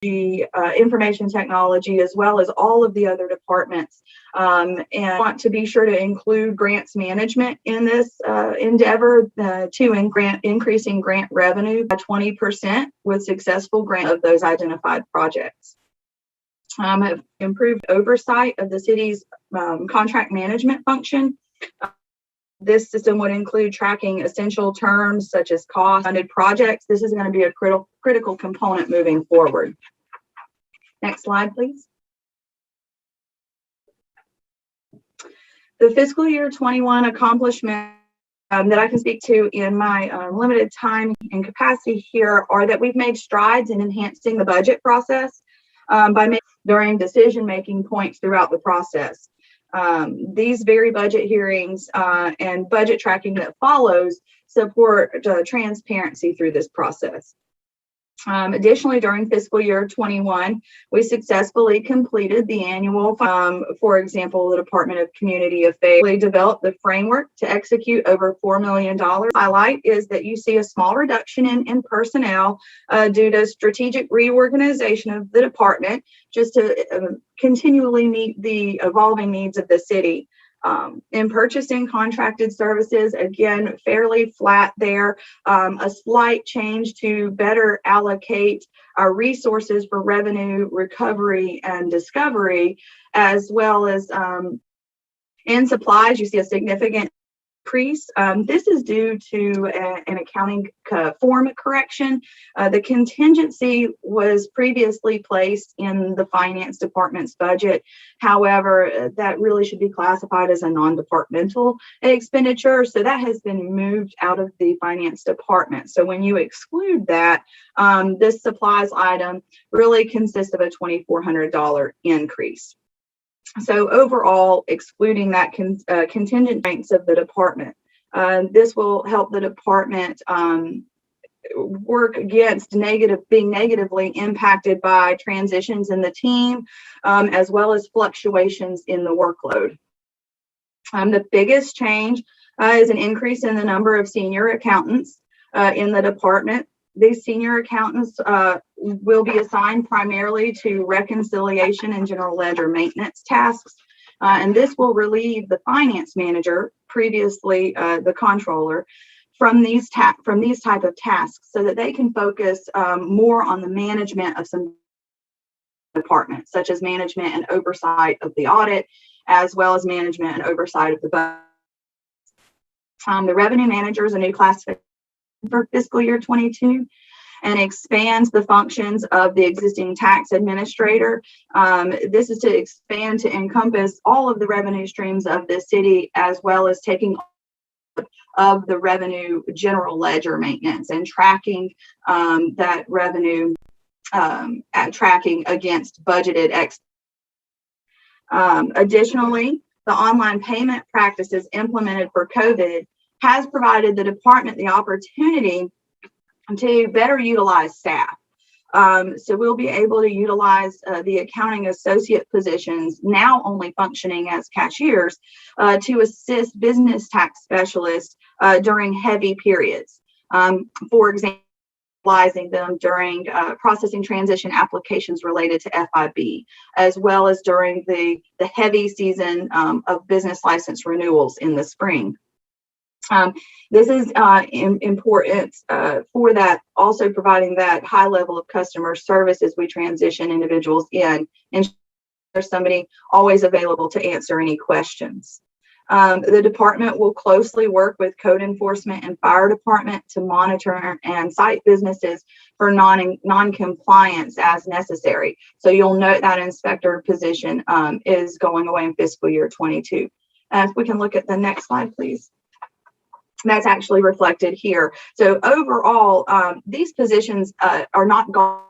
information technology, as well as all of the other departments. And want to be sure to include grants management in this endeavor to increasing grant revenue by 20% with successful grant of those identified projects. Have improved oversight of the city's contract management function. This system would include tracking essential terms such as cost-funded projects. This is going to be a critical component moving forward. Next slide, please. The fiscal year 21 accomplishment that I can speak to in my limited time and capacity here are that we've made strides in enhancing the budget process during decision-making points throughout the process. These very budget hearings and budget tracking that follows support transparency through this process. Additionally, during fiscal year 21, we successfully completed the annual, for example, the Department of Community Affairs developed the framework to execute over $4 million. Highlight is that you see a small reduction in personnel due to strategic reorganization of the department, just to continually meet the evolving needs of the city. In purchasing contracted services, again, fairly flat there. A slight change to better allocate our resources for revenue recovery and discovery, as well as in supplies, you see a significant increase. This is due to an accounting form correction. The contingency was previously placed in the finance department's budget. However, that really should be classified as a non-departmental expenditure. So that has been moved out of the finance department. So when you exclude that, this supplies item really consists of a $2,400 increase. So overall, excluding that contingent ranks of the department, this will help the department work against being negatively impacted by transitions in the team, as well as fluctuations in the workload. The biggest change is an increase in the number of senior accountants in the department. These senior accountants will be assigned primarily to reconciliation and general ledger maintenance tasks. And this will relieve the finance manager, previously the controller, from these type of tasks so that they can focus more on the management of some departments, such as management and oversight of the audit, as well as management and oversight of the budget. The revenue manager is a new classification for fiscal year 22 and expands the functions of the existing tax administrator. This is to expand to encompass all of the revenue streams of the city, as well as taking of the revenue general ledger maintenance and tracking that revenue tracking against budgeted additionally, the online payment practices implemented for COVID has provided the department the opportunity to better utilize staff. So we'll be able to utilize the accounting associate positions, now only functioning as cashiers, to assist business tax specialists during heavy periods. For example, utilizing them during processing transition applications related to FIB, as well as during the heavy season of business license renewals in the spring. This is important for that, also providing that high level of customer service as we transition individuals in, and there's somebody always available to answer any questions. The department will closely work with code enforcement and fire department to monitor and cite businesses for non-compliance as necessary. So you'll note that inspector position is going away in fiscal year 22. If we can look at the next slide, please. That's actually reflected here. So overall, these positions are not gone.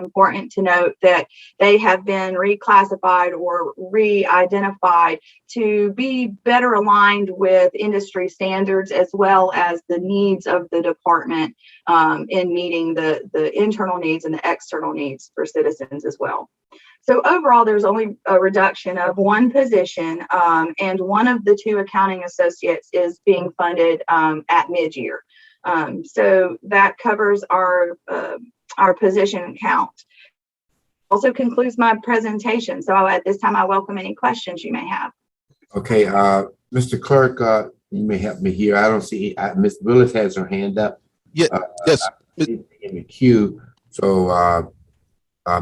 Important to note that they have been reclassified or re-identified to be better aligned with industry standards, as well as the needs of the department in meeting the internal needs and the external needs for citizens as well. So overall, there's only a reduction of one position, and one of the two accounting associates is being funded at mid-year. So that covers our position count. Also concludes my presentation. So at this time, I welcome any questions you may have. Okay, Mr. Clerk, you may help me here. I don't see Ms. Willis has her hand up. Yeah, yes, In the queue. So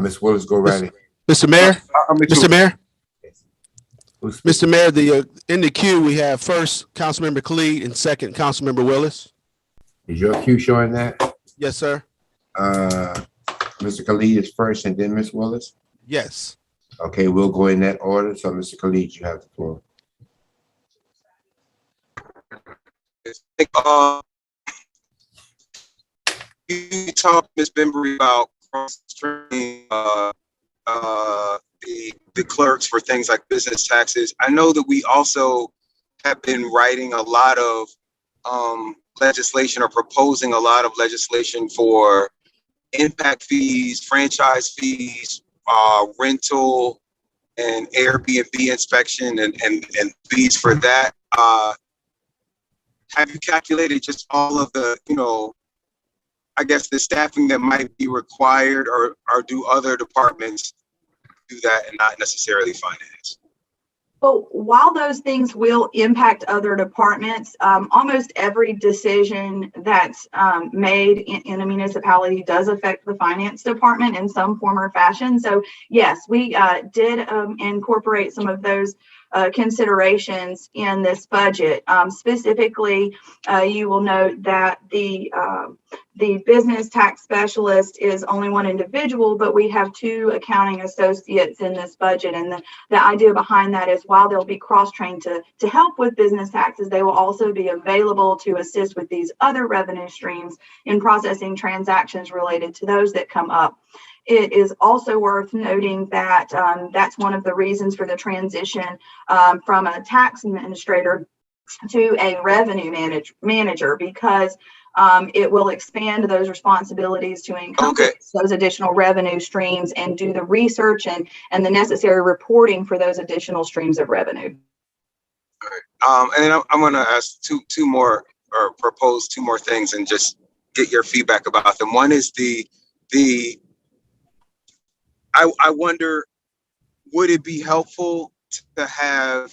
Ms. Willis, go right ahead. Mr. Mayor, Mr. Mayor, Who's speaking? Mr. Mayor, in the queue, we have first Councilmember Khalid and second Councilmember Willis. Is your queue showing that? Yes, sir. Mr. Khalid is first and then Ms. Willis? Yes. Okay, we'll go in that order. So Mr. Khalid, you have the floor. You talked, Ms. Bembry, about cross-training the clerks for things like business taxes. I know that we also have been writing a lot of legislation or proposing a lot of legislation for impact fees, franchise fees, rental and Airbnb inspection and fees for that. Have you calculated just all of the, I guess the staffing that might be required, or do other departments do that and not necessarily finance? Well, while those things will impact other departments, almost every decision that's made in a municipality does affect the finance department in some form or fashion. So yes, we did incorporate some of those considerations in this budget. Specifically, you will note that the business tax specialist is only one individual, but we have 2 accounting associates in this budget. And the idea behind that is while they'll be cross-trained to help with business taxes, they will also be available to assist with these other revenue streams in processing transactions related to those that come up. It is also worth noting that that's one of the reasons for the transition from a tax administrator to a revenue manager, because it will expand those responsibilities to encompass those additional revenue streams and do the research and the necessary reporting for those additional streams of revenue. All right. And then I'm going to ask two more, or propose 2 more things and just get your feedback about them. One is I wonder, would it be helpful to have,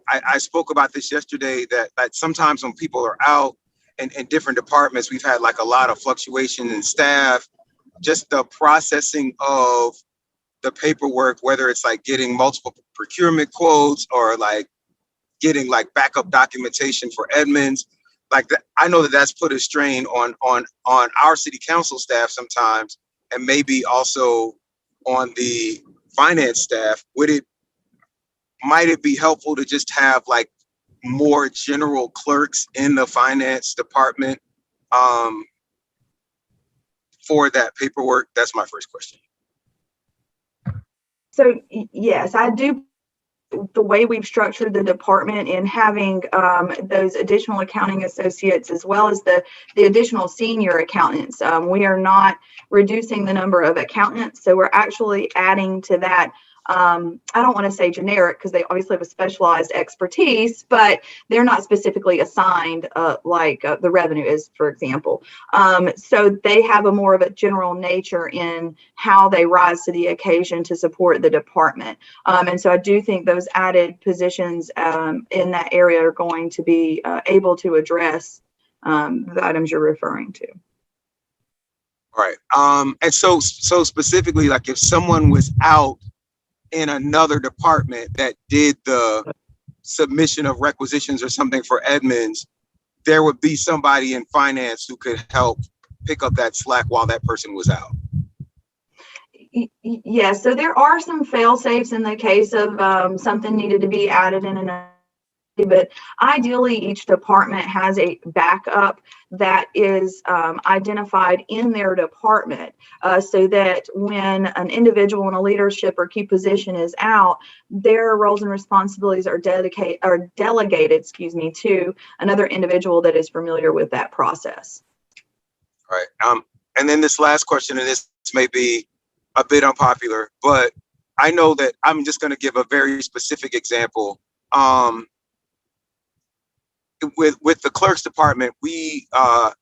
I spoke about this yesterday, that sometimes when people are out in different departments, we've had like a lot of fluctuation in staff, just the processing of the paperwork, whether it's like getting multiple procurement quotes or like getting like backup documentation for admins, like that. I know that that's put a strain on our city council staff sometimes, and maybe also on the finance staff. Might it be helpful to just have like more general clerks in the finance department for that paperwork? That's my first question. So yes, I do. The way we've structured the department in having those additional accounting associates as well as the additional senior accountants, we are not reducing the number of accountants. So we're actually adding to that. I don't want to say generic because they obviously have a specialized expertise, but they're not specifically assigned like the revenue is, for example. So they have a more of a general nature in how they rise to the occasion to support the department. And so I do think those added positions in that area are going to be able to address the items you're referring to. All right. And so specifically, like if someone was out in another department that did the submission of requisitions or something for admins, there would be somebody in finance who could help pick up that slack while that person was out. Yes, so there are some fail safes in the case of something needed to be added in another. But ideally, each department has a backup that is identified in their department so that when an individual in a leadership or key position is out, their roles and responsibilities are delegated, to another individual that is familiar with that process. All right. And then this last question, and this may be a bit unpopular, but I know that I'm just going to give a very specific example. With the clerk's department, I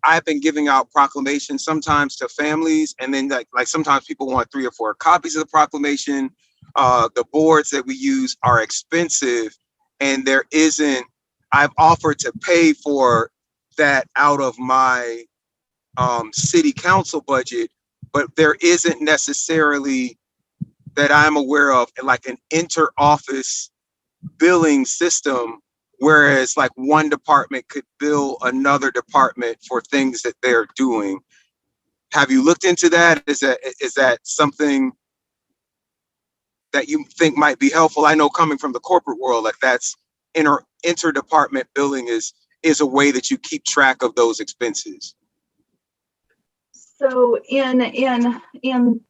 I've been giving out proclamations sometimes to families, and then like sometimes people want 3 or 4 copies of the proclamation. The boards that we use are expensive, and there isn't. I've offered to pay for that out of my city council budget, but there isn't necessarily that I'm aware of like an inter-office billing system, whereas like one department could bill another department for things that they're doing. Have you looked into that? Is that something that you think might be helpful? I know coming from the corporate world, like that's interdepartment billing is a way that you keep track of those expenses. So in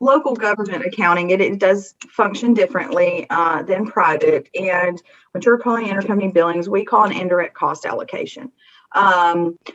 local government accounting, it does function differently than private. And what you're calling intercompany billings, we call an indirect cost allocation.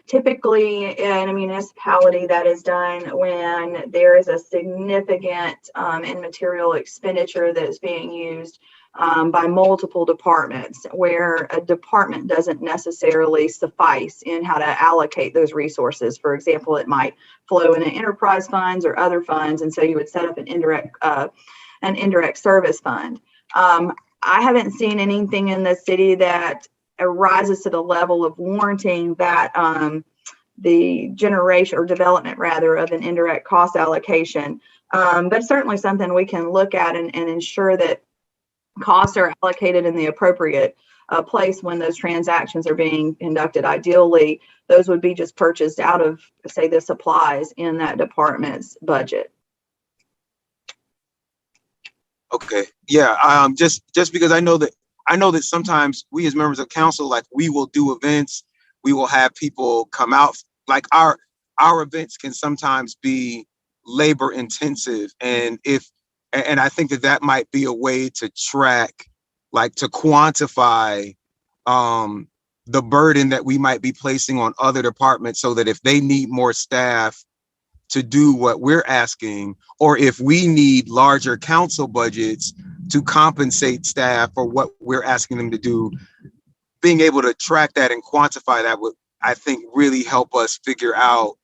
Typically in a municipality, that is done when there is a significant and material expenditure that is being used by multiple departments, where a department doesn't necessarily suffice in how to allocate those resources. For example, it might flow into enterprise funds or other funds, and so you would set up an indirect service fund. I haven't seen anything in the city that rises to the level of warranting that the generation or development rather of an indirect cost allocation, but certainly something we can look at and ensure that costs are allocated in the appropriate place when those transactions are being conducted. Ideally, those would be just purchased out of, say, the supplies in that department's budget. Okay, yeah. Just because I know that sometimes we as members of council, like we will do events, we will have people come out. Like our events can sometimes be labor intensive, and I think that might be a way to track, like to quantify the burden that we might be placing on other departments, so that if they need more staff to do what we're asking, or if we need larger council budgets to compensate staff for what we're asking them to do, being able to track that and quantify that would, I think, really help us figure out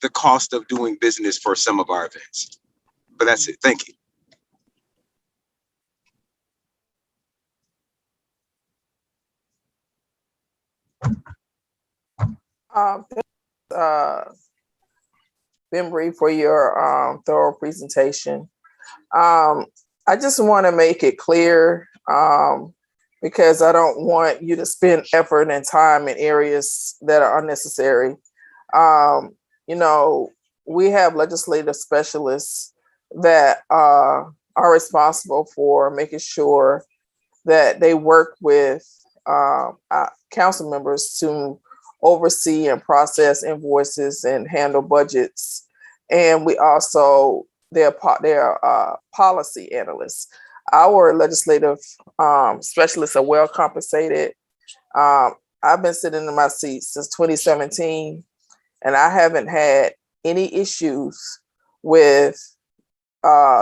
the cost of doing business for some of our events. But that's it. Thank you. Ben Bree, for your thorough presentation. I just want to make it clear, because I don't want you to spend effort and time in areas that are unnecessary. You know, we have legislative specialists that are responsible for making sure that they work with council members to oversee and process invoices and handle budgets. And we also, they're policy analysts. Our legislative specialists are well compensated. I've been sitting in my seat since 2017, and I haven't had any issues with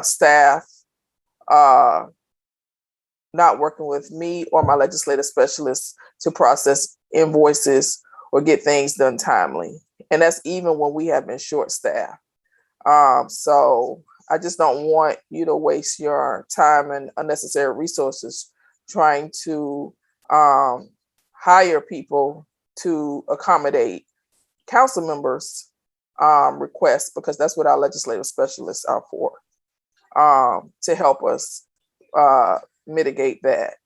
staff not working with me or my legislative specialists to process invoices or get things done timely. And that's even when we have been short-staffed. So I just don't want you to waste your time and unnecessary resources trying to hire people to accommodate council members' requests, because that's what our legislative specialists are for, to help us mitigate that.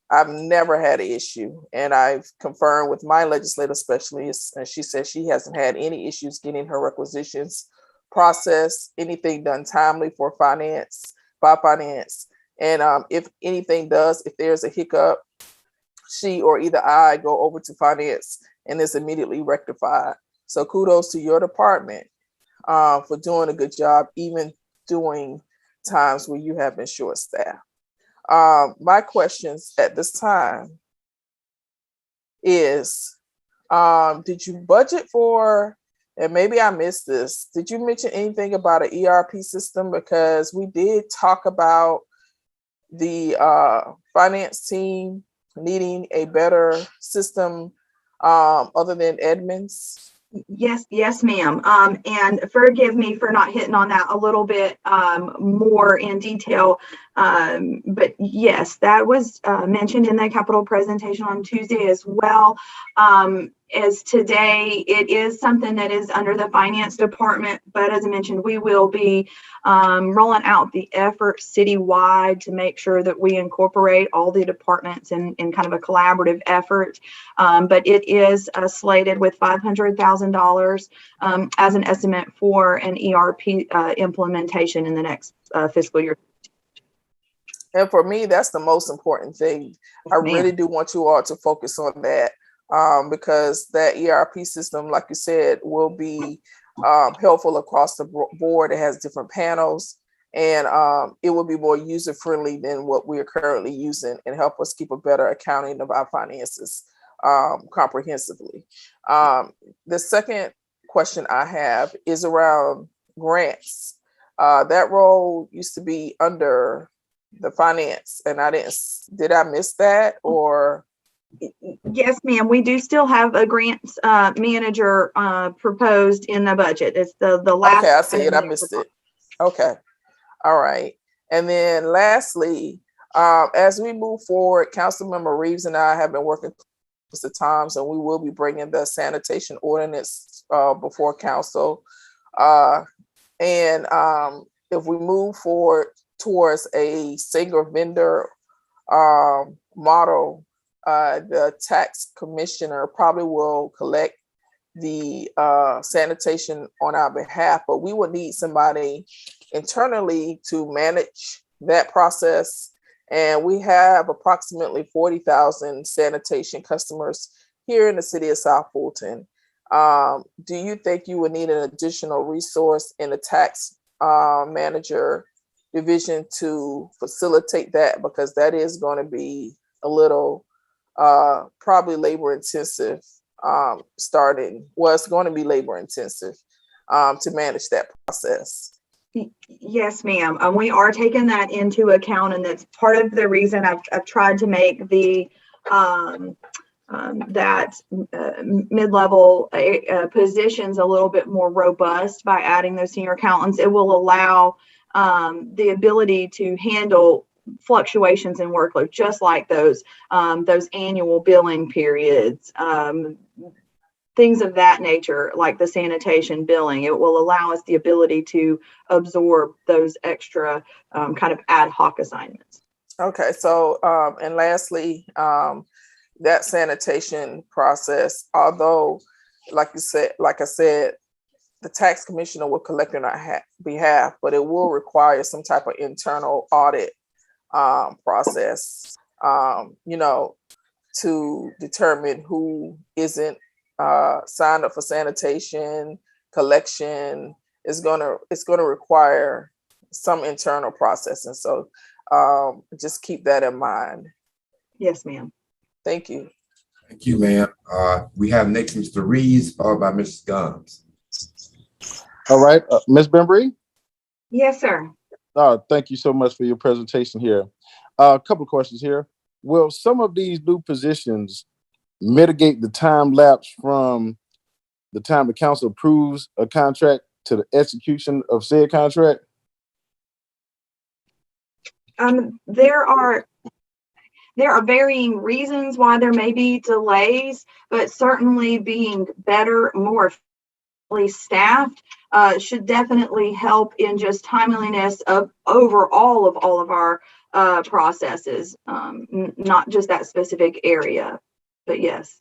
I've never had an issue, and I've confirmed with my legislative specialist, and she says she hasn't had any issues getting her requisitions processed, anything done timely for finance. And if anything if there's a hiccup, she or either I go over to finance and it's immediately rectified. So kudos to your department for doing a good job, even during times where you have been short-staffed. My questions at this time is, did you budget for, and maybe I missed this, did you mention anything about an ERP system? Because we did talk about the finance team needing a better system other than Edmonds? Yes, ma'am. And forgive me for not hitting on that a little bit more in detail. But yes, that was mentioned in the capital presentation on Tuesday as well. As today, it is something that is under the finance department, but as I mentioned, we will be rolling out the effort citywide to make sure that we incorporate all the departments in kind of a collaborative effort. But it is slated with $500,000 as an estimate for an ERP implementation in the next fiscal year. And for me, that's the most important thing. I really do want you all to focus on that, because that ERP system, like you said, will be helpful across the board. It has different panels, and it will be more user-friendly than what we are currently using, and help us keep a better accounting of our finances comprehensively. The second question I have is around grants. That role used to be under the finance, and did I miss that, or? Yes, ma'am. We do still have a grants manager proposed in the budget. It's the last. Okay, I see it. I missed it. Okay. All right. And then lastly, as we move forward, Councilmember Reeves and I have been working with the times, and we will be bringing the sanitation ordinance before council. And if we move forward towards a single vendor model, the tax commissioner probably will collect the sanitation on our behalf, but we would need somebody internally to manage that process. And we have approximately 40,000 sanitation customers here in the city of South Fulton. Do you think you would need an additional resource in the tax manager division to facilitate that? Because that is going to be a little probably labor intensive it's going to be labor intensive to manage that process. Yes, ma'am. We are taking that into account, and that's part of the reason I've tried to make the mid-level positions a little bit more robust by adding those senior accountants. It will allow the ability to handle fluctuations in workload, just like those annual billing periods, things of that nature, like the sanitation billing. It will allow us the ability to absorb those extra kind of ad hoc assignments. Okay, so and lastly, that sanitation process, although like I said, the tax commissioner will collect on our behalf, but it will require some type of internal audit process, to determine who isn't signed up for sanitation collection. It's gonna require some internal process, and so just keep that in mind. Yes, ma'am. Thank you. Thank you, ma'am. We have next Mr. Reeves, followed by Mrs. Gumbs. All right, Ms. Bembry? Yes, sir. Thank you so much for your presentation here. A couple of questions here. Will some of these new positions mitigate the time lapse from the time the council approves a contract to the execution of said contract? There are varying reasons why there may be delays, but certainly being better, more staffed should definitely help in just timeliness of overall of all of our processes, not just that specific area, but yes.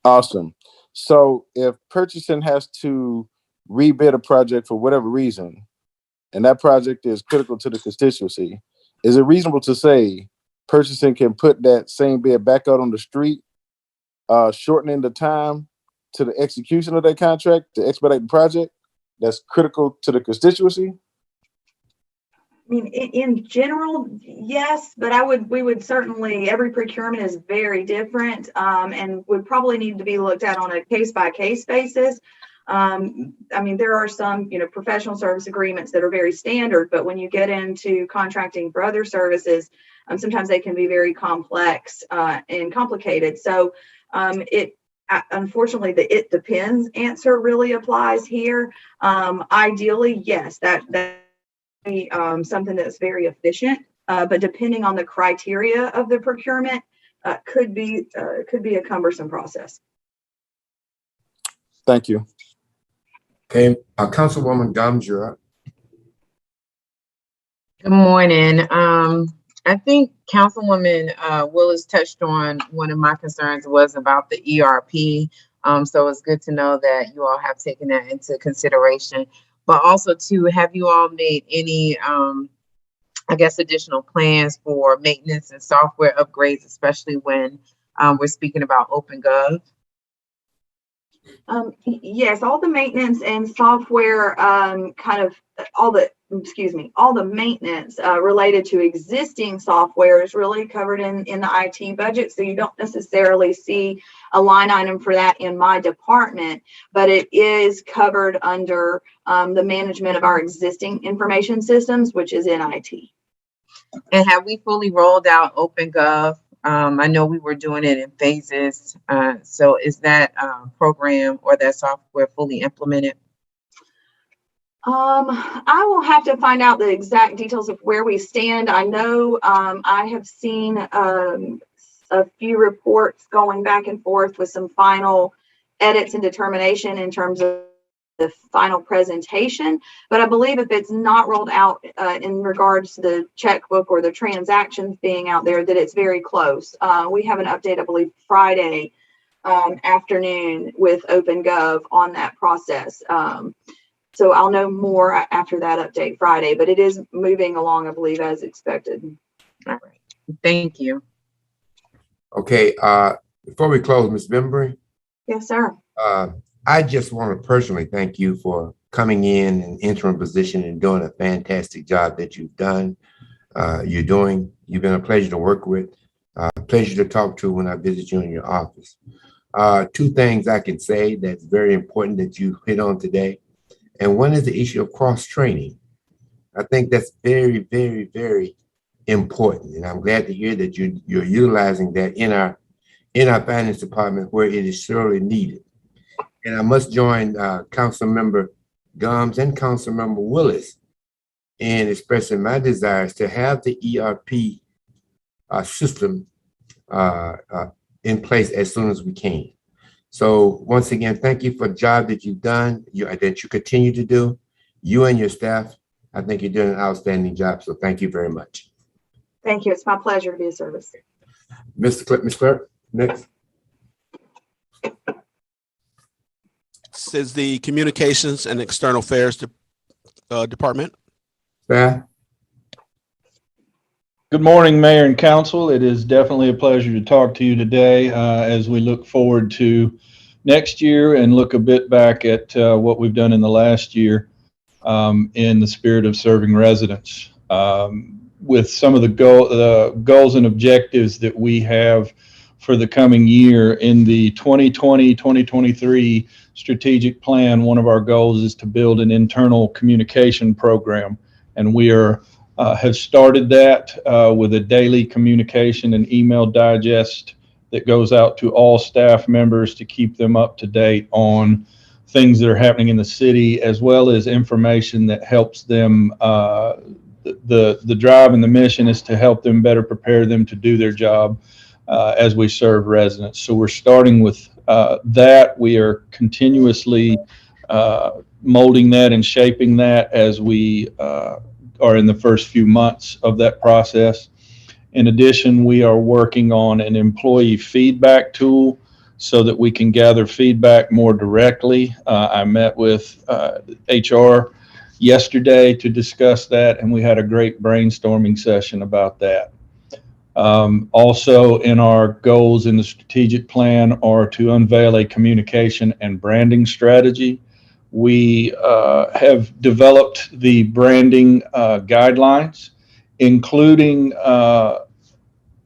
Awesome. So if purchasing has to rebid a project for whatever reason, and that project is critical to the constituency, is it reasonable to say purchasing can put that same bid back out on the street, shortening the time to the execution of that contract to expedite the project that's critical to the constituency? I mean, in general, yes, but we would certainly, every procurement is very different, and would probably need to be looked at on a case-by-case basis. I mean, there are some, professional service agreements that are very standard, but when you get into contracting for other services, sometimes they can be very complex and complicated. So Unfortunately, the "it depends" answer really applies here. Ideally, yes, that be something that's very efficient, but depending on the criteria of the procurement, could be a cumbersome process. Thank you. Okay, Councilwoman Gomes, you're up. Good morning. I think Councilwoman Willis touched on one of my concerns was about the ERP. So it's good to know that you all have taken that into consideration. But also, too, have you all made any, I guess, additional plans for maintenance and software upgrades, especially when we're speaking about OpenGov? Yes, all the maintenance and software, all the maintenance related to existing software is really covered in the IT budget. So you don't necessarily see a line item for that in my department, but it is covered under the management of our existing information systems, which is in IT. And have we fully rolled out OpenGov? I know we were doing it in phases. So is that program or that software fully implemented? I will have to find out the exact details of where we stand. I know I have seen a few reports going back and forth with some final edits and determination in terms of the final presentation, but I believe if it's not rolled out in regards to the checkbook or the transactions being out there, that it's very close. We have an update, I believe, Friday afternoon with OpenGov on that process. So I'll know more after that update Friday, but it is moving along, I believe, as expected. All right. Thank you. Okay, before we close, Ms. Bembry, Yes, sir. I just want to personally thank you for coming in an interim position and doing a fantastic job that you've done. You've been a pleasure to work with, pleasure to talk to when I visit you in your office. Two things I can say that's very important that you hit on today. And one is the issue of cross-training. I think that's very, very, very important. And I'm glad to hear that you're utilizing that in our finance department where it is sorely needed. And I must join Councilmember Gomes and Councilmember Willis in expressing my desires to have the ERP system in place as soon as we can. So once again, thank you for the job that you've done, that you continue to do. You and your staff, I think you're doing an outstanding job. So thank you very much. Thank you. It's my pleasure to be of service. Ms. Clerk, next. This is the Communications and External Affairs Department. Staff. Good morning, Mayor and Council. It is definitely a pleasure to talk to you today as we look forward to next year and look a bit back at what we've done in the last year in the spirit of serving residents. With some of the goals and objectives that we have for the coming year in the 2020-2023 strategic plan, one of our goals is to build an internal communication program, and we have started that with a daily communication and email digest that goes out to all staff members to keep them up to date on things that are happening in the city, as well as information that helps them. The drive and the mission is to help them better prepare them to do their job as we serve residents. So we're starting with that. We are continuously molding that and shaping that as we are in the first few months of that process. In addition, we are working on an employee feedback tool so that we can gather feedback more directly. I met with HR yesterday to discuss that, and we had a great brainstorming session about that. Also, in our goals in the strategic plan are to unveil a communication and branding strategy. We have developed the branding guidelines, including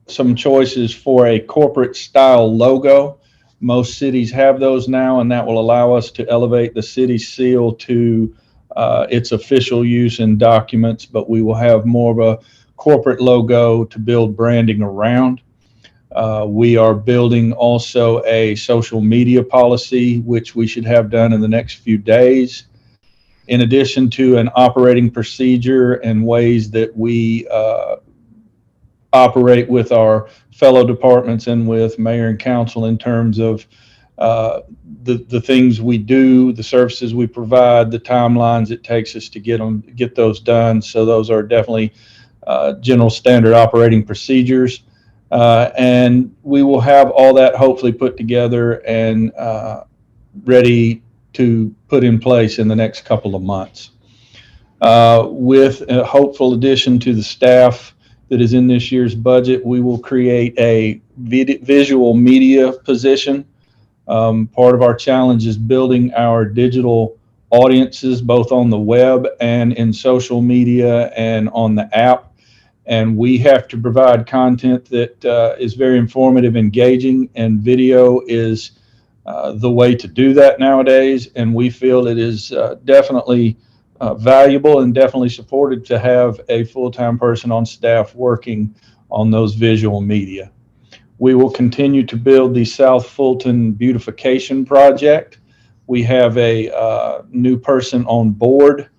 some choices for a corporate style logo. Most cities have those now, and that will allow us to elevate the city seal to its official use in documents, but we will have more of a corporate logo to build branding around. We are building also a social media policy, which we should have done in the next few days, in addition to an operating procedure and ways that we operate with our fellow departments and with mayor and council in terms of the things we do, the services we provide, the timelines it takes us to get those done. So those are definitely general standard operating procedures. And we will have all that hopefully put together and ready to put in place in the next couple of months. With a hopeful addition to the staff that is in this year's budget, we will create a visual media position. Part of our challenge is building our digital audiences, both on the web and in social media and on the app. And we have to provide content that is very informative, engaging, and video is the way to do that nowadays. And we feel it is definitely valuable and definitely supported to have a full-time person on staff working on those visual media. We will continue to build the South Fulton beautification project. We have a new person on board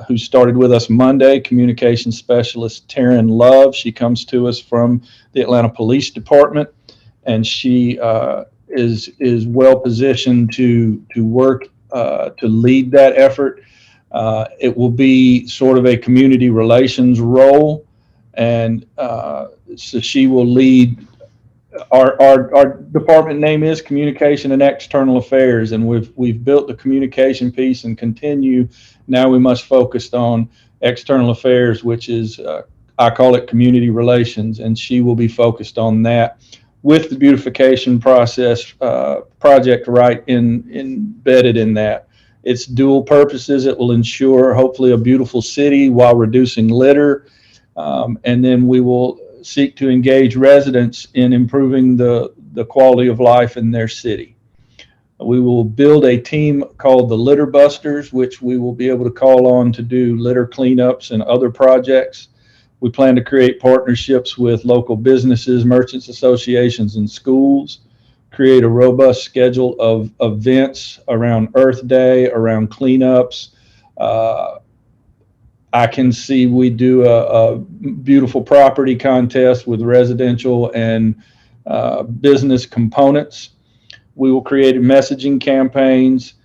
who started with us Monday, communications specialist Taryn Love. She comes to us from the Atlanta Police Department, and she is well positioned to work to lead that effort. It will be sort of a community relations role, and so she will lead. Our department name is Communication and External Affairs, and we've built the communication piece and continue. Now we must focus on external affairs, which is I call it community relations, and she will be focused on that with the beautification process project right embedded in that. It's dual purposes. It will ensure hopefully a beautiful city while reducing litter, and then we will seek to engage residents in improving the quality of life in their city. We will build a team called the Litter Busters, which we will be able to call on to do litter cleanups and other projects. We plan to create partnerships with local businesses, merchants associations, and schools, create a robust schedule of events around Earth Day, around cleanups. I can see we do a beautiful property contest with residential and business components. We will create messaging campaigns,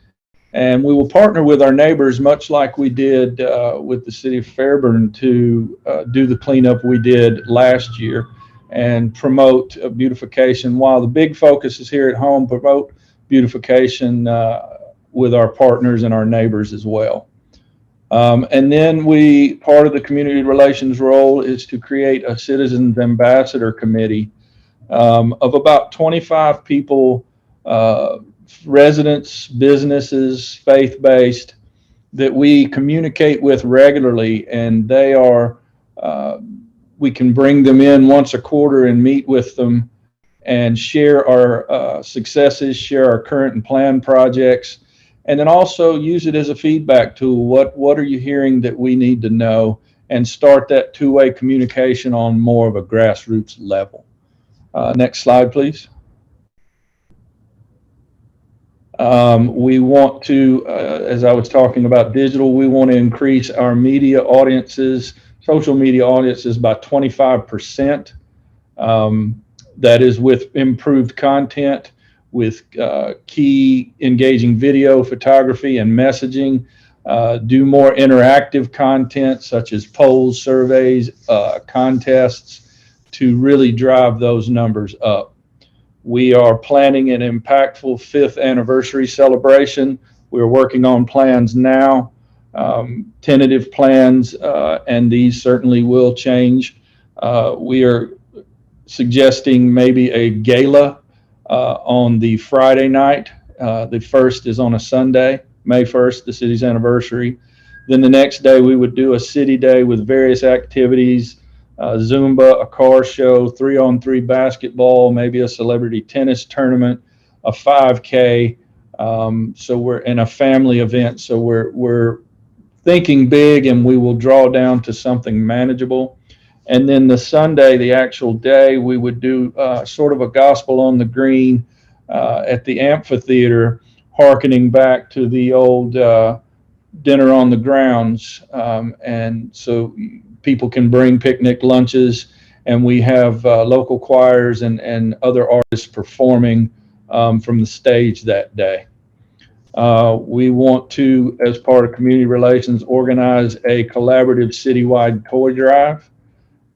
and we will partner with our neighbors, much like we did with the city of Fairburn, to do the cleanup we did last year and promote beautification. While the big focus is here at home, promote beautification with our partners and our neighbors as well. And then part of the community relations role is to create a citizens ambassador committee of about 25 people, residents, businesses, faith-based, that we communicate with regularly, and they are, we can bring them in once a quarter and meet with them and share our successes, share our current and planned projects, and then also use it as a feedback tool. What are you hearing that we need to know, and start that two-way communication on more of a grassroots level. Next slide, please. We want to, as I was talking about digital, we want to increase our media audiences, social media audiences, by 25%. That is with improved content, with key engaging video, photography, and messaging. Do more interactive content such as polls, surveys, contests, to really drive those numbers up. We are planning an impactful 5th anniversary celebration. We're working on plans now, tentative plans, and these certainly will change. We are suggesting maybe a gala on the Friday night. The 1st is on a Sunday, May 1st, the city's anniversary. Then the next day we would do a city day with various activities, Zumba, a car show, 3-on-3 basketball, maybe a celebrity tennis tournament, a 5K. So we're in a family event. So we're thinking big, and we will draw down to something manageable. And then the Sunday, the actual day, we would do sort of a gospel on the green at the amphitheater, hearkening back to the old dinner on the grounds. And so people can bring picnic lunches, and we have local choirs and other artists performing from the stage that day. We want to, as part of community relations, organize a collaborative citywide toy drive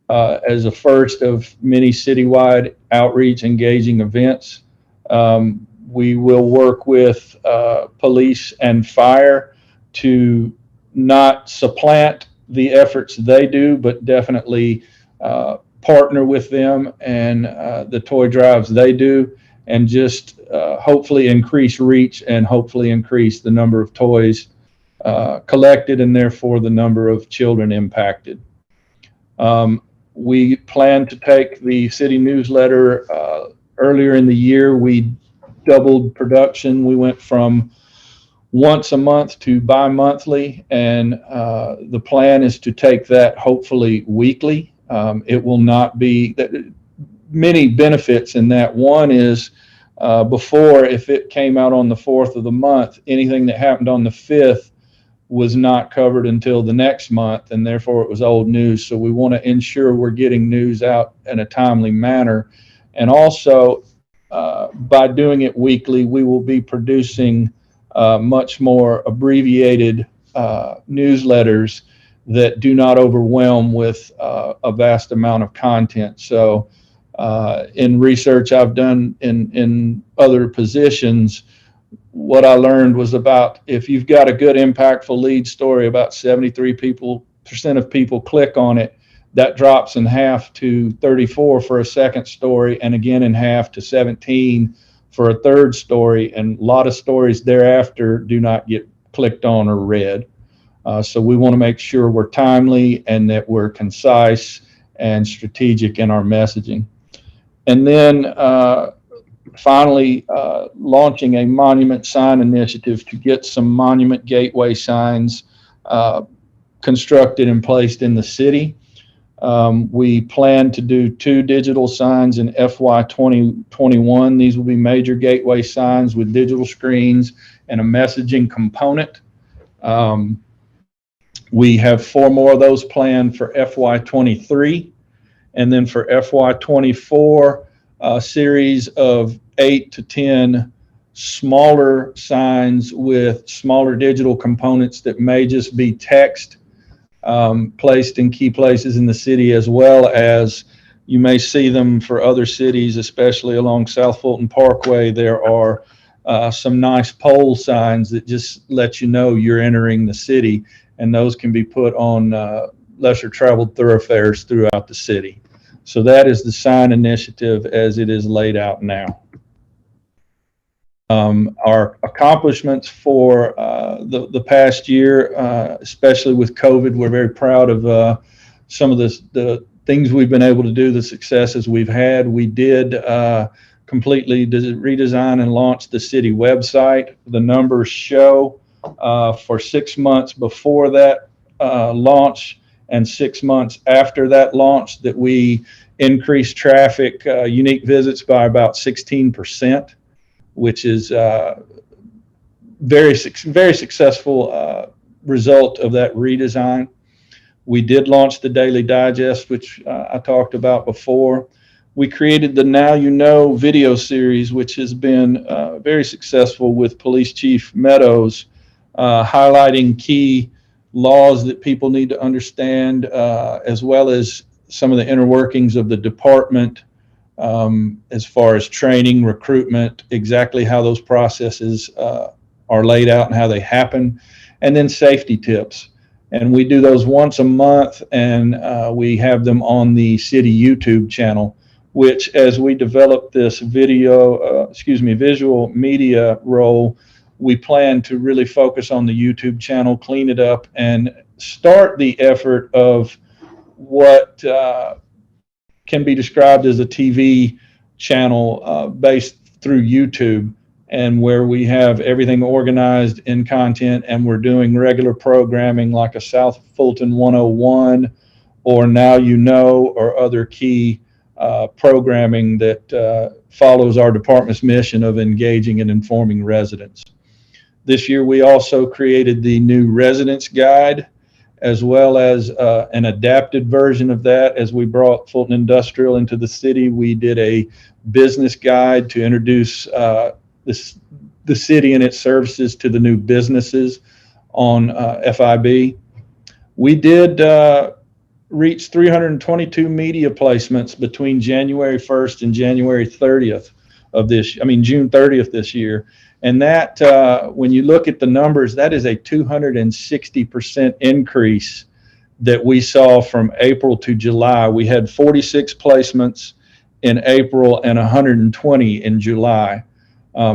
as a first of many citywide outreach engaging events. We will work with police and fire to not supplant the efforts they do, but definitely partner with them and the toy drives they do, and just hopefully increase reach and hopefully increase the number of toys collected and therefore the number of children impacted. We plan to take the city newsletter earlier in the year. We doubled production. We went from once a month to bi-monthly, and the plan is to take that hopefully weekly. It will not be many benefits in that. One is before, if it came out on the 4th of the month, anything that happened on the 5th was not covered until the next month, and therefore it was old news. So we want to ensure we're getting news out in a timely manner. And also, by doing it weekly, we will be producing much more abbreviated newsletters that do not overwhelm with a vast amount of content. So in research I've done in other positions, what I learned was about, if you've got a good impactful lead story, about 73% of people click on it. That drops in half to 34 for a second story, and again in half to 17 for a third story. And a lot of stories thereafter do not get clicked on or read. So we want to make sure we're timely and that we're concise and strategic in our messaging. And then finally, launching a monument sign initiative to get some monument gateway signs constructed and placed in the city. We plan to do 2 digital signs in FY2021. These will be major gateway signs with digital screens and a messaging component. We have 4 more of those planned for FY23. And then for FY24, a series of 8 to 10 smaller signs with smaller digital components that may just be text placed in key places in the city, as well as you may see them for other cities, especially along South Fulton Parkway. There are some nice pole signs that just let you know you're entering the city, and those can be put on lesser traveled thoroughfares throughout the city. So that is the sign initiative as it is laid out now. Our accomplishments for the past year, especially with COVID, we're very proud of some of the things we've been able to do, the successes we've had. We did completely redesign and launch the city website. The numbers show for 6 months before that launch and 6 months after that launch that we increased traffic, unique visits by about 16%, which is very successful result of that redesign. We did launch the Daily Digest, which I talked about before. We created the Now You Know video series, which has been very successful with Police Chief Meadows, highlighting key laws that people need to understand, as well as some of the inner workings of the department, as far as training, recruitment, exactly how those processes are laid out and how they happen, and then safety tips. And we do those once a month, and we have them on the city YouTube channel, which, as we develop this visual media role, we plan to really focus on the YouTube channel, clean it up, and start the effort of what can be described as a TV channel based through YouTube, and where we have everything organized in content, and we're doing regular programming like a South Fulton 101 or Now You Know, or other key programming that follows our department's mission of engaging and informing residents. This year, we also created the new residence guide, as well as an adapted version of that. As we brought Fulton Industrial into the city, we did a business guide to introduce the city and its services to the new businesses on FIB. We did reach 322 media placements between January 1st and January 30th of June 30th this year. And that, when you look at the numbers, that is a 260% increase that we saw from April to July. We had 46 placements in April and 120 in July.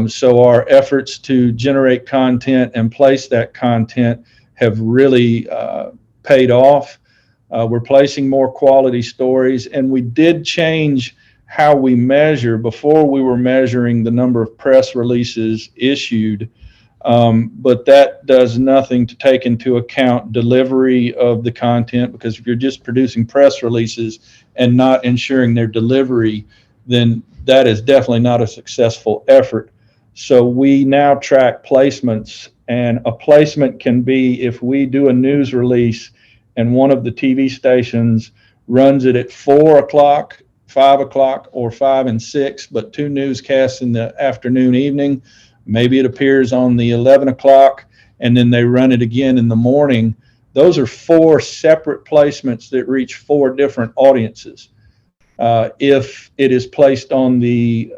So our efforts to generate content and place that content have really paid off. We're placing more quality stories, and we did change how we measure. Before, we were measuring the number of press releases issued, but that does nothing to take into account delivery of the content, because if you're just producing press releases and not ensuring their delivery, then that is definitely not a successful effort. So we now track placements, and a placement can be if we do a news release and one of the TV stations runs it at 4 o'clock, 5 o'clock, or 5 and 6, but 2 newscasts in the afternoon, evening. Maybe it appears on the 11 o'clock, and then they run it again in the morning. Those are 4 separate placements that reach 4 different audiences. If it is placed on the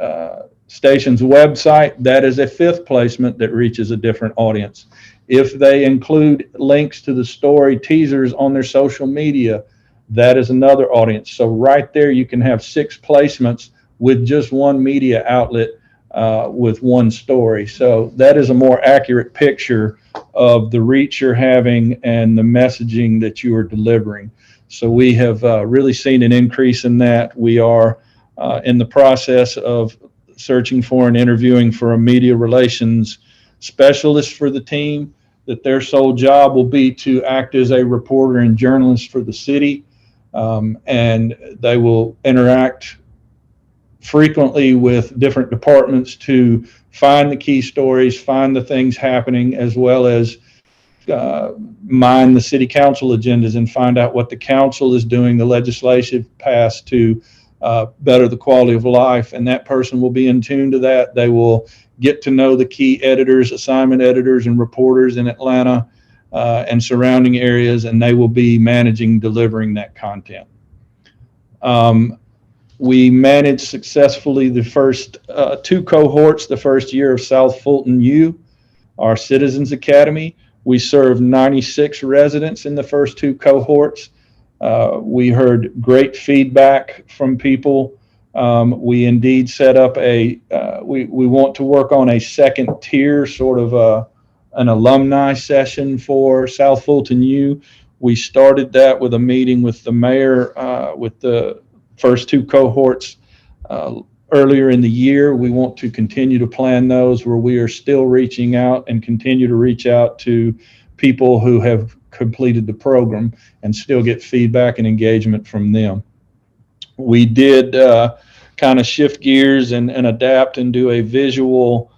station's website, that is a 5th placement that reaches a different audience. If they include links to the story teasers on their social media, that is another audience. So right there, you can have 6 placements with just one media outlet with one story. So that is a more accurate picture of the reach you're having and the messaging that you are delivering. So we have really seen an increase in that. We are in the process of searching for and interviewing for a media relations specialist for the team, that their sole job will be to act as a reporter and journalist for the city. And they will interact frequently with different departments to find the key stories, find the things happening, as well as mine the city council agendas and find out what the council is doing, the legislation passed to better the quality of life. And that person will be in tune to that. They will get to know the key editors, assignment editors, and reporters in Atlanta and surrounding areas, and they will be managing, delivering that content. We managed successfully the first 2 cohorts, the first year of South Fulton U, our Citizens Academy. We served 96 residents in the first 2 cohorts. We heard great feedback from people. We indeed set up we want to work on a second tier, sort of an alumni session for South Fulton U. We started that with a meeting with the mayor with the first 2 cohorts earlier in the year. We want to continue to plan those where we are still reaching out and continue to reach out to people who have completed the program and still get feedback and engagement from them. We did kind of shift gears and adapt and do a visual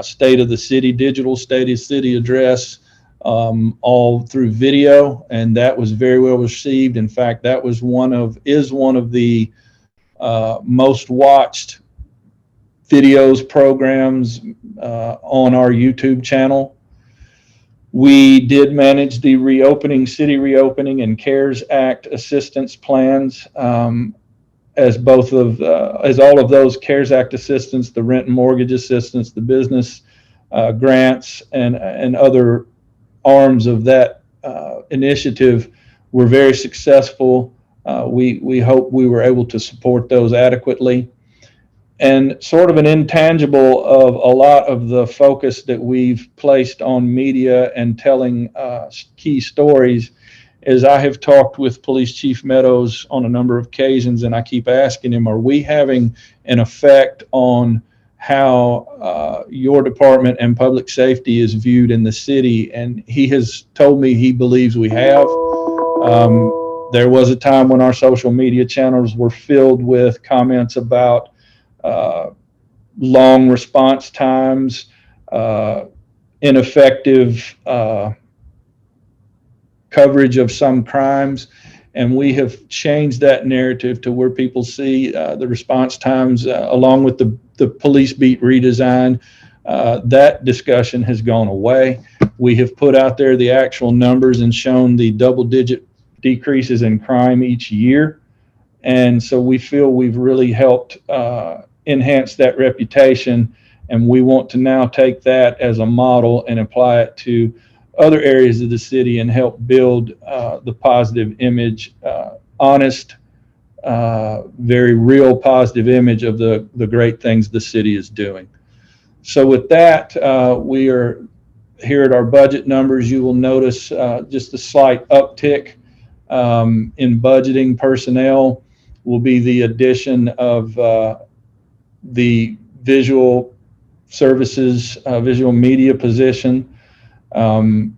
state of the city, digital state of city address, all through video, and that was very well received. In fact, that was one of the most watched videos programs on our YouTube channel. We did manage the city reopening and CARES Act assistance plans, as all of those CARES Act assistance, the rent and mortgage assistance, the business grants, and other arms of that initiative were very successful. We hope we were able to support those adequately. And sort of an intangible of a lot of the focus that we've placed on media and telling key stories is I have talked with Police Chief Meadows on a number of occasions, and I keep asking him, are we having an effect on how your department and public safety is viewed in the city? And he has told me he believes we have. There was a time when our social media channels were filled with comments about long response times, ineffective coverage of some crimes. And we have changed that narrative to where people see the response times along with the police beat redesign. That discussion has gone away. We have put out there the actual numbers and shown the double-digit decreases in crime each year. And so we feel we've really helped enhance that reputation. And we want to now take that as a model and apply it to other areas of the city and help build the positive image, honest, very real positive image of the great things the city is doing. So with that, we are here at our budget numbers. You will notice just a slight uptick in budgeting. Personnel will be the addition of the visual services, visual media position. In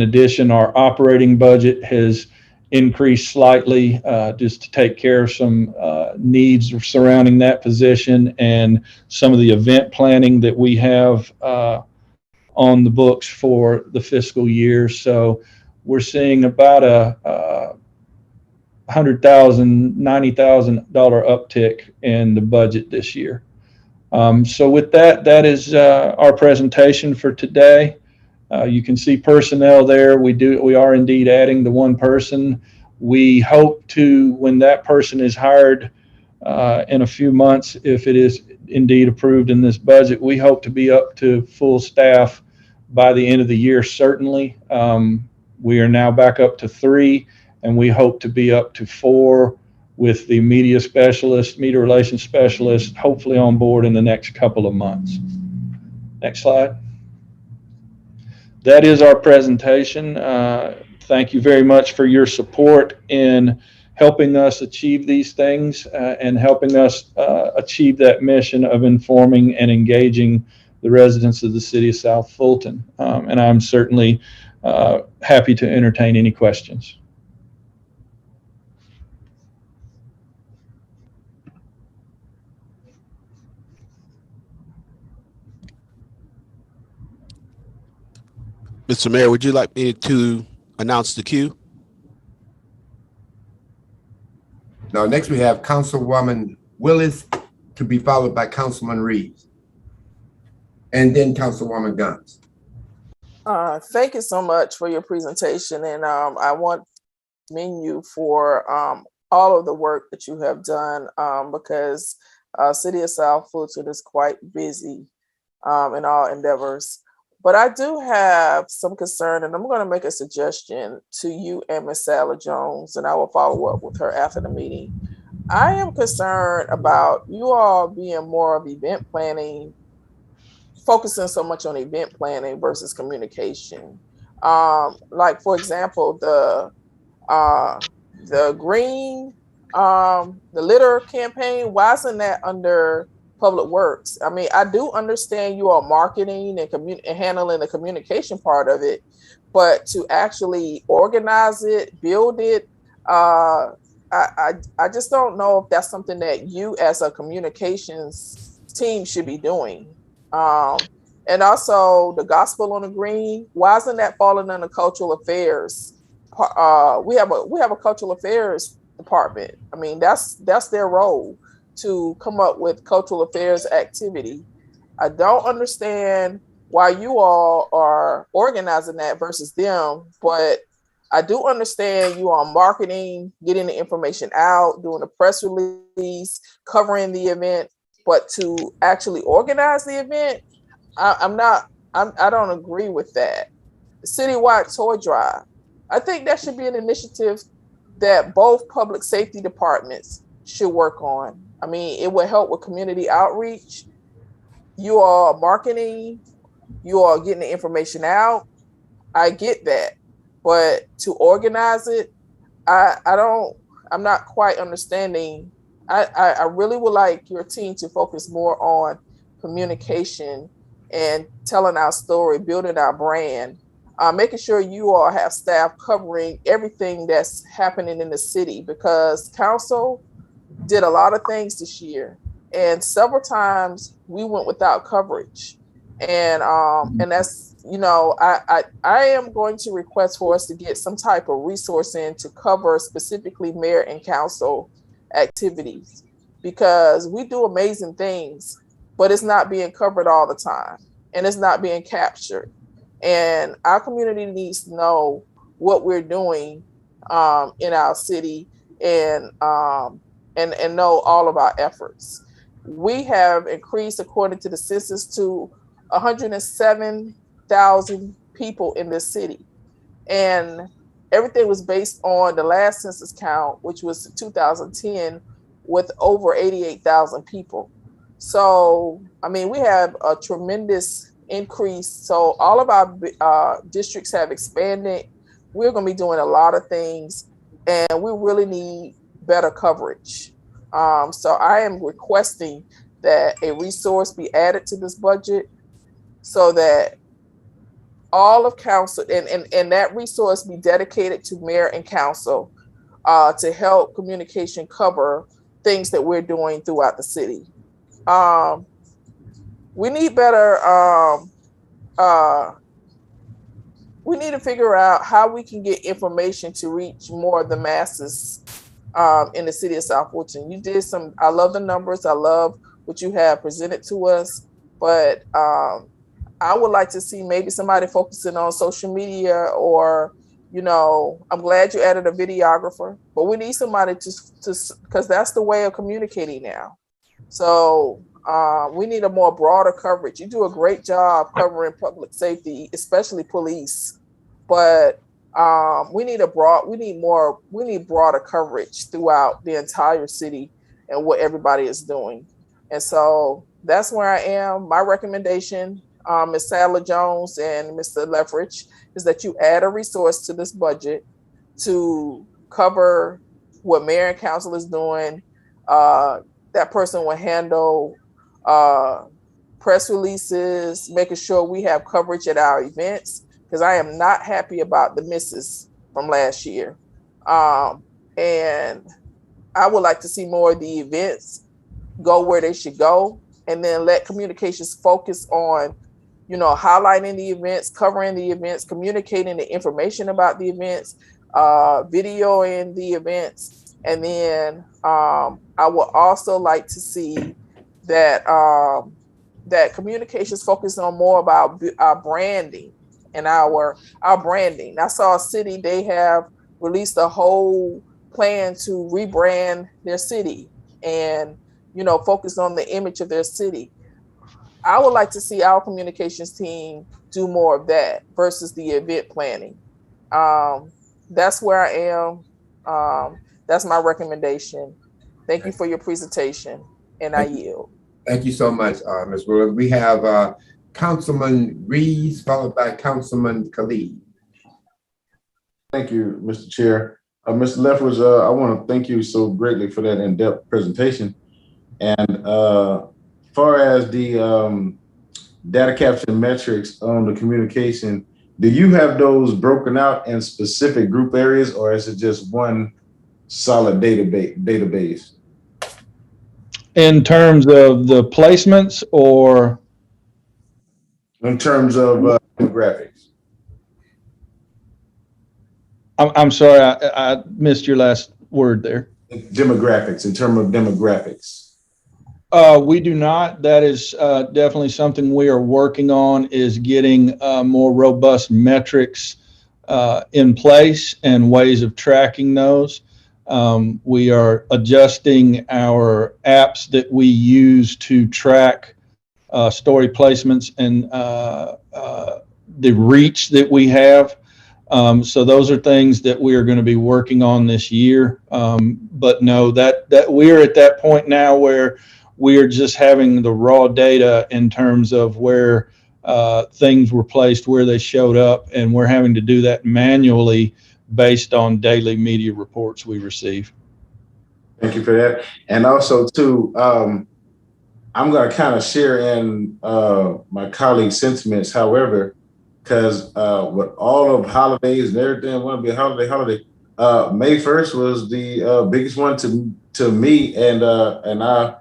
addition, our operating budget has increased slightly just to take care of some needs surrounding that position and some of the event planning that we have on the books for the fiscal year. So we're seeing about a $100,000, $90,000 uptick in the budget this year. So with that, that is our presentation for today. You can see personnel there. We are indeed adding the one person. We hope to, when that person is hired in a few months, if it is indeed approved in this budget, we hope to be up to full staff by the end of the year, certainly. We are now back up to 3, and we hope to be up to 4 with the media relations specialist, hopefully on board in the next couple of months. Next slide. That is our presentation. Thank you very much for your support in helping us achieve these things and helping us achieve that mission of informing and engaging the residents of the city of South Fulton. And I'm certainly happy to entertain any questions. Mr. Mayor, would you like me to announce the queue? Now, next we have Councilwoman Willis to be followed by Councilman Reeves. And then Councilwoman Guns. Thank you so much for your presentation. And I want to commend you for all of the work that you have done because City of South Fulton is quite busy in all endeavors. But I do have some concern, and I'm going to make a suggestion to you and Ms. Sally Jones, and I will follow up with her after the meeting. I am concerned about you all being more of event planning, focusing so much on event planning versus communication. Like, for example, the green, the litter campaign, why isn't that under Public Works? I mean, I do understand you are marketing and handling the communication part of it, but to actually organize it, build it, I just don't know if that's something that you as a communications team should be doing. And also the Gospel on the Green, why isn't that falling under cultural affairs? We have a cultural affairs department. I mean, that's their role, to come up with cultural affairs activity. I don't understand why you all are organizing that versus them, but I do understand you are marketing, getting the information out, doing a press release, covering the event, but to actually organize the event, I don't agree with that. Citywide toy drive, I think that should be an initiative that both public safety departments should work on. I mean, it would help with community outreach. You are marketing, you are getting the information out. I get that, but to organize it, I'm not quite understanding. I really would like your team to focus more on communication and telling our story, building our brand. making sure you all have staff covering everything that's happening in the city, because council did a lot of things this year, and several times we went without coverage. And that's, I am going to request for us to get some type of resource in to cover specifically mayor and council activities, because we do amazing things, but it's not being covered all the time, and it's not being captured. And our community needs to know what we're doing in our city, and know all of our efforts. We have increased, according to the census, to 107,000 people in this city. And everything was based on the last census count, which was 2010, with over 88,000 people. So, I mean, we have a tremendous increase. So all of our districts have expanded. We're going to be doing a lot of things, and we really need better coverage. So I am requesting that a resource be added to this budget, so that all of council and that resource be dedicated to mayor and council to help communication cover things that we're doing throughout the city. We need better, we need to figure out how we can get information to reach more of the masses in the city of South Fulton. You did some, I love the numbers. I love what you have presented to us, but I would like to see maybe somebody focusing on social media, or, I'm glad you added a videographer, but we need somebody to because that's the way of communicating now. So we need a more broader coverage. You do a great job covering public safety, especially police, but we need broader coverage throughout the entire city and what everybody is doing. And so that's where I am. My recommendation, Ms. Sadler-Jones and Mr. Lethbridge, is that you add a resource to this budget to cover what mayor and council is doing. That person will handle press releases, making sure we have coverage at our events, because I am not happy about the misses from last year. And I would like to see more of the events go where they should go, and then let communications focus on, highlighting the events, covering the events, communicating the information about the events, videoing the events. And then I would also like to see that that communications focus on more about our branding and our branding. I saw a city, they have released a whole plan to rebrand their city and, focus on the image of their city. I would like to see our communications team do more of that versus the event planning. That's where I am. That's my recommendation. Thank you for your presentation, and I yield. Thank you so much, Ms. Williams. We have Councilman Reeves, followed by Councilman Khalid. Thank you, Mr. Chair. Mr. Lethbridge, I want to thank you so greatly for that in-depth presentation. And far as the data capture metrics on the communication, do you have those broken out in specific group areas, or is it just one solid database? In terms of the placements, or? In terms of demographics. I'm sorry, I missed your last word there. Demographics, in terms of demographics. We do not. That is definitely something we are working on, is getting more robust metrics in place and ways of tracking those. We are adjusting our apps that we use to track story placements and the reach that we have. So those are things that we are going to be working on this year. But no, that we're at that point now where we are just having the raw data in terms of where things were placed, where they showed up, and we're having to do that manually based on daily media reports we receive. Thank you for that. And also too, I'm going to kind of share in my colleague's sentiments. However, because with all of holidays and everything, want to be a holiday. May 1st was the biggest one to me, and I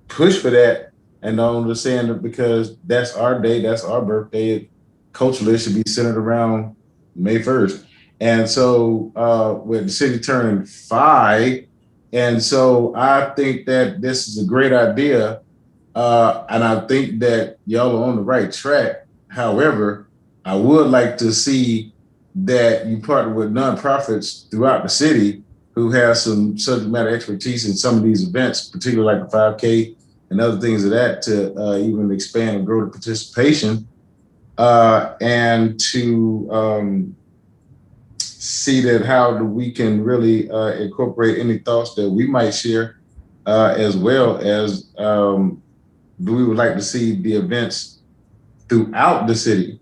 push for that. And I'm just saying that because that's our day, that's our birthday. Culturally, it should be centered around May 1st. And so with the city turning 5, and so I think that this is a great idea. And I think that y'all are on the right track. However, I would like to see that you partner with nonprofits throughout the city who have some subject matter expertise in some of these events, particularly like the 5K and other things of that, to even expand and grow the participation, and to see that how we can really incorporate any thoughts that we might share, as well as we would like to see the events throughout the city.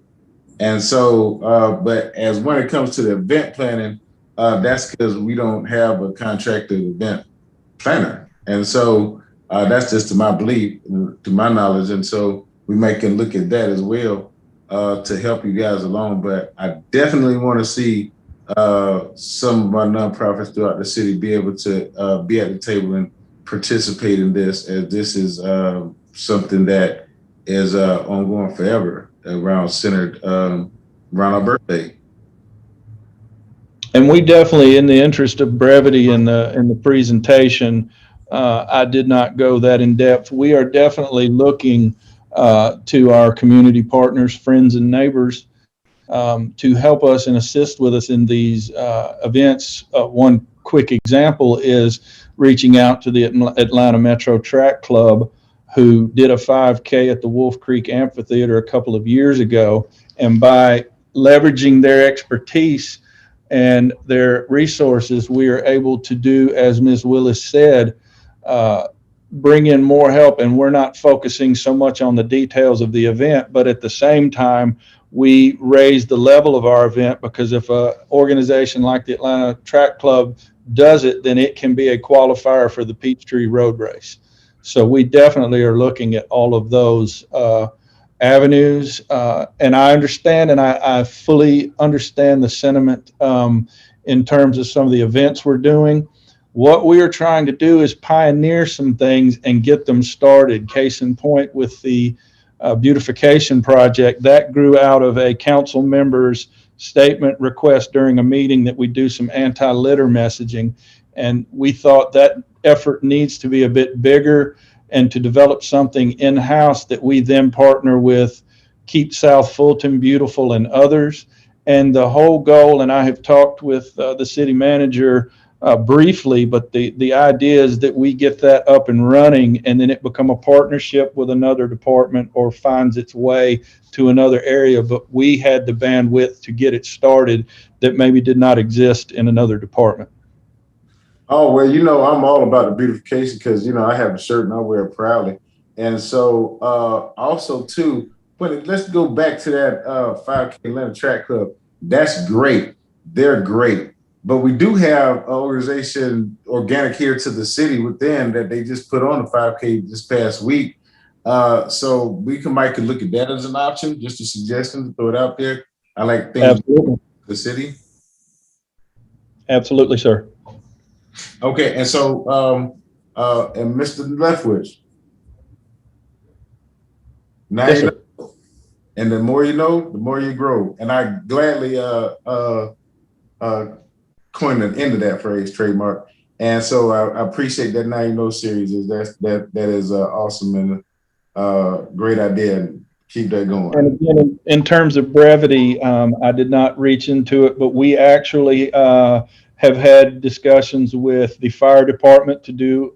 And so, but as when it comes to the event planning, that's because we don't have a contracted event planner. And so that's just to my belief, to my knowledge. And so we can look at that as well to help you guys along. But I definitely want to see some of our nonprofits throughout the city be able to be at the table and participate in this, as this is something that is ongoing forever, centered around our birthday. And we definitely, in the interest of brevity in the presentation, I did not go that in depth. We are definitely looking to our community partners, friends, and neighbors to help us and assist with us in these events. One quick example is reaching out to the Atlanta Metro Track Club, who did a 5K at the Wolf Creek Amphitheater a couple of years ago. And by leveraging their expertise and their resources, we are able to do, as Ms. Willis said, bring in more help. And we're not focusing so much on the details of the event, but at the same time, we raise the level of our event, because if an organization like the Atlanta Track Club does it, then it can be a qualifier for the Peachtree Road Race. So we definitely are looking at all of those avenues. And I understand, and I fully understand the sentiment in terms of some of the events we're doing. What we are trying to do is pioneer some things and get them started. Case in point, with the beautification project, that grew out of a council member's statement request during a meeting that we do some anti-litter messaging. And we thought that effort needs to be a bit bigger, and to develop something in-house that we then partner with Keep South Fulton Beautiful and others. And the whole goal, and I have talked with the city manager briefly, but the idea is that we get that up and running, and then it become a partnership with another department or finds its way to another area. But we had the bandwidth to get it started that maybe did not exist in another department. Oh, well, I'm all about the beautification because, I have a shirt and I wear it proudly. And so also, too, let's go back to that 5K Atlanta Track Club. That's great. They're great. But we do have an organization organic here to the city within that they just put on the 5K this past week. So we might look at that as an option, just a suggestion to throw it out there. I like things. Absolutely. The city. Absolutely, sir. Okay, and so and Mr. Leftwich, now yes, you know, and the more you know, the more you grow. And I gladly coined an end to that phrase, trademark. And so I appreciate that Now You Know series. That is awesome and great idea. And keep that going. And again, in terms of brevity, I did not reach into it, but we actually have had discussions with the fire department to do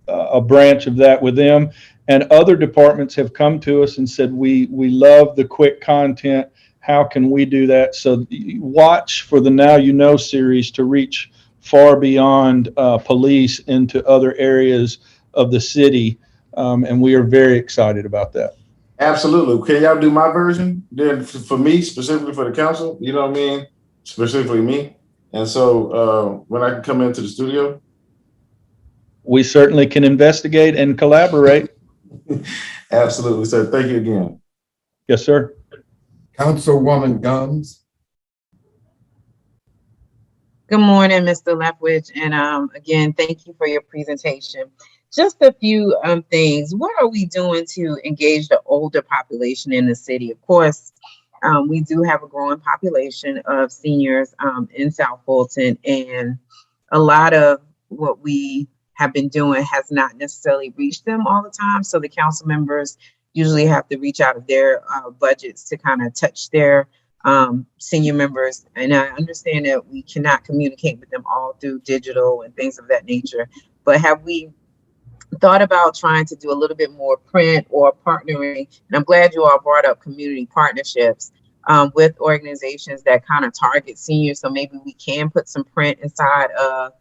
a branch of that with them, and other departments have come to us and said, we love the quick content. How can we do that? So watch for the Now You Know series to reach far beyond police into other areas of the city, and we are very excited about that. Absolutely. Can y'all do my version then for me, specifically for the council? You know what I mean? Specifically me. And so when I can come into the studio? We certainly can investigate and collaborate. Absolutely, sir. Thank you again. Yes, sir. Councilwoman Gums. Good morning, Mr. Leftwich, and again, thank you for your presentation. Just a few things. What are we doing to engage the older population in the city? Of course, we do have a growing population of seniors in South Fulton, and a lot of what we have been doing has not necessarily reached them all the time. So the council members usually have to reach out of their budgets to kind of touch their senior members. And I understand that we cannot communicate with them all through digital and things of that nature, but have we thought about trying to do a little bit more print or partnering? And I'm glad you all brought up community partnerships with organizations that kind of target seniors. So maybe we can put some print inside of,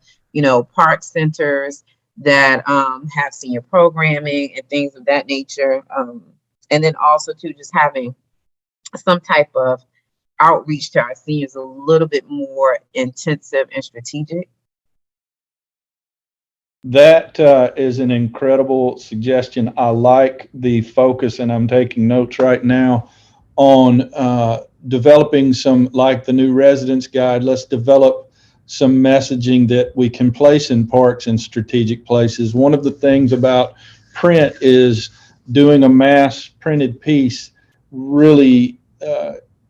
park centers that have senior programming and things of that nature. And then also too, just having some type of outreach to our seniors a little bit more intensive and strategic. That is an incredible suggestion. I like the focus, and I'm taking notes right now on developing some, like the new residence guide. Let's develop some messaging that we can place in parks and strategic places. One of the things about print is doing a mass printed piece really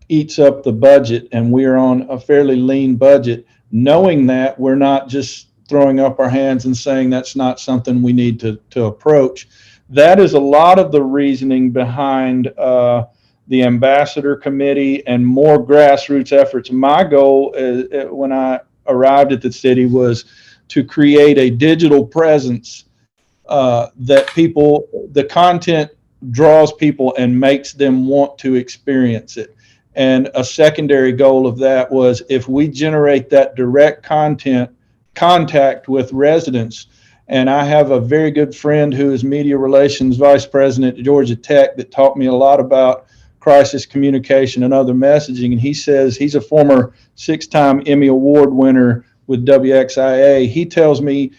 eats up the budget, and we're on a fairly lean budget. Knowing that, we're not just throwing up our hands and saying that's not something we need to approach. That is a lot of the reasoning behind the ambassador committee and more grassroots efforts. My goal when I arrived at the city was to create a digital presence that the content draws people and makes them want to experience it. And a secondary goal of that was, if we generate that direct contact with residents, and I have a very good friend who is media relations vice president at Georgia Tech that taught me a lot about crisis communication and other messaging. And he says, he's a former 6-time Emmy Award winner with WXIA. He tells me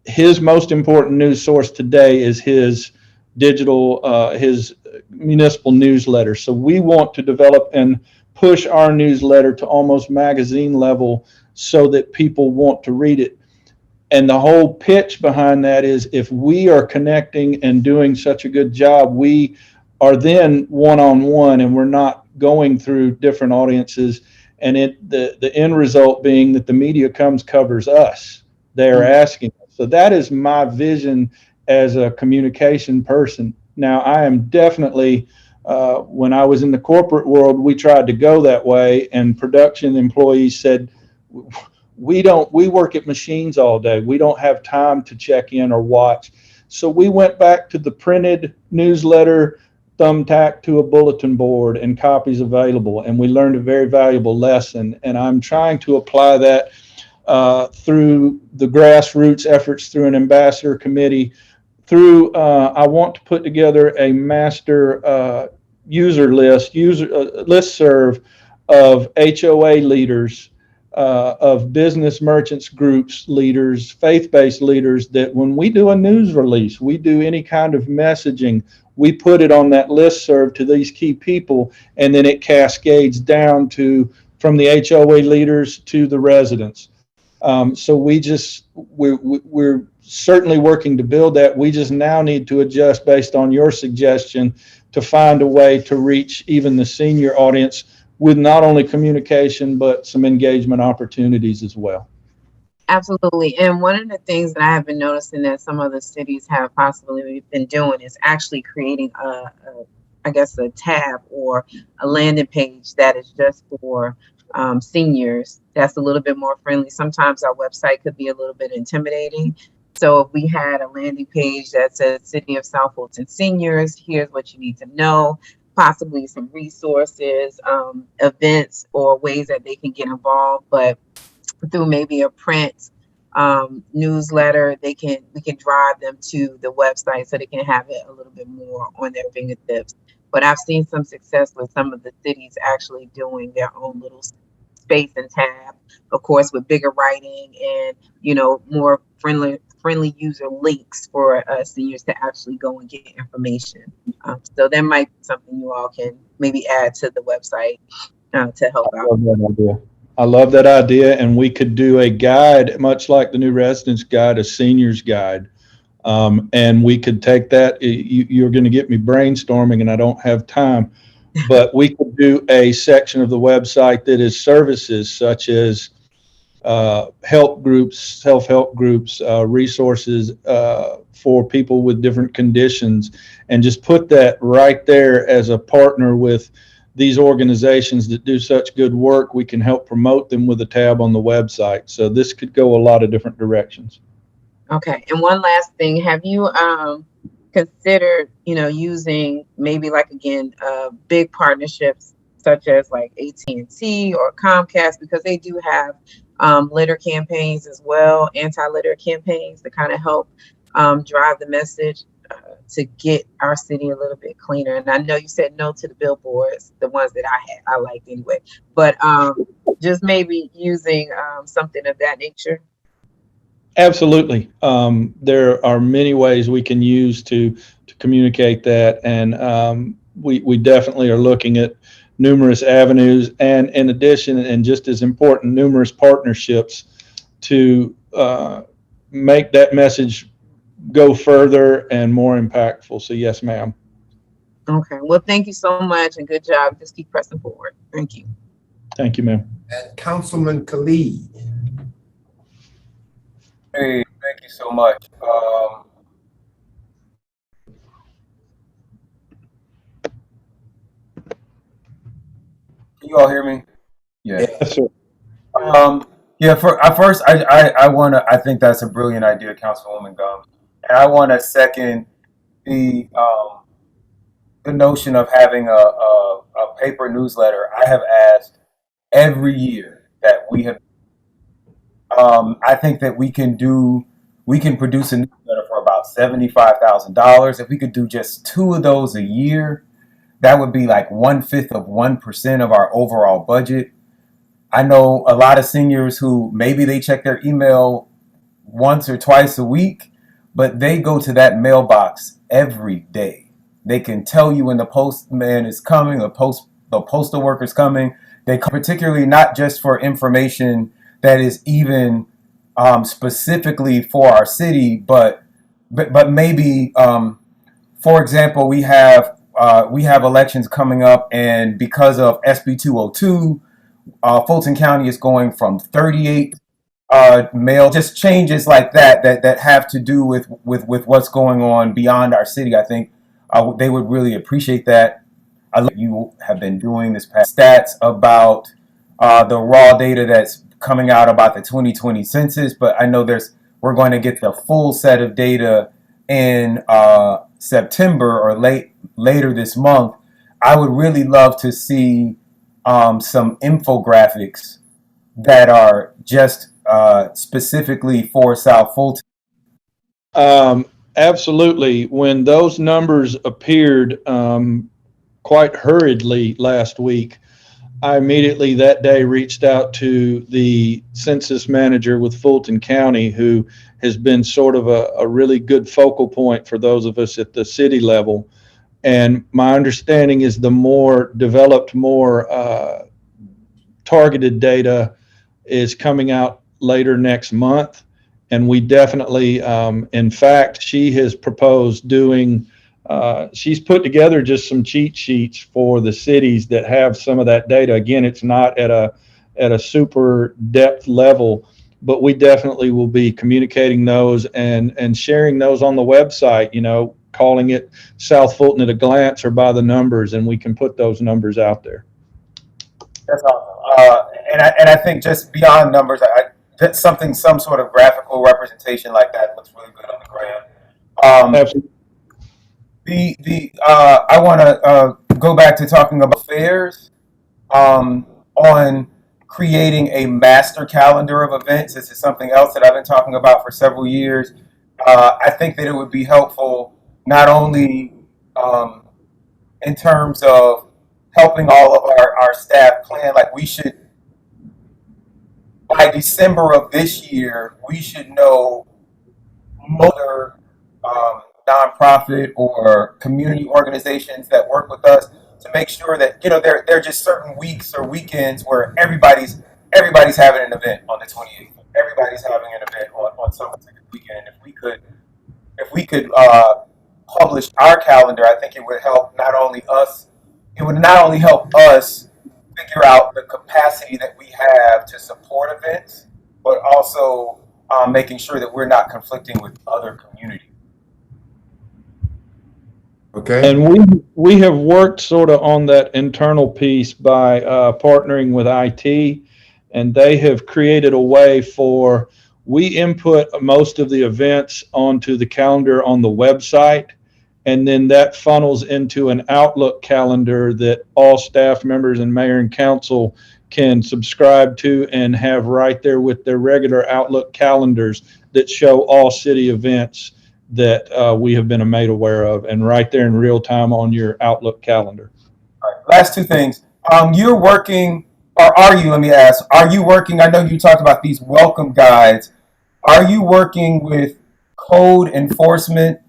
his most important news source today is his digital, his municipal newsletter. So we want to develop and push our newsletter to almost magazine level so that people want to read it. And the whole pitch behind that is, if we are connecting and doing such a good job, we are then one-on-one, and we're not going through different audiences. And the end result being that the media covers us. They're asking us. So that is my vision as a communication person. Now, I am definitely, when I was in the corporate world, we tried to go that way, and production employees said, we work at machines all day. We don't have time to check in or watch. So we went back to the printed newsletter, thumbtacked to a bulletin board, and copies available. And we learned a very valuable lesson. And I'm trying to apply that through the grassroots efforts, through an ambassador committee, I want to put together a master user listserv of HOA leaders, of business merchants groups leaders, faith-based leaders, that when we do a news release, we do any kind of messaging, we put it on that listserv to these key people, and then it cascades down from the HOA leaders to the residents. So we're certainly working to build that. We just now need to adjust, based on your suggestion, to find a way to reach even the senior audience with not only communication, but some engagement opportunities as well. Absolutely. And one of the things that I have been noticing that some other cities have possibly been doing is actually creating a tab or a landing page that is just for seniors. That's a little bit more friendly. Sometimes our website could be a little bit intimidating. So if we had a landing page that says City of South Fulton Seniors, here's what you need to know, possibly some resources, events, or ways that they can get involved, but through maybe a print newsletter, we can drive them to the website so they can have it a little bit more on their fingertips. But I've seen some success with some of the cities actually doing their own little space and tab, of course, with bigger writing and more friendly user links for seniors to actually go and get information. So that might be something you all can maybe add to the website to help I out. love that idea. I love that idea. And we could do a guide, much like the new residence guide, a senior's guide. And we could take that. You're going to get me brainstorming, and I don't have time. But we could do a section of the website that is services such as help groups, self-help groups, resources for people with different conditions, and just put that right there as a partner with these organizations that do such good work. We can help promote them with a tab on the website. So this could go a lot of different directions. Okay. And one last thing, have you considered, using maybe big partnerships such as like AT&T or Comcast, because they do have litter campaigns as well, anti-litter campaigns that kind of help drive the message to get our city a little bit cleaner. And I know you said no to the billboards, the ones that I liked anyway, but just maybe using something of that nature. Absolutely. There are many ways we can use to communicate that. And we definitely are looking at numerous avenues, and in addition, and just as important, numerous partnerships to make that message go further and more impactful. So yes, ma'am. Okay. Well, thank you so much and good job. Just keep pressing forward. Thank you. Thank you, ma'am. And Councilman Khalid. Hey, thank you so much. Can you all hear me? Yeah. Yes, sir. Yeah. First, I think that's a brilliant idea, Councilwoman Gums, and I want to second the notion of having a paper newsletter. I have asked every year that we have. I think that we can produce a newsletter for about $75,000. If we could do just 2 of those a year, that would be like 1/5 of 1% of our overall budget. I know a lot of seniors who maybe they check their email once or twice a week, but they go to that mailbox every day. They can tell you when the postman is coming, the postal worker's coming. They come particularly not just for information that is even specifically for our city, but maybe, for example, we have elections coming up, and because of SB 202, Fulton County is going from 38 mail, just changes like that have to do with what's going on beyond our city. I think they would really appreciate that. I love you have been doing this past stats about the raw data that's coming out about the 2020 census, but I know we're going to get the full set of data in September or later this month. I would really love to see some infographics that are just specifically for South Fulton. Absolutely. When those numbers appeared quite hurriedly last week, I immediately that day reached out to the census manager with Fulton County, who has been sort of a really good focal point for those of us at the city level. And my understanding is the more developed, more targeted data is coming out later next month. And we definitely, in fact, she has proposed doing, she's put together just some cheat sheets for the cities that have some of that data. Again, it's not at a super depth level, but we definitely will be communicating those and sharing those on the website, calling it South Fulton at a glance or by the numbers, and we can put those numbers out there. That's awesome. And I think just beyond numbers, some sort of graphical representation like that looks really good on the ground. Absolutely. I want to go back to talking about fairs, on creating a master calendar of events. This is something else that I've been talking about for several years. I think that it would be helpful not only in terms of helping all of our staff plan, like we should, by December of this year, we should know other nonprofit or community organizations that work with us to make sure that, you know, there are just certain weeks or weekends where everybody's having an event on the 28th. Everybody's having an event on some particular weekend. And if we could publish our calendar, I think it would help not only us. It would not only help us figure out the capacity that we have to support events, but also making sure that we're not conflicting with other communities. Okay. And we have worked sort of on that internal piece by partnering with IT, and they have created a way for, we input most of the events onto the calendar on the website, and then that funnels into an Outlook calendar that all staff members and mayor and council can subscribe to and have right there with their regular Outlook calendars that show all city events that we have been made aware of, and right there in real time on your Outlook calendar. All right, last two things. You're working, or are you, let me ask, are you working, I know you talked about these welcome guides. Are you working with code enforcement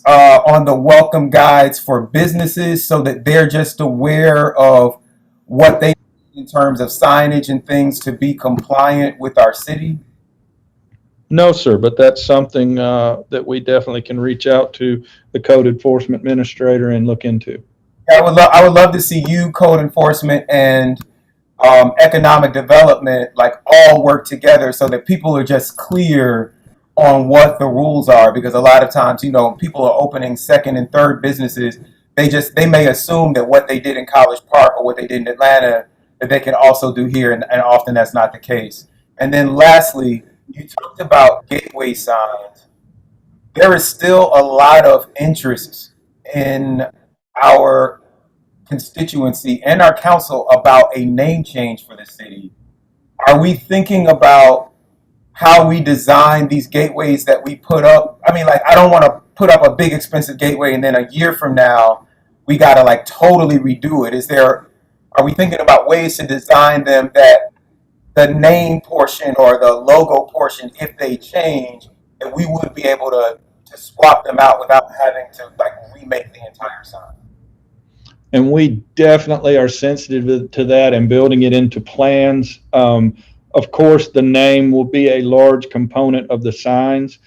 on the welcome guides for businesses so that they're just aware of what they need in terms of signage and things to be compliant with our city? No, sir, but that's something that we definitely can reach out to the code enforcement administrator and look into. I would love to see you, code enforcement, and economic development, like, all work together so that people are just clear on what the rules are. Because a lot of times, you know, people are opening second and third businesses. They may assume that what they did in College Park or what they did in Atlanta, that they can also do here, and often that's not the case. And then lastly, you talked about gateway signs. There is still a lot of interest in our constituency and our council about a name change for the city. Are we thinking about how we design these gateways that we put up? I mean, like, I don't want to put up a big expensive gateway and then a year from now we got to like totally redo it. Are we thinking about ways to design them that the name portion or the logo portion, if they change, that we would be able to swap them out without having to like remake the entire sign? And we definitely are sensitive to that and building it into plans. Of course, the name will be a large component of the signs,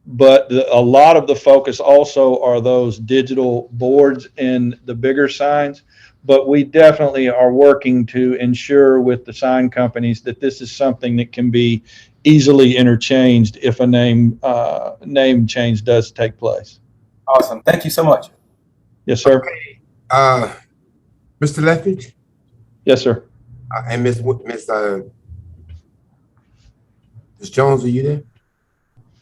but a lot of the focus also are those digital boards in the bigger signs. But we definitely are working to ensure with the sign companies that this is something that can be easily interchanged if a name change does take place. Awesome. Thank you so much. Yes, sir. Okay. Mr. Lethbridge? Yes, sir. And Ms. Jones, are you there?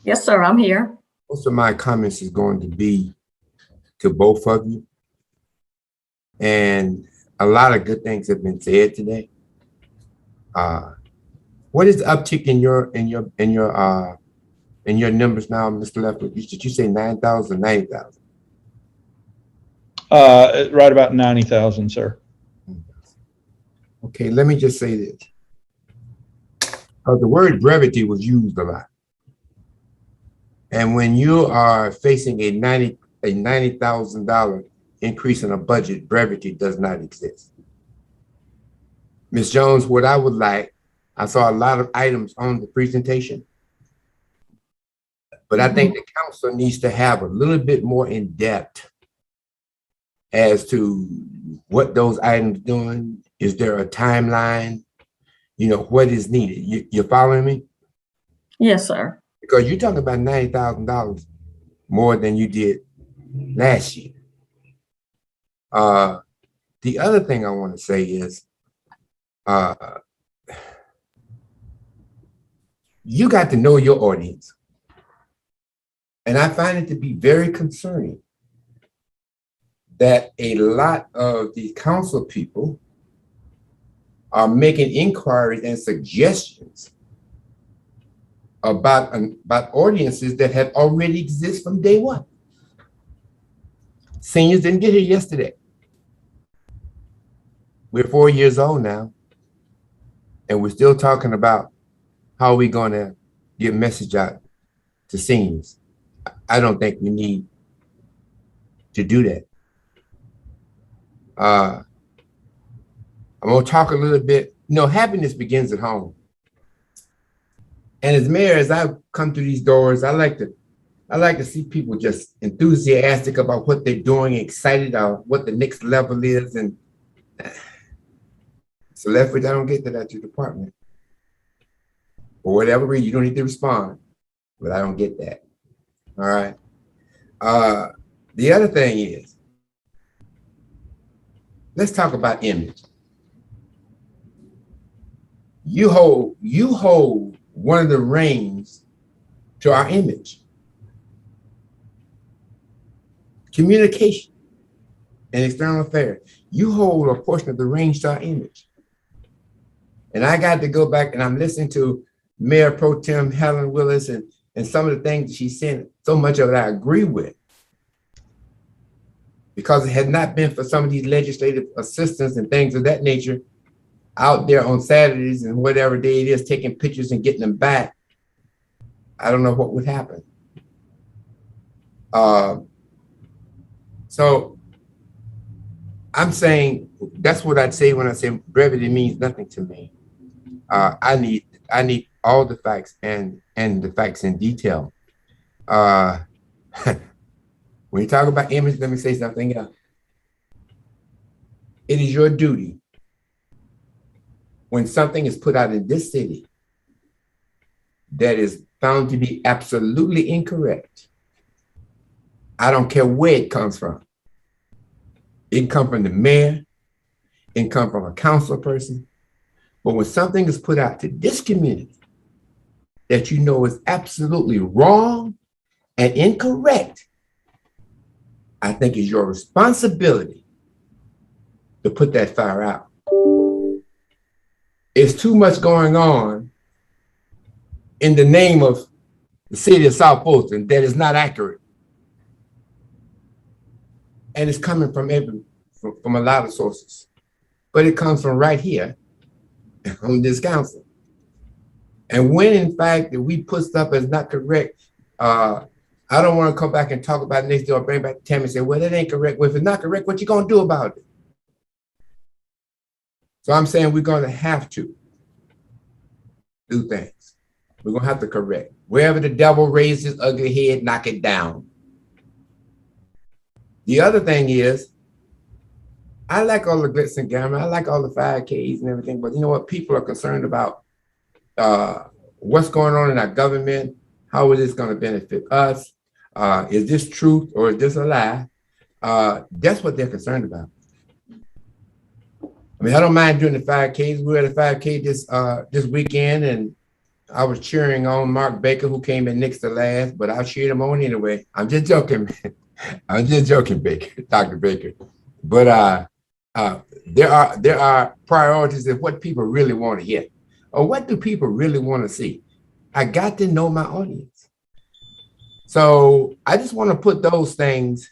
Yes, sir, I'm here. Most of my comments is going to be to both of you. And a lot of good things have been said today. What is the uptick in your numbers now, Mr. Lethbridge? Did you say 9,000 or 90,000? Right about 90,000, sir. Okay, let me just say this. The word brevity was used a lot. And when you are facing a $90,000 increase in a budget, brevity does not exist. Ms. Jones, what I would like, I saw a lot of items on the presentation, but I think the council needs to have a little bit more in depth as to what those items doing. Is there a timeline? You know, what is needed? You're following me? Yes, sir. Because you're talking about $90,000 more than you did last year. The other thing I want to say is, you got to know your audience. And I find it to be very concerning that a lot of the council people are making inquiries and suggestions about audiences that have already exist from day one. Seniors didn't get here yesterday. We're 4 years old now, and we're still talking about how we're going to get message out to seniors. I don't think we need to do that. I'm gonna talk a little bit. You know, happiness begins at home. And as mayor, as I come through these doors, I like to see people just enthusiastic about what they're doing, excited about what the next level is. And so Lethbridge, I don't get that at your department. For whatever reason, you don't need to respond, but I don't get that. All right. The other thing is, let's talk about image. You hold one of the reins to our image. Communication and external affairs. You hold a portion of the reins to our image. And I got to go back and I'm listening to Mayor Pro Tem Helen Willis and some of the things she said, so much of it I agree with. Because it had not been for some of these legislative assistants and things of that nature out there on Saturdays and whatever day it is, taking pictures and getting them back, I don't know what would happen. So I'm saying, that's what I'd say when I say brevity means nothing to me. I need all the facts and the facts in detail. When you talk about image, let me say something else. It is your duty when something is put out in this city that is found to be absolutely incorrect. I don't care where it comes from. It can come from the mayor, it can come from a council person, but when something is put out to this community that you know is absolutely wrong and incorrect, I think it's your responsibility to put that fire out. It's too much going on in the name of the city of South Fulton that is not accurate. And it's coming from a lot of sources, but it comes from right here on this council. And when in fact that we put stuff as not correct, I don't want to come back and talk about it next day or bring back Tammy and say, well, that ain't correct. Well, if it's not correct, what you gonna do about it? So I'm saying we're gonna have to do things. We're gonna have to correct. Wherever the devil raises his ugly head, knock it down. The other thing is, I like all the glitz and glamour. I like all the 5Ks and everything, but you know what? People are concerned about what's going on in our government. How is this gonna benefit us? Is this truth or is this a lie? That's what they're concerned about. I mean, I don't mind doing the 5Ks. We were at a 5K this weekend, and I was cheering on Mark Baker, who came in next to last, but I cheered him on anyway. I'm just joking, man. I'm just joking, Baker, Dr. Baker. But there are priorities of what people really want to hear, or what do people really want to see. I got to know my audience. So I just want to put those things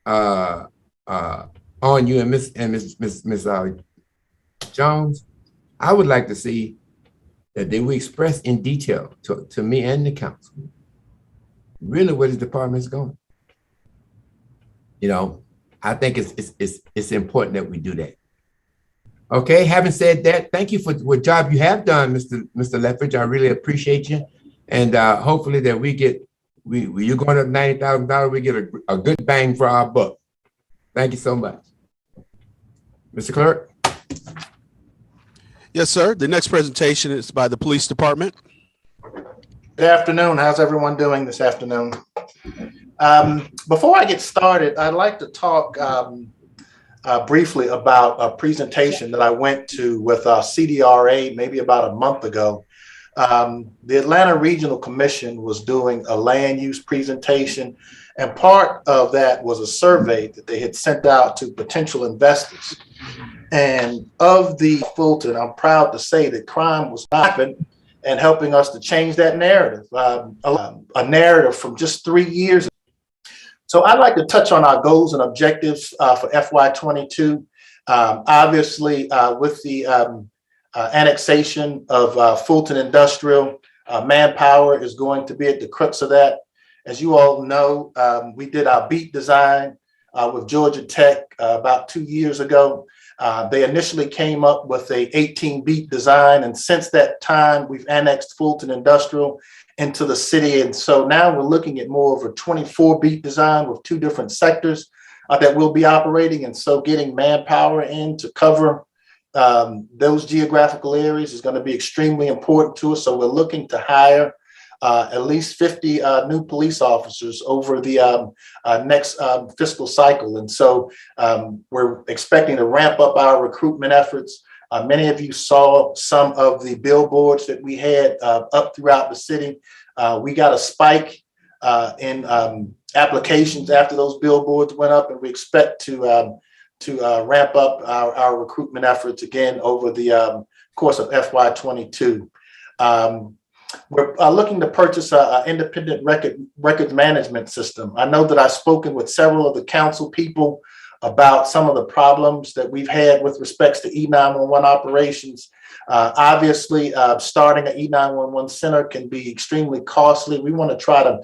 on you and Miss Jones. I would like to see that they will express in detail to me and the council really where the department is going. You know, I think it's important that we do that. Okay, having said that, thank you for what job you have done, Mr. Lethbridge. I really appreciate you. And hopefully that you're going up $90,000, we get a good bang for our buck. Thank you so much. Mr. Clerk? Yes, sir. The next presentation is by the police department. Good afternoon. How's everyone doing this afternoon? Before I get started, I'd like to talk briefly about a presentation that I went to with CDRA maybe about a month ago. The Atlanta Regional Commission was doing a land use presentation, and part of that was a survey that they had sent out to potential investors. And of the Fulton, I'm proud to say that crime was stopping and helping us to change that narrative, a narrative from just 3 years ago. So I'd like to touch on our goals and objectives for FY22. Obviously, with the annexation of Fulton Industrial, manpower is going to be at the crux of that. As you all know, we did our beat design with Georgia Tech about 2 years ago. They initially came up with a 18 beat design, and since that time, we've annexed Fulton Industrial into the city. And so now we're looking at more of a 24 beat design with 2 different sectors that we'll be operating. And so getting manpower in to cover those geographical areas is going to be extremely important to us. So we're looking to hire at least 50 new police officers over the next fiscal cycle. And so we're expecting to ramp up our recruitment efforts. Many of you saw some of the billboards that we had up throughout the city. We got a spike in applications after those billboards went up, and we expect to ramp up our recruitment efforts again over the course of FY22. We're looking to purchase an independent records management system. I know that I've spoken with several of the council people about some of the problems that we've had with respects to E911 operations. Obviously, starting an E911 center can be extremely costly. We want to try to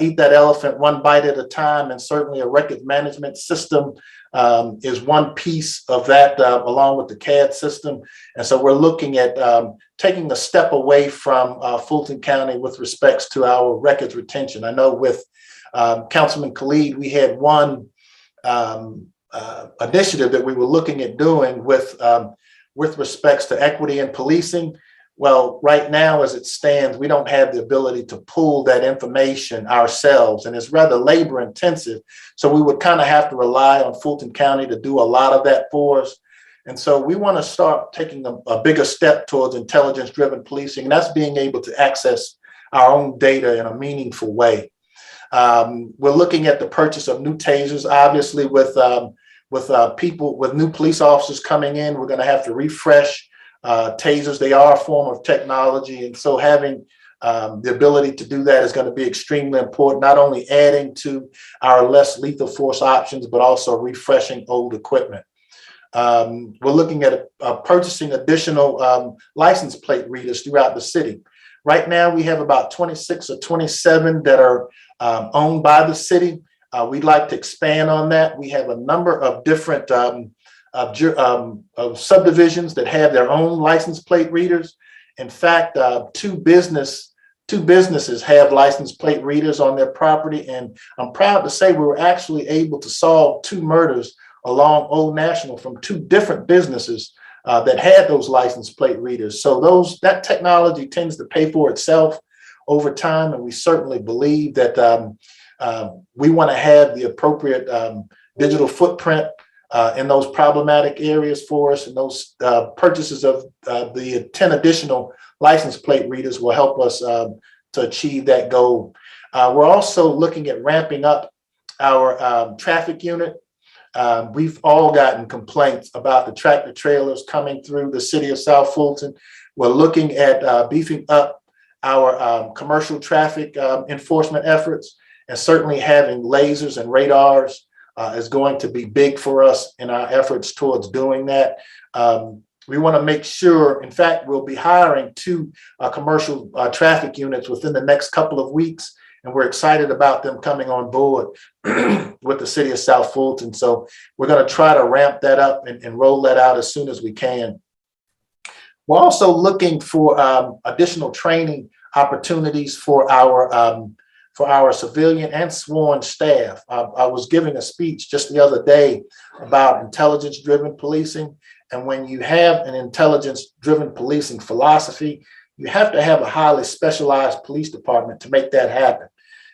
eat that elephant one bite at a time, and certainly a records management system is one piece of that, along with the CAD system. And so we're looking at taking a step away from Fulton County with respects to our records retention. I know with Councilman Khalid, we had one initiative that we were looking at doing with respects to equity in policing. Well, right now, as it stands, we don't have the ability to pull that information ourselves, and it's rather labor intensive. So we would kind of have to rely on Fulton County to do a lot of that for us. And so we want to start taking a bigger step towards intelligence-driven policing, and that's being able to access our own data in a meaningful way. We're looking at the purchase of new tasers. Obviously, with new police officers coming in, we're going to have to refresh tasers. They are a form of technology, and so having the ability to do that is going to be extremely important, not only adding to our less lethal force options, but also refreshing old equipment. We're looking at purchasing additional license plate readers throughout the city. Right now, we have about 26 or 27 that are owned by the city. We'd like to expand on that. We have a number of different subdivisions that have their own license plate readers. In fact, two businesses have license plate readers on their property, and I'm proud to say we were actually able to solve 2 murders along Old National from 2 different businesses that had those license plate readers. So that technology tends to pay for itself over time, and we certainly believe that we want to have the appropriate digital footprint in those problematic areas for us, and those purchases of the 10 additional license plate readers will help us to achieve that goal. We're also looking at ramping up our traffic unit. We've all gotten complaints about the tractor trailers coming through the city of South Fulton. We're looking at beefing up our commercial traffic enforcement efforts, and certainly having lasers and radars is going to be big for us in our efforts towards doing that. We want to make sure, in fact, we'll be hiring 2 commercial traffic units within the next couple of weeks, and we're excited about them coming on board with the city of South Fulton. So we're going to try to ramp that up and roll that out as soon as we can. We're also looking for additional training opportunities for our civilian and sworn staff. I was giving a speech just the other day about intelligence-driven policing. And when you have an intelligence-driven policing philosophy, you have to have a highly specialized police department to make that happen.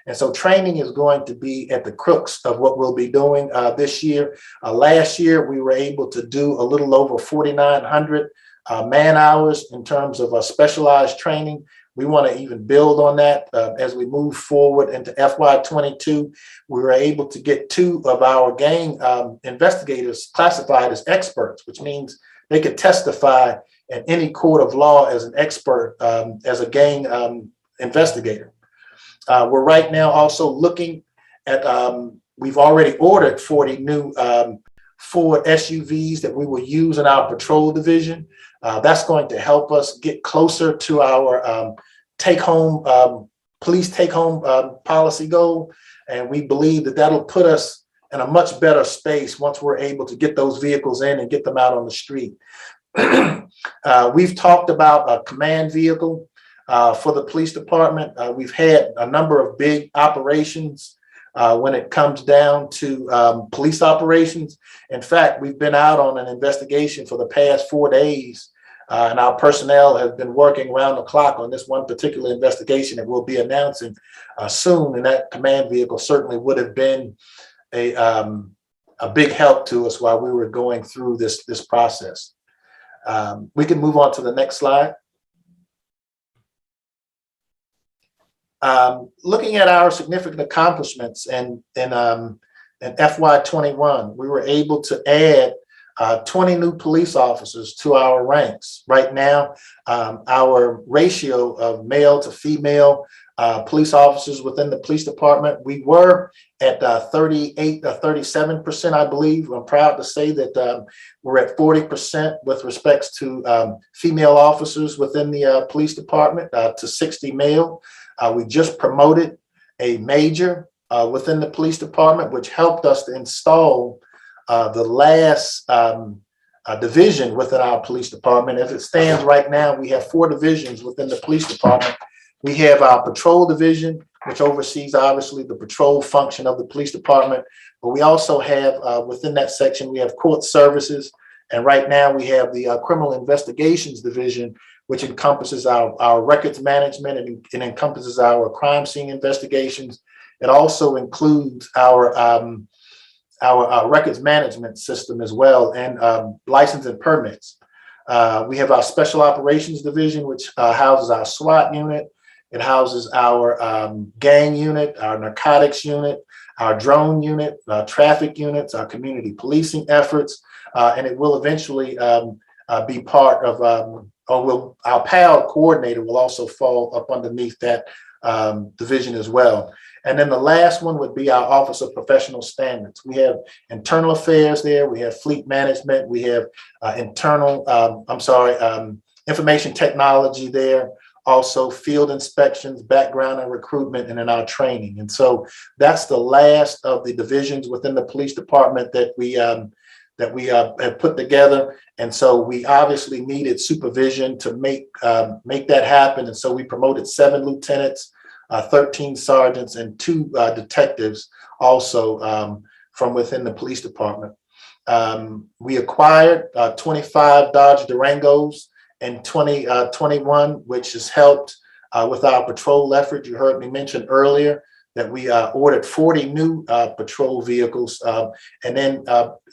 And so training is going to be at the crux of what we'll be doing this year. Last year, we were able to do a little over 4,900 man hours in terms of specialized training. We want to even build on that as we move forward into FY22. We were able to get 2 of our gang investigators classified as experts, which means they could testify in any court of law as an expert, as a gang investigator. We're right now also looking at, we've already ordered 40 new Ford SUVs that we will use in our patrol division. That's going to help us get closer to our take-home police take-home policy goal, and we believe that that'll put us in a much better space once we're able to get those vehicles in and get them out on the street. We've talked about a command vehicle for the police department. We've had a number of big operations when it comes down to police operations. In fact, we've been out on an investigation for the past 4 days, and our personnel have been working around the clock on this one particular investigation that we'll be announcing soon. And that command vehicle certainly would have been a big help to us while we were going through this process. We can move on to the next slide. Looking at our significant accomplishments in FY21, we were able to add 20 new police officers to our ranks. Right now, our ratio of male to female police officers within the police department, we were at 38 or 37%, I believe. I'm proud to say that we're at 40% with respects to female officers within the police department, to 60 male. We just promoted a major within the police department, which helped us to install the last division within our police department. As it stands right now, we have 4 divisions within the police department. We have our patrol division, which oversees obviously the patrol function of the police department. But we also have within that section, we have court services. And right now we have the criminal investigations division, which encompasses our records management and it encompasses our crime scene investigations. It also includes our records management system as well, and license and permits. We have our special operations division, which houses our SWAT unit. It houses our gang unit, our narcotics unit, our drone unit, our traffic units, our community policing efforts, and it will eventually be part of, our PAL coordinator will also fall up underneath that division as well. And then the last one would be our Office of Professional Standards. We have internal affairs there. We have fleet management. We have information technology there. Also field inspections, background and recruitment, and in our training. And so that's the last of the divisions within the police department that we have put together. And so we obviously needed supervision to make that happen. And so we promoted 7 lieutenants, 13 sergeants, and 2 detectives also from within the police department. We acquired 25 Dodge Durangos in 2021, which has helped with our patrol effort. You heard me mention earlier that we ordered 40 new patrol vehicles. And then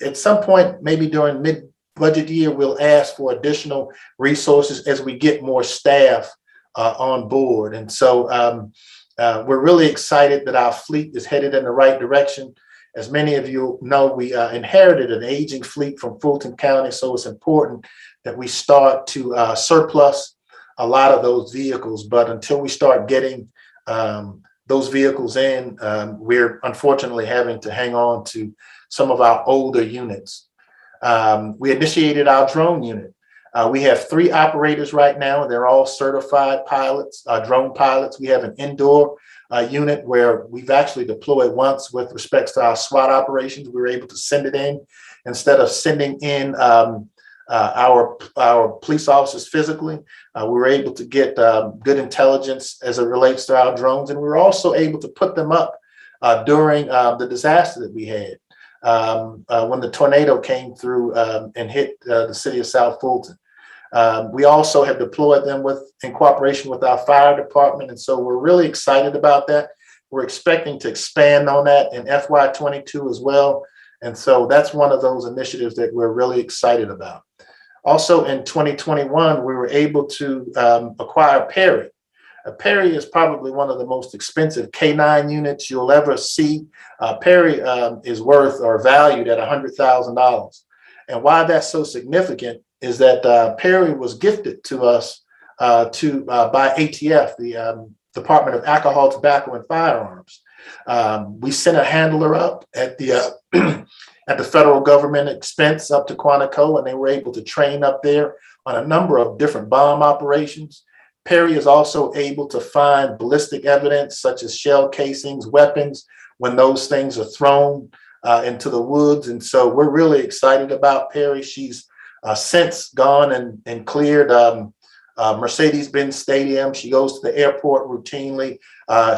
at some point, maybe during mid-budget year, we'll ask for additional resources as we get more staff on board. And so we're really excited that our fleet is headed in the right direction. As many of you know, we inherited an aging fleet from Fulton County, so it's important that we start to surplus a lot of those vehicles. But until we start getting those vehicles in, we're unfortunately having to hang on to some of our older units. We initiated our drone unit. We have 3 operators right now, and they're all certified pilots, drone pilots. We have an indoor unit where we've actually deployed once with respects to our SWAT operations. We were able to send it in instead of sending in our police officers physically. We were able to get good intelligence as it relates to our drones, and we were also able to put them up during the disaster that we had when the tornado came through and hit the city of South Fulton. We also have deployed them in cooperation with our fire department, and so we're really excited about that. We're expecting to expand on that in FY22 as well, and so that's one of those initiatives that we're really excited about. Also in 2021, we were able to acquire Perry. Perry is probably one of the most expensive K9 units you'll ever see. Perry is worth or valued at $100,000. And why that's so significant is that Perry was gifted to us by ATF, the Department of Alcohol, Tobacco, and Firearms. We sent a handler up at the at the federal government expense up to Quantico, and they were able to train up there on a number of different bomb operations. Perry is also able to find ballistic evidence such as shell casings, weapons, when those things are thrown into the woods. And so we're really excited about Perry. She's since gone and cleared Mercedes-Benz Stadium. She goes to the airport routinely.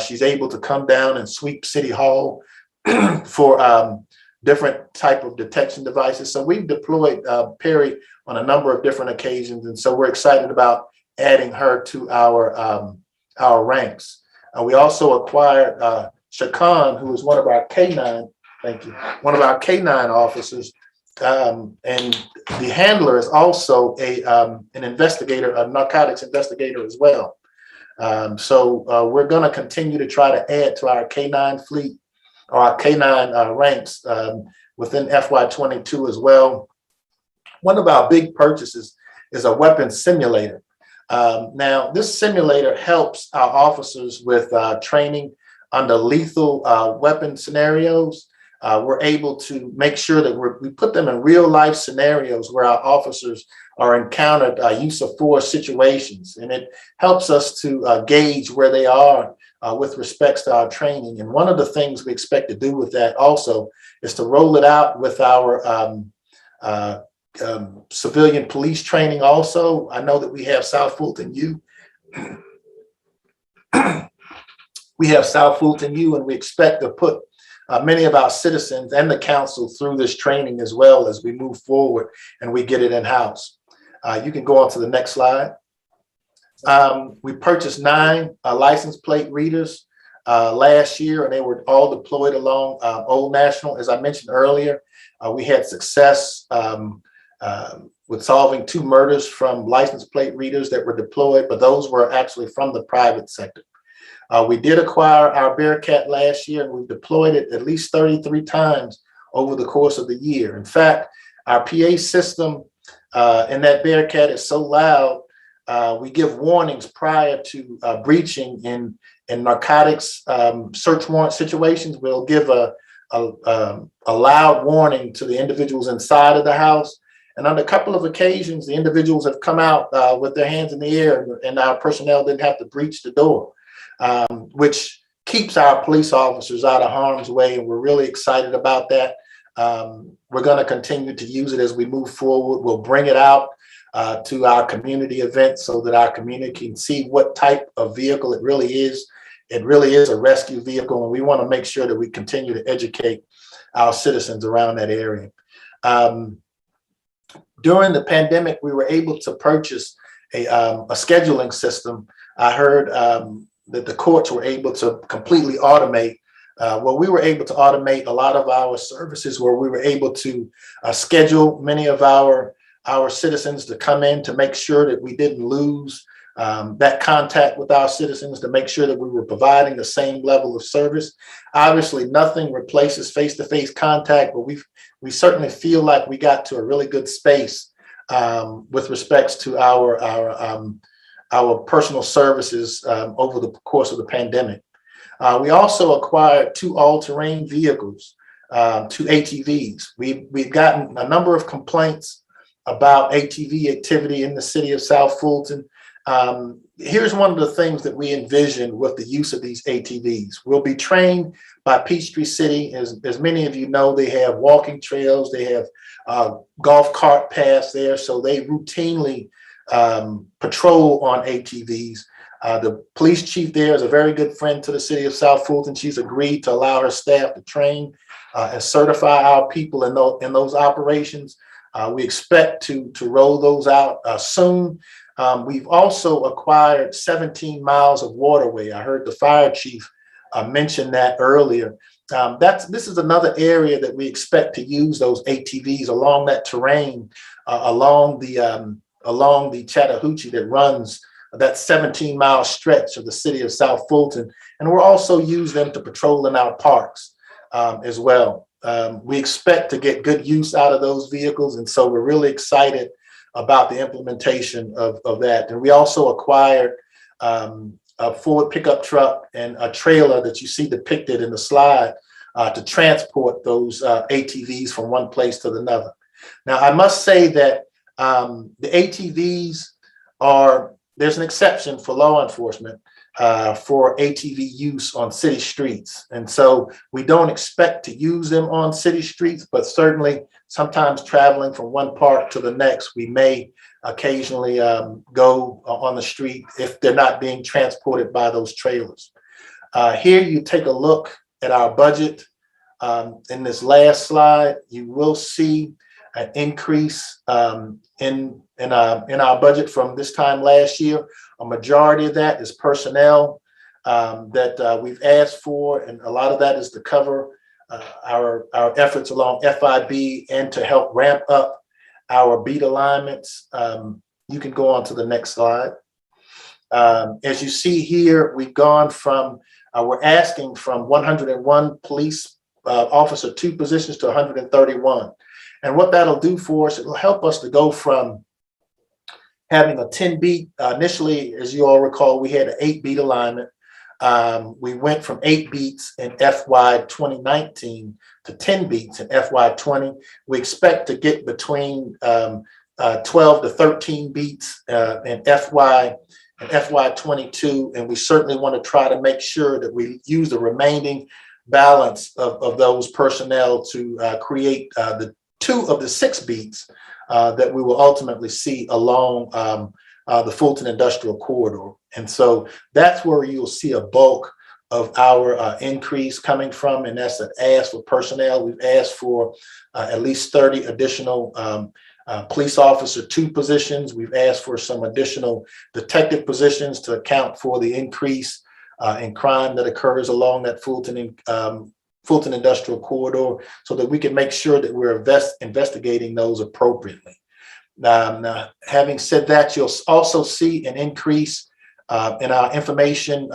She's able to come down and sweep City Hall for different type of detection devices. So we've deployed Perry on a number of different occasions. And so we're excited about adding her to our ranks. We also acquired Shakan, who is one of our K9, thank you, one of our K9 officers. And the handler is also an investigator, a narcotics investigator as well. So we're going to continue to try to add to our K9 fleet, or our K9 ranks within FY22 as well. One of our big purchases is a weapons simulator. Now, this simulator helps our officers with training under lethal weapon scenarios. We're able to make sure that we put them in real life scenarios where our officers are encountered use of force situations. And it helps us to gauge where they are with respects to our training. And one of the things we expect to do with that also is to roll it out with our civilian police training also. I know that we have South Fulton U. We have South Fulton U, and we expect to put many of our citizens and the council through this training as well as we move forward and we get it in-house. You can go on to the next slide. We purchased 9 license plate readers last year, and they were all deployed along Old National. As I mentioned earlier, we had success with solving 2 murders from license plate readers that were deployed, but those were actually from the private sector. We did acquire our Bearcat last year, and we've deployed it at least 33 times over the course of the year. In fact, our PA system in that Bearcat is so loud, we give warnings prior to breaching in narcotics search warrant situations. We'll give a loud warning to the individuals inside of the house. And on a couple of occasions, the individuals have come out with their hands in the air, and our personnel didn't have to breach the door. Which keeps our police officers out of harm's way, and we're really excited about that. We're going to continue to use it as we move forward. We'll bring it out to our community events so that our community can see what type of vehicle it really is. It really is a rescue vehicle, and we want to make sure that we continue to educate our citizens around that area. During the pandemic, we were able to purchase a scheduling system. I heard that the courts were able to completely automate. Well, we were able to automate a lot of our services where we were able to schedule many of our citizens to come in to make sure that we didn't lose that contact with our citizens, to make sure that we were providing the same level of service. Obviously, nothing replaces face-to-face contact, but we certainly feel like we got to a really good space with respects to our personal services over the course of the pandemic. We also acquired 2 all-terrain vehicles, 2 ATVs. We've gotten a number of complaints about ATV activity in the city of South Fulton. Here's one of the things that we envision with the use of these ATVs. We'll be trained by Peachtree City. As many of you know, they have walking trails, they have golf cart paths there, so they routinely patrol on ATVs. The police chief there is a very good friend to the city of South Fulton. She's agreed to allow her staff to train and certify our people in those operations. We expect to roll those out soon. We've also acquired 17 miles of waterway. I heard the fire chief mention that earlier. This is another area that we expect to use those ATVs along that terrain, along the Chattahoochee that runs that 17-mile stretch of the city of South Fulton. And we'll also use them to patrol in our parks as well. We expect to get good use out of those vehicles. And so we're really excited about the implementation of that. And we also acquired a Ford pickup truck and a trailer that you see depicted in the slide to transport those ATVs from one place to another. Now, I must say that the ATVs are there's an exception for law enforcement for ATV use on city streets. And so we don't expect to use them on city streets, but certainly sometimes traveling from one park to the next, we may occasionally go on the street if they're not being transported by those trailers. Here you take a look at our budget. In this last slide, you will see an increase in our budget from this time last year. A majority of that is personnel that we've asked for, and a lot of that is to cover our efforts along FIB and to help ramp up our beat alignments. You can go on to the next slide. As you see here, we've gone from, we're asking from 101 police officer 2 positions to 131. And what that'll do for us, it'll help us to go from having a 10 beat. Initially, as you all recall, we had an 8 beat alignment. We went from 8 beats in FY 2019 to 10 beats in FY20. We expect to get between 12 to 13 beats in FY22, and we certainly want to try to make sure that we use the remaining balance of those personnel to create the 2 of the 6 beats that we will ultimately see along the Fulton Industrial Corridor. And so that's where you'll see a bulk of our increase coming from, and that's an ask for personnel. We've asked for at least 30 additional police officer 2 positions. We've asked for some additional detective positions to account for the increase in crime that occurs along that Fulton Industrial Corridor, so that we can make sure that we're investigating those appropriately. Now, having said that, you'll also see an increase in our information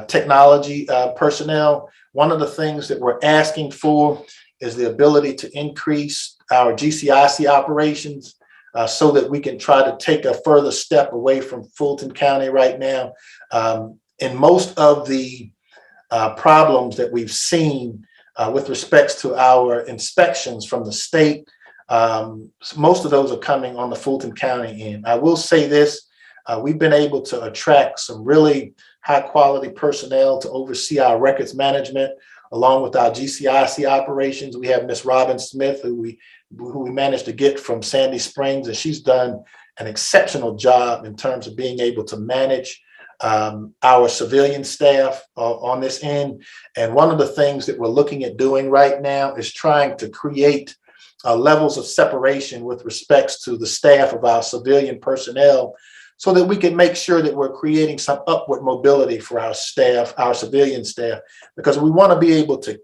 technology personnel. One of the things that we're asking for is the ability to increase our GCIC operations so that we can try to take a further step away from Fulton County right now. In most of the problems that we've seen with respects to our inspections from the state, most of those are coming on the Fulton County end. I will say this, we've been able to attract some really high quality personnel to oversee our records management along with our GCIC operations. We have Miss Robin Smith, who we managed to get from Sandy Springs, and she's done an exceptional job in terms of being able to manage our civilian staff on this end. And one of the things that we're looking at doing right now is trying to create levels of separation with respects to the staff of our civilian personnel, so that we can make sure that we're creating some upward mobility for our staff, our civilian staff, because we want to be able to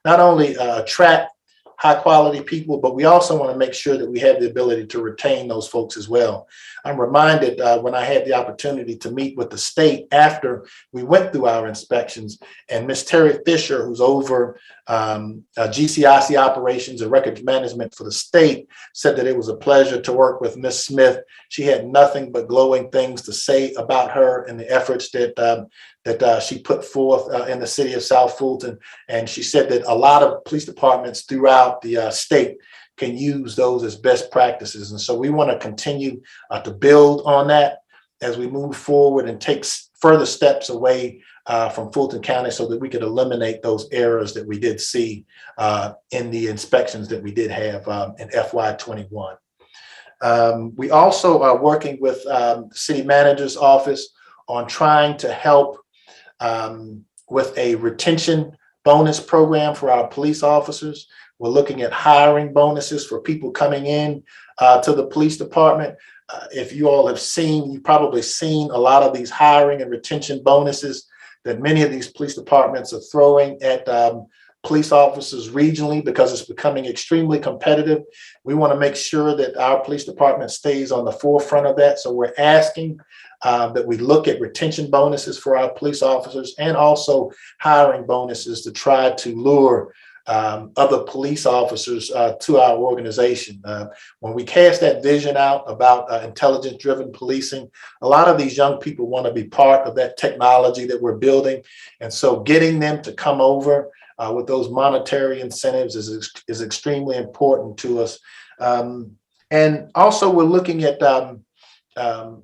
not only attract high quality people, but we also want to make sure that we have the ability to retain those folks as well. I'm reminded when I had the opportunity to meet with the state after we went through our inspections, and Miss Terry Fisher, who's over GCIC operations and records management for the state, said that it was a pleasure to work with Miss Smith. She had nothing but glowing things to say about her and the efforts that she put forth in the city of South Fulton. And she said that a lot of police departments throughout the state can use those as best practices. And so we want to continue to build on that as we move forward and take further steps away from Fulton County, so that we could eliminate those errors that we did see in the inspections that we did have in FY21. We also are working with the city manager's office on trying to help with a retention bonus program for our police officers. We're looking at hiring bonuses for people coming in to the police department. If you all have seen, you've probably seen a lot of these hiring and retention bonuses that many of these police departments are throwing at police officers regionally, because it's becoming extremely competitive. We want to make sure that our police department stays on the forefront of that. So we're asking that we look at retention bonuses for our police officers, and also hiring bonuses to try to lure other police officers to our organization. When we cast that vision out about intelligence-driven policing, a lot of these young people want to be part of that technology that we're building. And so getting them to come over with those monetary incentives is extremely important to us. And also we're looking at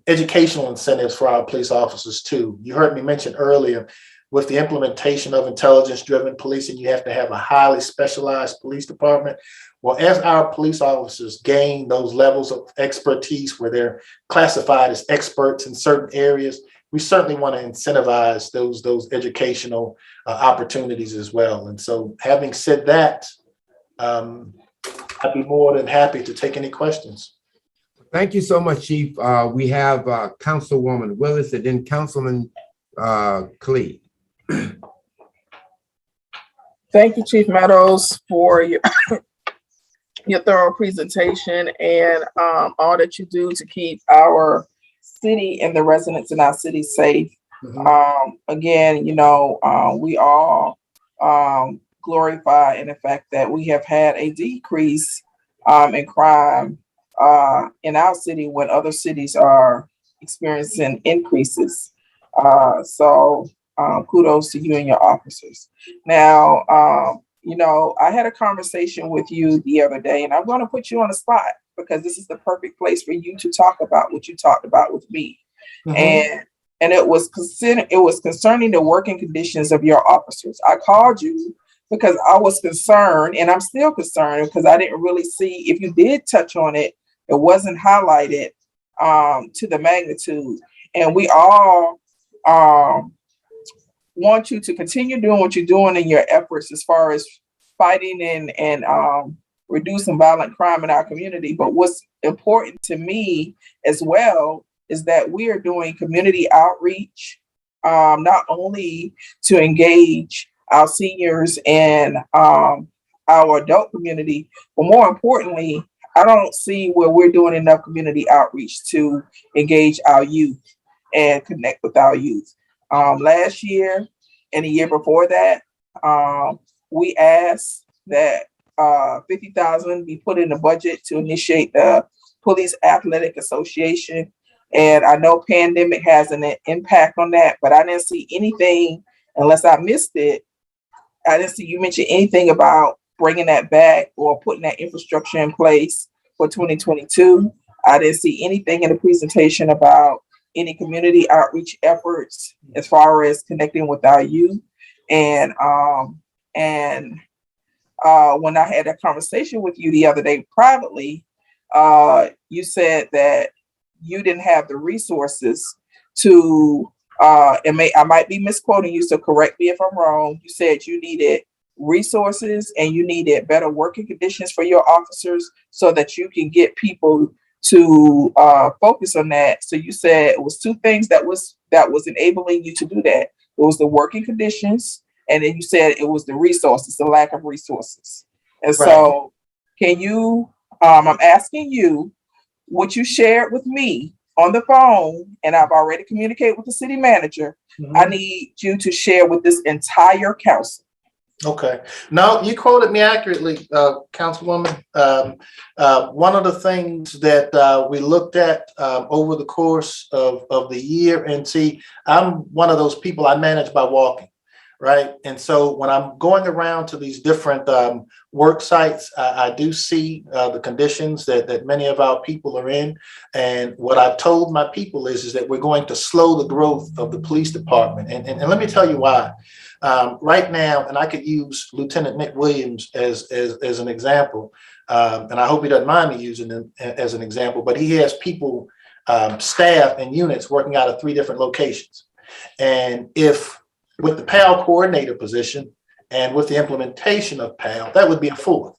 educational incentives for our police officers too. You heard me mention earlier, with the implementation of intelligence-driven policing, you have to have a highly specialized police department. Well, as our police officers gain those levels of expertise where they're classified as experts in certain areas, we certainly want to incentivize those educational opportunities as well. And so, having said that, I'd be more than happy to take any questions. Thank you so much, Chief. We have Councilwoman Willis and then Councilman Clee. Thank you, Chief Meadows, for your your thorough presentation and all that you do to keep our city and the residents in our city safe. Again, you know, we all glorify in the fact that we have had a decrease in crime in our city when other cities are experiencing increases. So kudos to you and your officers. Now, you know, I had a conversation with you the other day, and I'm going to put you on the spot because this is the perfect place for you to talk about what you talked about with me. And it was concerning the working conditions of your officers. I called you because I was concerned, and I'm still concerned because I didn't really see, if you did touch on it, it wasn't highlighted to the magnitude. And we all want you to continue doing what you're doing in your efforts as far as fighting and reducing violent crime in our community. But what's important to me as well is that we are doing community outreach, not only to engage our seniors and our adult community, but more importantly, I don't see where we're doing enough community outreach to engage our youth and connect with our youth. Last year and the year before that, we asked that $50,000 be put in the budget to initiate the Police Athletic Association. And I know pandemic has an impact on that, but I didn't see anything, unless I missed it. I didn't see you mention anything about bringing that back or putting that infrastructure in place for 2022. I didn't see anything in the presentation about any community outreach efforts as far as connecting with our youth. And when I had a conversation with you the other day privately, you said that you didn't have the resources to, I might be misquoting you, so correct me if I'm wrong. You said you needed resources and you needed better working conditions for your officers so that you can get people to focus on that. So you said it was two things that was enabling you to do that. It was the working conditions, and then you said it was the resources, the lack of resources. And so can you, I'm asking you, what you shared with me on the phone, and I've already communicated with the city manager, I need you to share with this entire council. Okay. No, you quoted me accurately, Councilwoman. One of the things that we looked at over the course of the year, and see, I'm one of those people, I manage by walking, right? And so when I'm going around to these different work sites, I do see the conditions that many of our people are in. And what I've told my people is that we're going to slow the growth of the police department. And let me tell you why. Right now, and I could use Lieutenant Nick Williams as an example, and I hope he doesn't mind me using him as an example, but he has people, staff and units working out of 3 different locations. And if with the PAL coordinator position and with the implementation of PAL, that would be a 4th,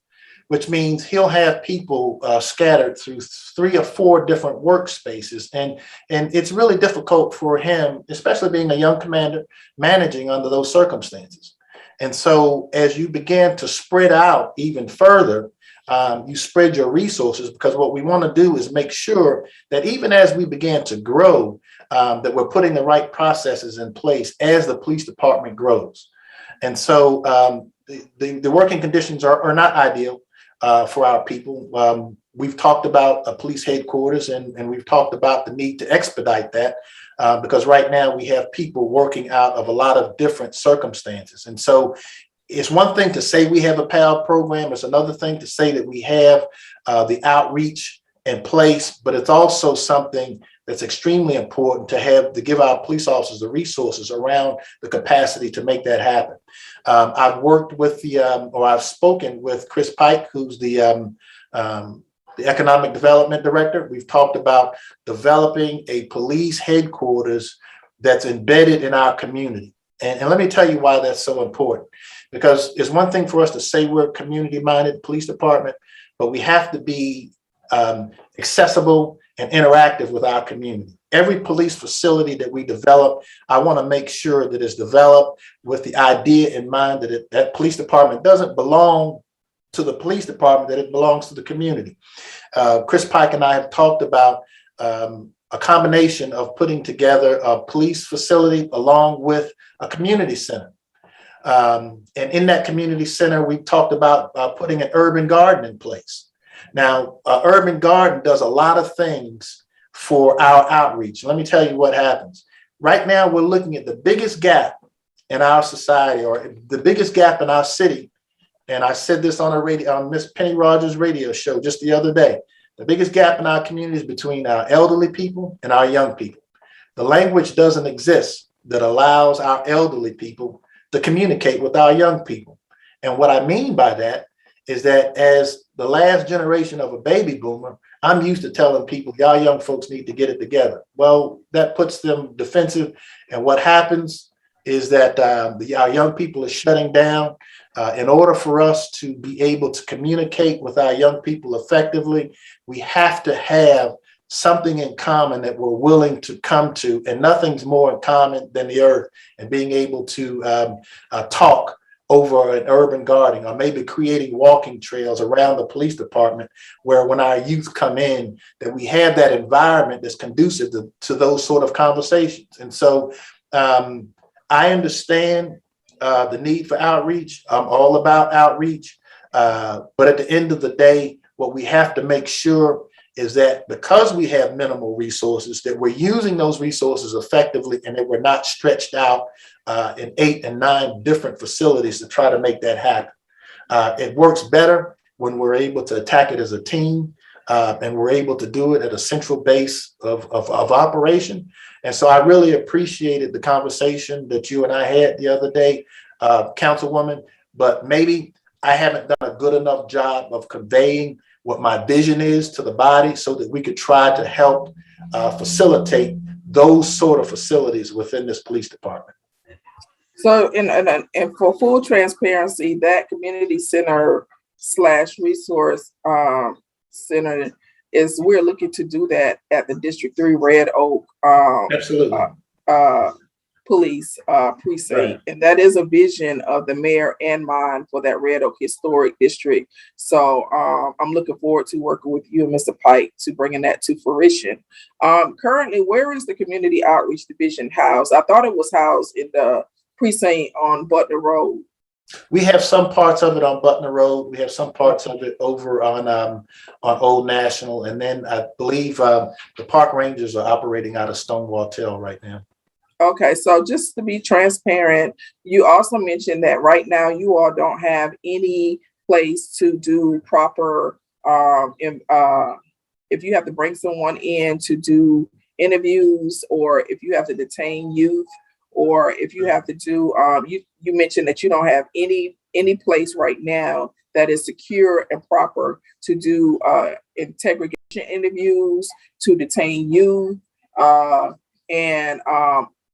which means he'll have people scattered through 3 or 4 different workspaces. And it's really difficult for him, especially being a young commander, managing under those circumstances. And so as you begin to spread out even further, you spread your resources, because what we want to do is make sure that even as we begin to grow, that we're putting the right processes in place as the police department grows. And so the working conditions are not ideal for our people. We've talked about a police headquarters, and we've talked about the need to expedite that because right now we have people working out of a lot of different circumstances. And so it's one thing to say we have a PAL program. It's another thing to say that we have the outreach in place, but it's also something that's extremely important to give our police officers the resources around the capacity to make that happen. I've worked with I've spoken with Chris Pike, who's the Economic Development Director. We've talked about developing a police headquarters that's embedded in our community. And let me tell you why that's so important. Because it's one thing for us to say we're a community-minded police department, but we have to be accessible and interactive with our community. Every police facility that we develop, I want to make sure that it's developed with the idea in mind that that police department doesn't belong to the police department, that it belongs to the community. Chris Pike and I have talked about a combination of putting together a police facility along with a community center. And in that community center, we talked about putting an urban garden in place. Now, urban garden does a lot of things for our outreach. Let me tell you what happens. Right now, we're looking at the biggest gap in our society, or the biggest gap in our city. And I said this on Miss Penny Rogers' radio show just the other day. The biggest gap in our community is between our elderly people and our young people. The language doesn't exist that allows our elderly people to communicate with our young people. And what I mean by that is that as the last generation of a baby boomer, I'm used to telling people, y'all young folks need to get it together. Well, that puts them defensive. And what happens is that our young people are shutting down. In order for us to be able to communicate with our young people effectively, we have to have something in common that we're willing to come to, and nothing's more in common than the earth, and being able to talk over an urban garden, or maybe creating walking trails around the police department, where when our youth come in, that we have that environment that's conducive to those sort of conversations. And so I understand the need for outreach. I'm all about outreach. But at the end of the day, what we have to make sure is that because we have minimal resources, that we're using those resources effectively, and that we're not stretched out in 8 and 9 different facilities to try to make that happen. It works better when we're able to attack it as a team, and we're able to do it at a central base of operation. And so I really appreciated the conversation that you and I had the other day, Councilwoman, but maybe I haven't done a good enough job of conveying what my vision is to the body, so that we could try to help facilitate those sort of facilities within this police department. So, and for full transparency, that community center / resource center is, we're looking to do that at the District 3 Red Oak Absolutely. Police precinct. Right. And that is a vision of the mayor and mine for that Red Oak Historic District. So I'm looking forward to working with you and Mr. Pike to bringing that to fruition. Currently, where is the Community Outreach Division housed? I thought it was housed in the precinct on Butler Road. We have some parts of it on Butler Road. We have some parts of it over on Old National. And then I believe the park rangers are operating out of Stonewall Tail right now. Okay, so just to be transparent, you also mentioned that right now you all don't have any place to do proper, if you have to bring someone in to do interviews, or if you have to detain youth, or if you have to do, you mentioned that you don't have any place right now that is secure and proper to do integration interviews, to detain youth, and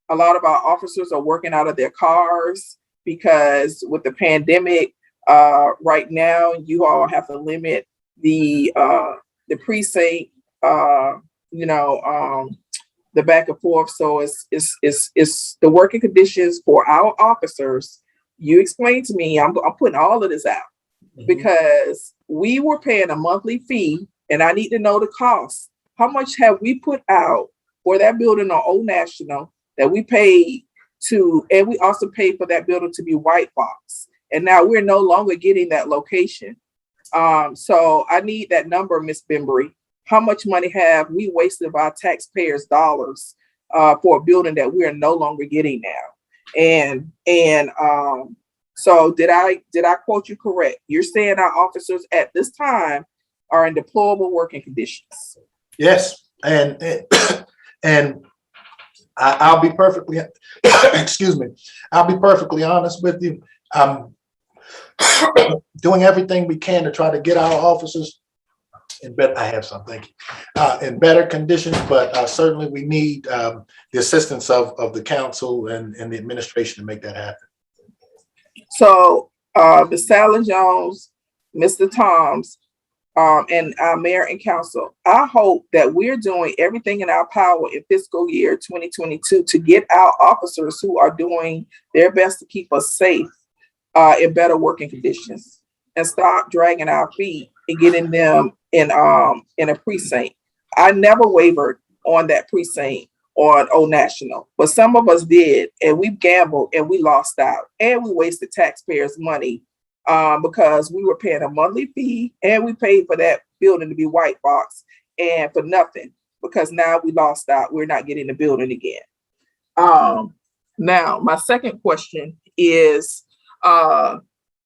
a lot of our officers are working out of their cars, because with the pandemic right now, you all have to limit the precinct, the back and forth. So it's the working conditions for our officers. You explained to me, I'm putting all of this out because we were paying a monthly fee, and I need to know the cost. How much have we put out for that building on Old National that we paid to, and we also paid for that building to be white box, and now we're no longer getting that location. So I need that number, Ms. Bembry. How much money have we wasted of our taxpayers' dollars for a building that we are no longer getting now? And so did I quote you correct? You're saying our officers at this time are in deplorable working conditions. Yes, and And I'll be perfectly, excuse me, I'll be perfectly honest with you. Doing everything we can to try to get our officers in better, I have some, thank you, in better conditions, but certainly we need the assistance of the council and the administration to make that happen. So, Ms. Sally Jones, Mr. Toms, and our mayor and council, I hope that we're doing everything in our power in fiscal year 2022 to get our officers who are doing their best to keep us safe in better working conditions, and stop dragging our feet and getting them in a precinct. I never wavered on that precinct on Old National, but some of us did, and we gambled and we lost out, and we wasted taxpayers' money because we were paying a monthly fee, and we paid for that building to be white box, and for nothing, because now we lost out. We're not getting the building again. Now, my second question is,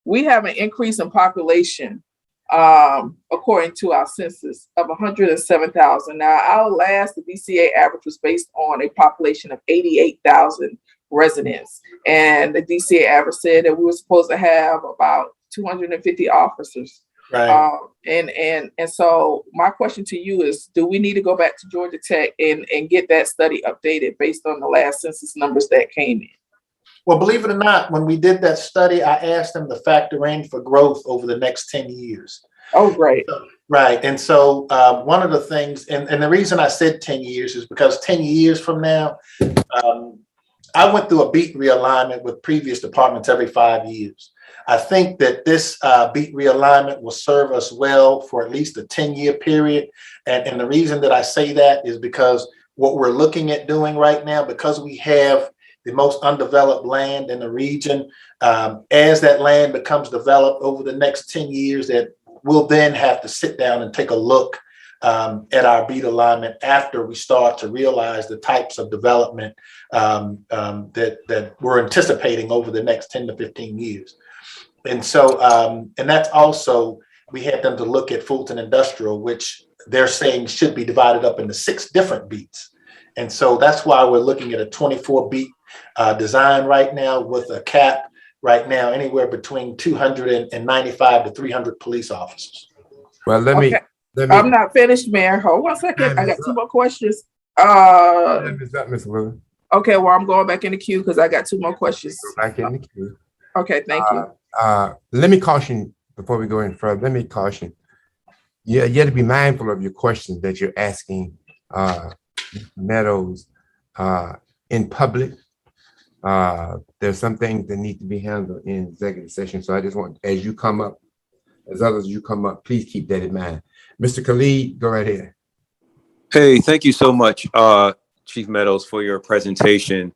we have an increase in population, according to our census, of 107,000. Now, our last, the DCA average was based on a population of 88,000 residents. And the DCA average said that we were supposed to have about 250 officers. Right. And so my question to you is, do we need to go back to Georgia Tech and get that study updated based on the last census numbers that came in? Well, believe it or not, when we did that study, I asked them to factor in for growth over the next 10 years. Oh, great. Right. And so one of the things, and the reason I said 10 years is because 10 years from now, I went through a beat realignment with previous departments every 5 years. I think that this beat realignment will serve us well for at least a 10-year period. And the reason that I say that is because what we're looking at doing right now, because we have the most undeveloped land in the region, as that land becomes developed over the next 10 years, that we'll then have to sit down and take a look at our beat alignment after we start to realize the types of development that we're anticipating over the next 10 to 15 years. And so, and that's also, we had them to look at Fulton Industrial, which they're saying should be divided up into 6 different beats. And so that's why we're looking at a 24 beat design right now, with a cap right now anywhere between 295 to 300 police officers. Well, let me. I'm not finished, Mayor. Hold 1 second. I got 2 more questions. Time is up, Ms. Lewis. Okay, well, I'm going back in the queue because I got 2 more questions. Go back in the queue. Okay, thank you. Let me caution, before we go any further, let me caution. You have to be mindful of your questions that you're asking Meadows in public. There's some things that need to be handled in executive session. So I just want, as you come up, as others you come up, please keep that in mind. Mr. Khalid, go right ahead. Hey, thank you so much, Chief Meadows, for your presentation.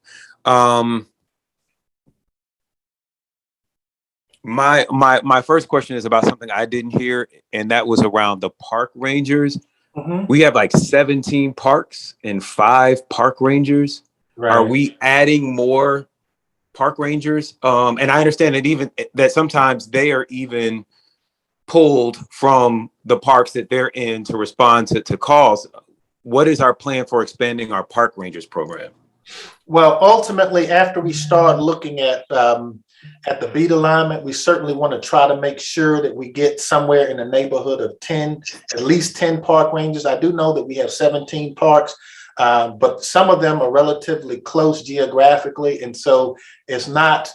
My first question is about something I didn't hear, and that was around the park rangers. Mm-hmm. We have like 17 parks and 5 park rangers. Right. Are we adding more park rangers? And I understand that even that sometimes they are even pulled from the parks that they're in to respond to calls. What is our plan for expanding our park rangers program? Well, ultimately, after we start looking at the beat alignment, we certainly want to try to make sure that we get somewhere in the neighborhood of 10, at least 10 park rangers. I do know that we have 17 parks, but some of them are relatively close geographically. And so it's not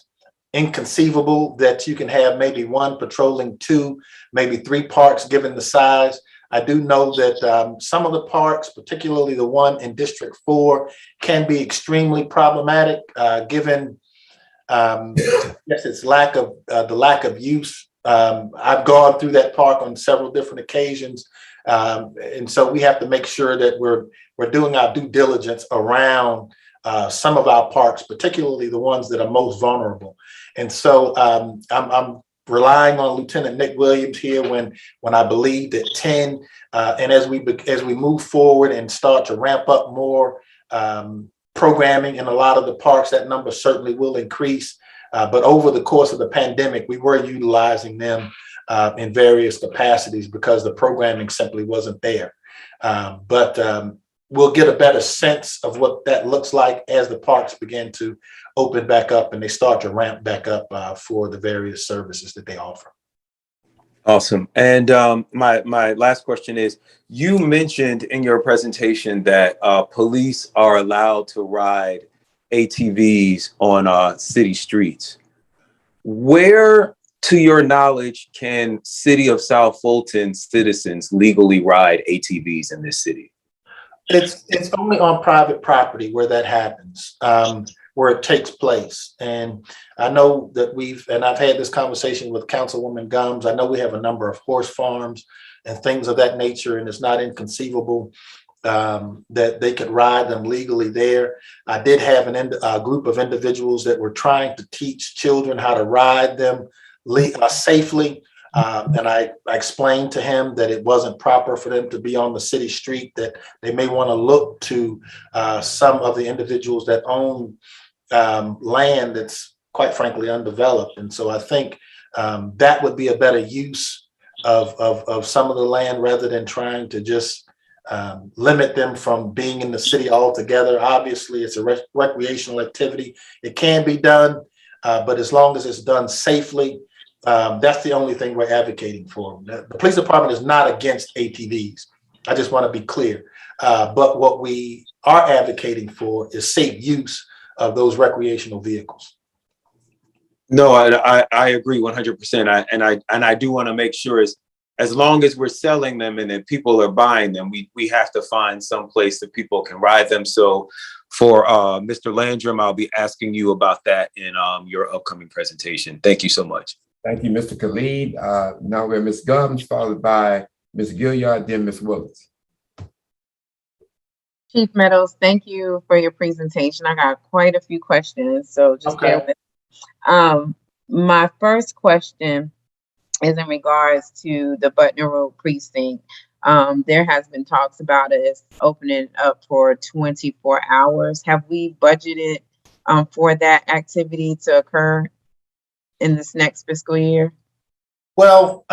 inconceivable that you can have maybe 1 patrolling 2, maybe 3 parks, given the size. I do know that some of the parks, particularly the one in District 4, can be extremely problematic, given yes, it's the lack of use. I've gone through that park on several different occasions, and so we have to make sure that we're doing our due diligence around some of our parks, particularly the ones that are most vulnerable. And so I'm relying on Lieutenant Nick Williams here when I believe that 10, and as we move forward and start to ramp up more programming in a lot of the parks, that number certainly will increase. But over the course of the pandemic, we were utilizing them in various capacities because the programming simply wasn't there. But we'll get a better sense of what that looks like as the parks begin to open back up and they start to ramp back up for the various services that they offer. Awesome. And my last question is, you mentioned in your presentation that police are allowed to ride ATVs on city streets. Where, to your knowledge, can City of South Fulton citizens legally ride ATVs in this city? It's only on private property where that happens, where it takes place. And I know that I've had this conversation with Councilwoman Gumbs. I know we have a number of horse farms and things of that nature, and it's not inconceivable that they could ride them legally there. I did have a group of individuals that were trying to teach children how to ride them safely. And I explained to him that it wasn't proper for them to be on the city street, that they may want to look to some of the individuals that own land that's quite frankly undeveloped. And so I think that would be a better use of some of the land rather than trying to just limit them from being in the city altogether. Obviously, it's a recreational activity. It can be done, but as long as it's done safely, that's the only thing we're advocating for. The police department is not against ATVs. I just want to be clear. But what we are advocating for is safe use of those recreational vehicles. No, I agree 100%. And I do want to make sure as long as we're selling them and then people are buying them, we have to find some place that people can ride them. So for Mr. Landrum, I'll be asking you about that in your upcoming presentation. Thank you so much. Thank you, Mr. Khalid. Now we're Ms. Gumbs, followed by Ms. Gilliard, then Ms. Willis. Chief Meadows, thank you for your presentation. I got quite a few questions, so just bear with me. My first question is in regards to the Butner Road precinct. There has been talks about it opening up for 24 hours. Have we budgeted for that activity to occur in this next fiscal year? Well,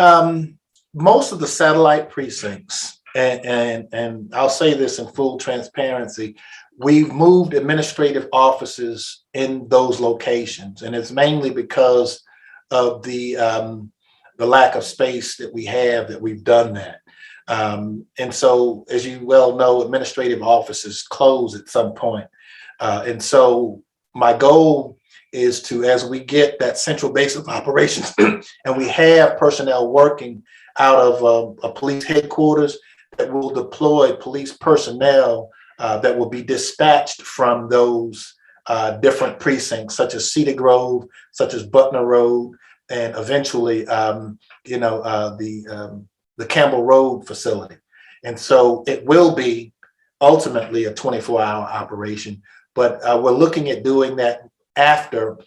most of the satellite precincts, and I'll say this in full transparency, we've moved administrative offices in those locations, and it's mainly because of the lack of space that we have that we've done that. And so, as you well know, administrative offices close at some point. And so my goal is to, as we get that central base of operations and we have personnel working out of a police headquarters, that will deploy police personnel that will be dispatched from those different precincts, such as Cedar Grove, such as Butner Road, and eventually, the Campbell Road facility. And so it will be ultimately a 24-hour operation, but we're looking at doing that after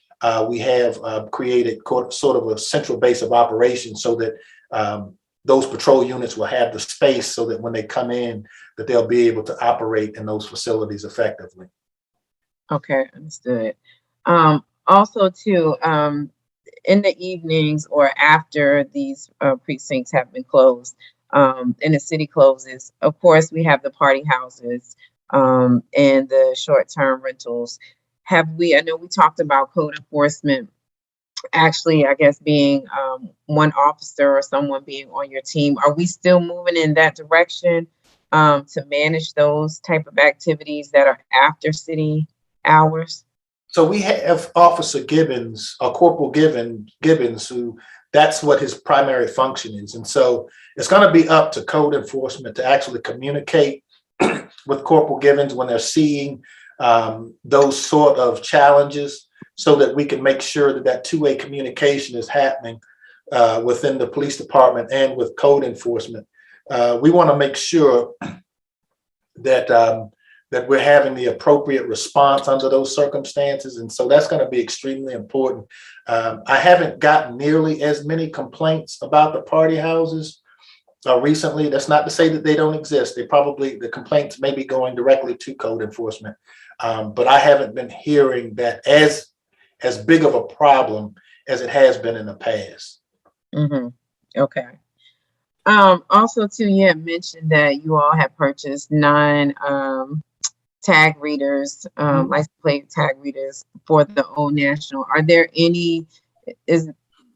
we have created sort of a central base of operations, so that those patrol units will have the space so that when they come in, that they'll be able to operate in those facilities effectively. Okay, understood. Also too, in the evenings or after these precincts have been closed and the city closes, of course, we have the party houses and the short-term rentals. I know we talked about code enforcement, actually, I guess, being one officer or someone being on your team. Are we still moving in that direction to manage those type of activities that are after city hours? So we have Officer Gibbons, or Corporal Gibbons, who that's what his primary function is. And so it's going to be up to code enforcement to actually communicate with Corporal Gibbons when they're seeing those sort of challenges, so that we can make sure that that two-way communication is happening within the police department and with code enforcement. We want to make sure that that we're having the appropriate response under those circumstances. And so that's going to be extremely important. I haven't gotten nearly as many complaints about the party houses recently. That's not to say that they don't exist. The complaints may be going directly to code enforcement. But I haven't been hearing that as big of a problem as it has been in the past. Mm-hmm. Okay. Also too, you had mentioned that you all have purchased 9 tag readers, license plate tag readers for the Old National. Are there any, is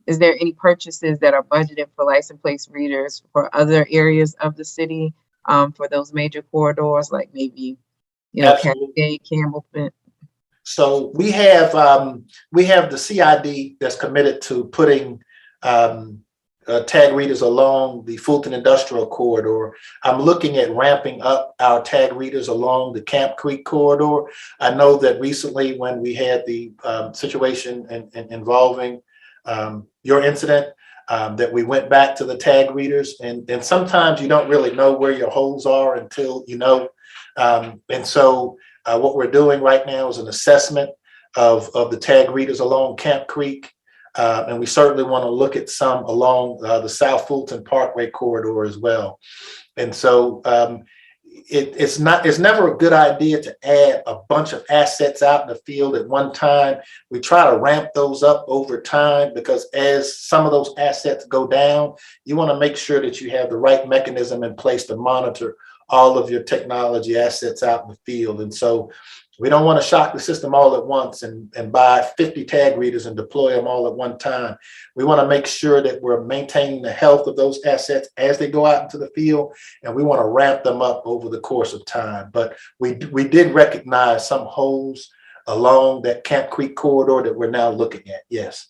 there any purchases that are budgeted for license plate readers for other areas of the city, for those major corridors, like maybe, Absolutely. Cascade, Campbellton? So we have the CID that's committed to putting tag readers along the Fulton Industrial Corridor. I'm looking at ramping up our tag readers along the Camp Creek corridor. I know that recently when we had the situation involving your incident, that we went back to the tag readers, and sometimes you don't really know where your holes are until you know. And so what we're doing right now is an assessment of the tag readers along Camp Creek. And we certainly want to look at some along the South Fulton Parkway corridor as well. And so it's never a good idea to add a bunch of assets out in the field at one time. We try to ramp those up over time, because as some of those assets go down, you want to make sure that you have the right mechanism in place to monitor all of your technology assets out in the field. And so we don't want to shock the system all at once and buy 50 tag readers and deploy them all at one time. We want to make sure that we're maintaining the health of those assets as they go out into the field, and we want to ramp them up over the course of time. But we did recognize some holes along that Camp Creek corridor that we're now looking at. Yes.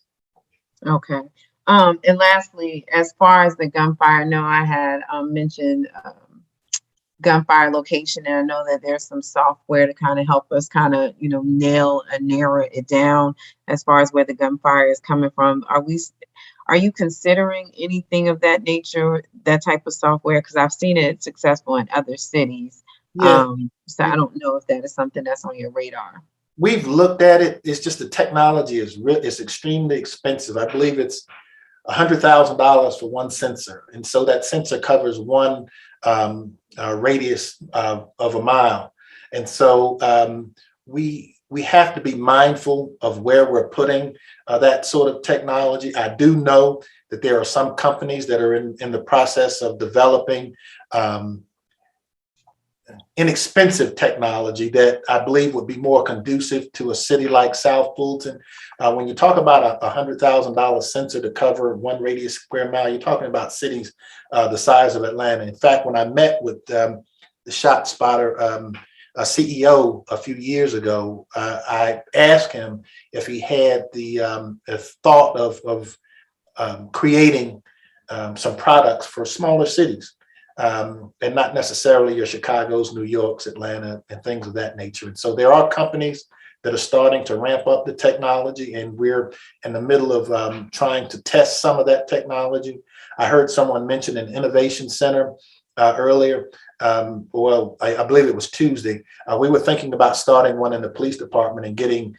Okay. And lastly, as far as the gunfire, I know I had mentioned gunfire location, and I know that there's some software to kind of help us kind of nail and narrow it down as far as where the gunfire is coming from. Are you considering anything of that nature, that type of software? Because I've seen it successful in other cities. Yeah. So I don't know if that is something that's on your radar. We've looked at it. It's just the technology is extremely expensive. I believe it's $100,000 for one sensor, and so that sensor covers one radius of a mile. And so we have to be mindful of where we're putting that sort of technology. I do know that there are some companies that are in the process of developing inexpensive technology that I believe would be more conducive to a city like South Fulton. When you talk about a $100,000 sensor to cover one radius square mile, you're talking about cities the size of Atlanta. In fact, when I met with the ShotSpotter CEO a few years ago, I asked him if he had the thought of creating some products for smaller cities. And not necessarily your Chicago's, New York's, Atlanta, and things of that nature. And so there are companies that are starting to ramp up the technology, and we're in the middle of trying to test some of that technology. I heard someone mention an innovation center earlier. I believe it was Tuesday. We were thinking about starting one in the police department and getting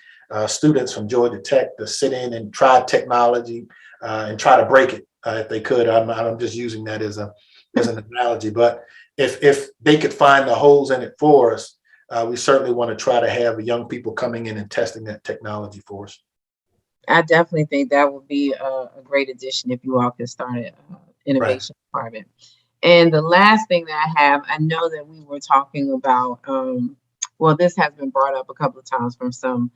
students from Georgia Tech to sit in and try technology and try to break it if they could. I'm just using that as an analogy, but if they could find the holes in it for us, we certainly want to try to have young people coming in and testing that technology for us. I definitely think that would be a great addition if you all could start an innovation department. And the last thing that I have, I know that we were talking about, this has been brought up a couple of times from some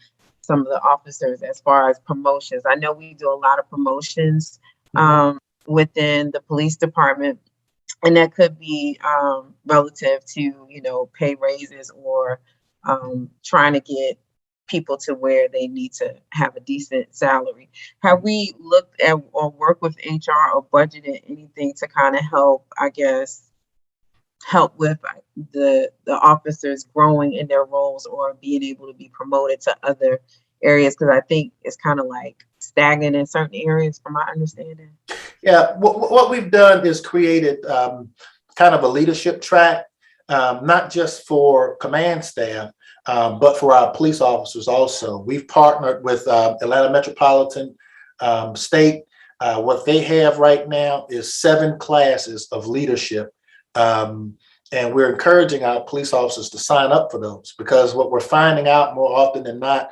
of the officers as far as promotions. I know we do a lot of promotions within the police department. And that could be relative to, pay raises or trying to get people to where they need to have a decent salary. Have we looked at or worked with HR or budgeted anything to kind of help with the officers growing in their roles or being able to be promoted to other areas? Because I think it's kind of like stagnant in certain areas from my understanding. Yeah, what we've done is created kind of a leadership track, not just for command staff, but for our police officers also. We've partnered with Atlanta Metropolitan State. What they have right now is 7 classes of leadership And we're encouraging our police officers to sign up for those, because what we're finding out more often than not,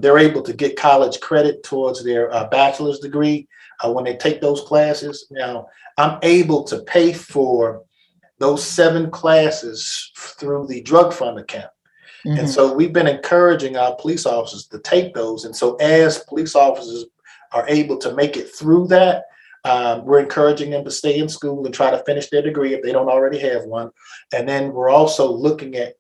they're able to get college credit towards their bachelor's degree when they take those classes. Now, I'm able to pay for those 7 classes through the drug fund account. And so we've been encouraging our police officers to take those. And so as police officers are able to make it through that, we're encouraging them to stay in school and try to finish their degree if they don't already have one. And then we're also looking at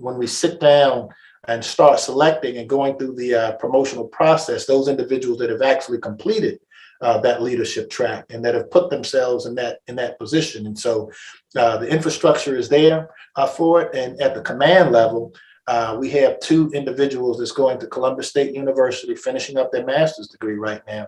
when we sit down and start selecting and going through the promotional process, those individuals that have actually completed that leadership track and that have put themselves in that position. And so the infrastructure is there for it. And at the command level, we have 2 individuals that's going to Columbus State University, finishing up their master's degree right now.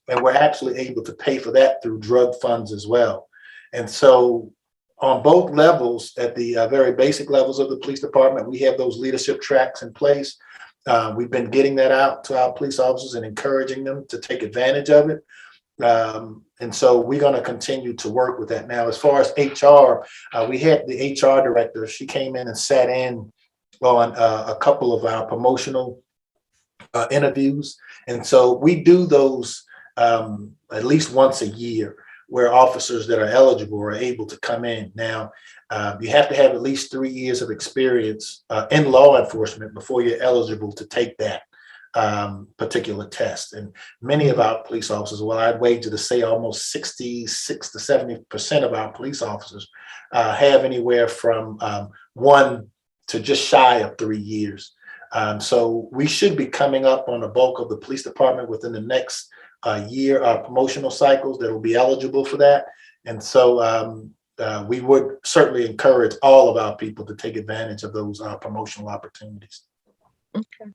And we're actually able to pay for that through drug funds as well. And so on both levels, at the very basic levels of the police department, we have those leadership tracks in place. We've been getting that out to our police officers and encouraging them to take advantage of it. And so we're going to continue to work with that. Now, as far as HR, we had the HR director. She came in and sat in on a couple of our promotional interviews. And so we do those at least once a year, where officers that are eligible are able to come in. Now, you have to have at least 3 years of experience in law enforcement before you're eligible to take that particular test. And many of our police officers, well, I'd wager to say almost 66 to 70% of our police officers have anywhere from 1 to just shy of 3 years. So we should be coming up on the bulk of the police department within the next year, promotional cycles that will be eligible for that. And so we would certainly encourage all of our people to take advantage of those promotional opportunities. Okay.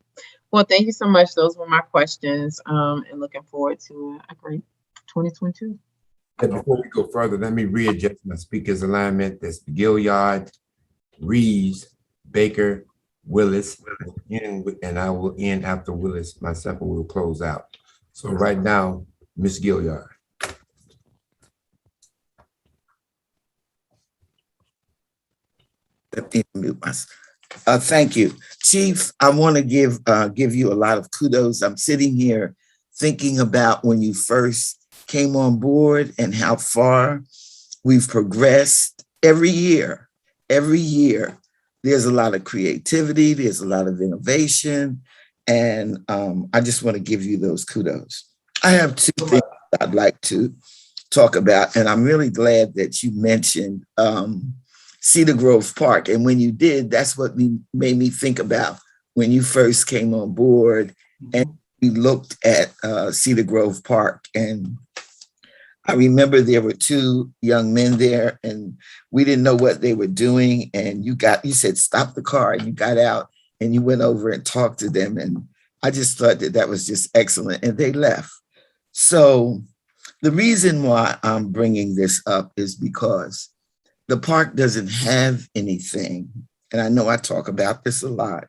Well, thank you so much. Those were my questions, and looking forward to a great 2022. And before we go further, let me readjust my speaker's alignment. That's Gilliard, Reeves, Baker, Willis, and I will end after Willis. Myself will close out. So right now, Ms. Gilliard. Thank you, Chief. I want to give you a lot of kudos. I'm sitting here thinking about when you first came on board and how far we've progressed every year. Every year, there's a lot of creativity, there's a lot of innovation, and I just want to give you those kudos. I have 2 things I'd like to talk about, and I'm really glad that you mentioned Cedar Grove Park. And when you did, that's what made me think about when you first came on board and we looked at Cedar Grove Park. And I remember there were 2 young men there and we didn't know what they were doing. And you said, stop the car, and you got out and you went over and talked to them. And I just thought that was just excellent. And they left. So the reason why I'm bringing this up is because the park doesn't have anything. And I know I talk about this a lot.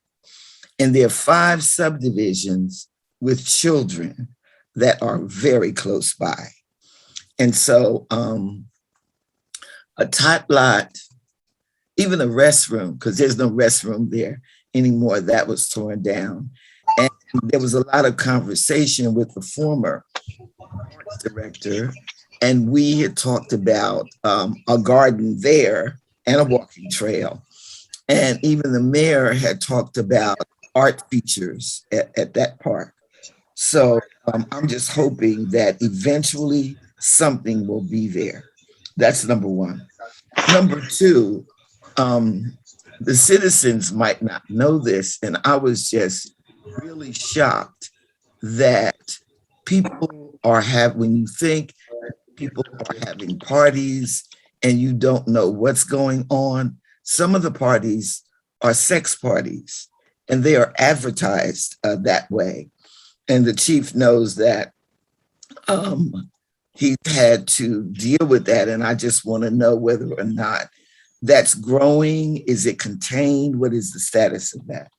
And there are 5 subdivisions with children that are very close by. And so a tot lot, even a restroom, because there's no restroom there anymore, that was torn down. And there was a lot of conversation with the former parks director, and we had talked about a garden there and a walking trail. And even the mayor had talked about art features at that park. So I'm just hoping that eventually something will be there. That's number 1. Number 2, the citizens might not know this, and I was just really shocked that people when you think people are having parties and you don't know what's going on, some of the parties are sex parties and they are advertised that way. And the chief knows that he's had to deal with that. And I just want to know whether or not that's growing. Is it contained? What is the status of that?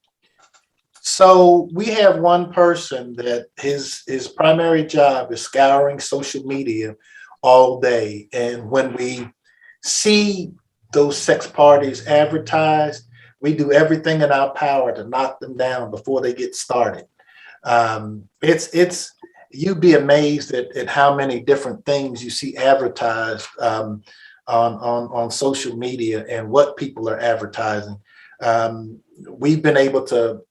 So we have one person that his primary job is scouring social media all day. And when we see those sex parties advertised, we do everything in our power to knock them down before they get started. You'd be amazed at how many different things you see advertised on social media and what people are advertising. We've been able to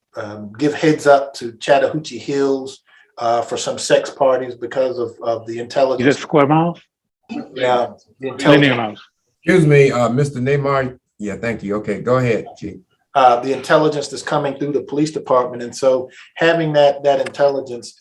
give heads up to Chattahoochee Hills for some sex parties because of the intelligence. Is it square miles? Yeah. Linear miles. Excuse me, Mr. Neymar. Yeah, thank you. Okay, go ahead, Chief. The intelligence that's coming through the police department. And so having that intelligence,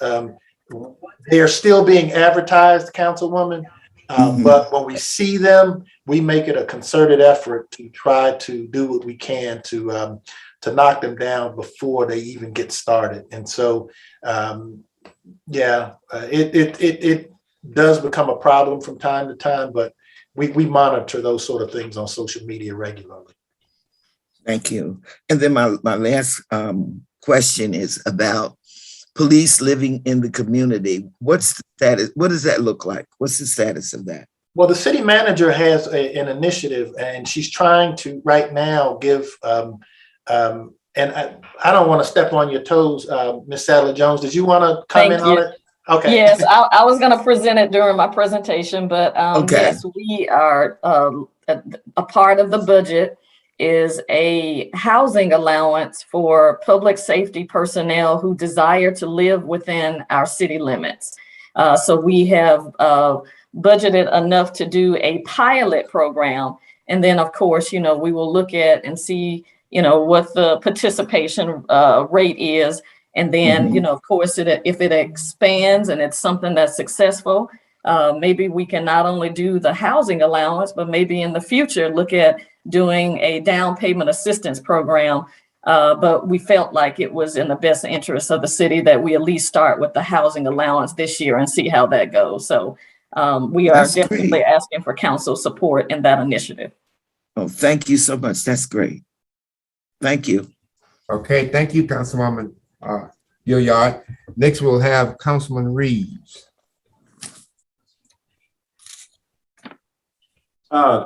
they are still being advertised, Councilwoman. But when we see them, we make it a concerted effort to try to do what we can to knock them down before they even get started. And so, it does become a problem from time to time, but we monitor those sort of things on social media regularly. Thank you. And then my last question is about police living in the community. What's the status? What does that look like? What's the status of that? Well, the city manager has an initiative, and she's trying to right now give, and I don't want to step on your toes, Ms. Sadler-Jones. Did you want to comment on it? Okay. Yes, I was going to present it during my presentation, but Okay. yes, we are a part of the budget is a housing allowance for public safety personnel who desire to live within our city limits. So we have budgeted enough to do a pilot program. And then, of course, we will look at and see, what the participation rate is. And then, of course, if it expands and it's something that's successful, maybe we can not only do the housing allowance, but maybe in the future look at doing a down payment assistance program. But we felt like it was in the best interest of the city that we at least start with the housing allowance this year and see how that goes. So we are definitely asking for council support in that initiative. Oh, thank you so much. That's great. Thank you. Okay, thank you, Councilwoman Gilliard. Next, we'll have Councilman Reeves.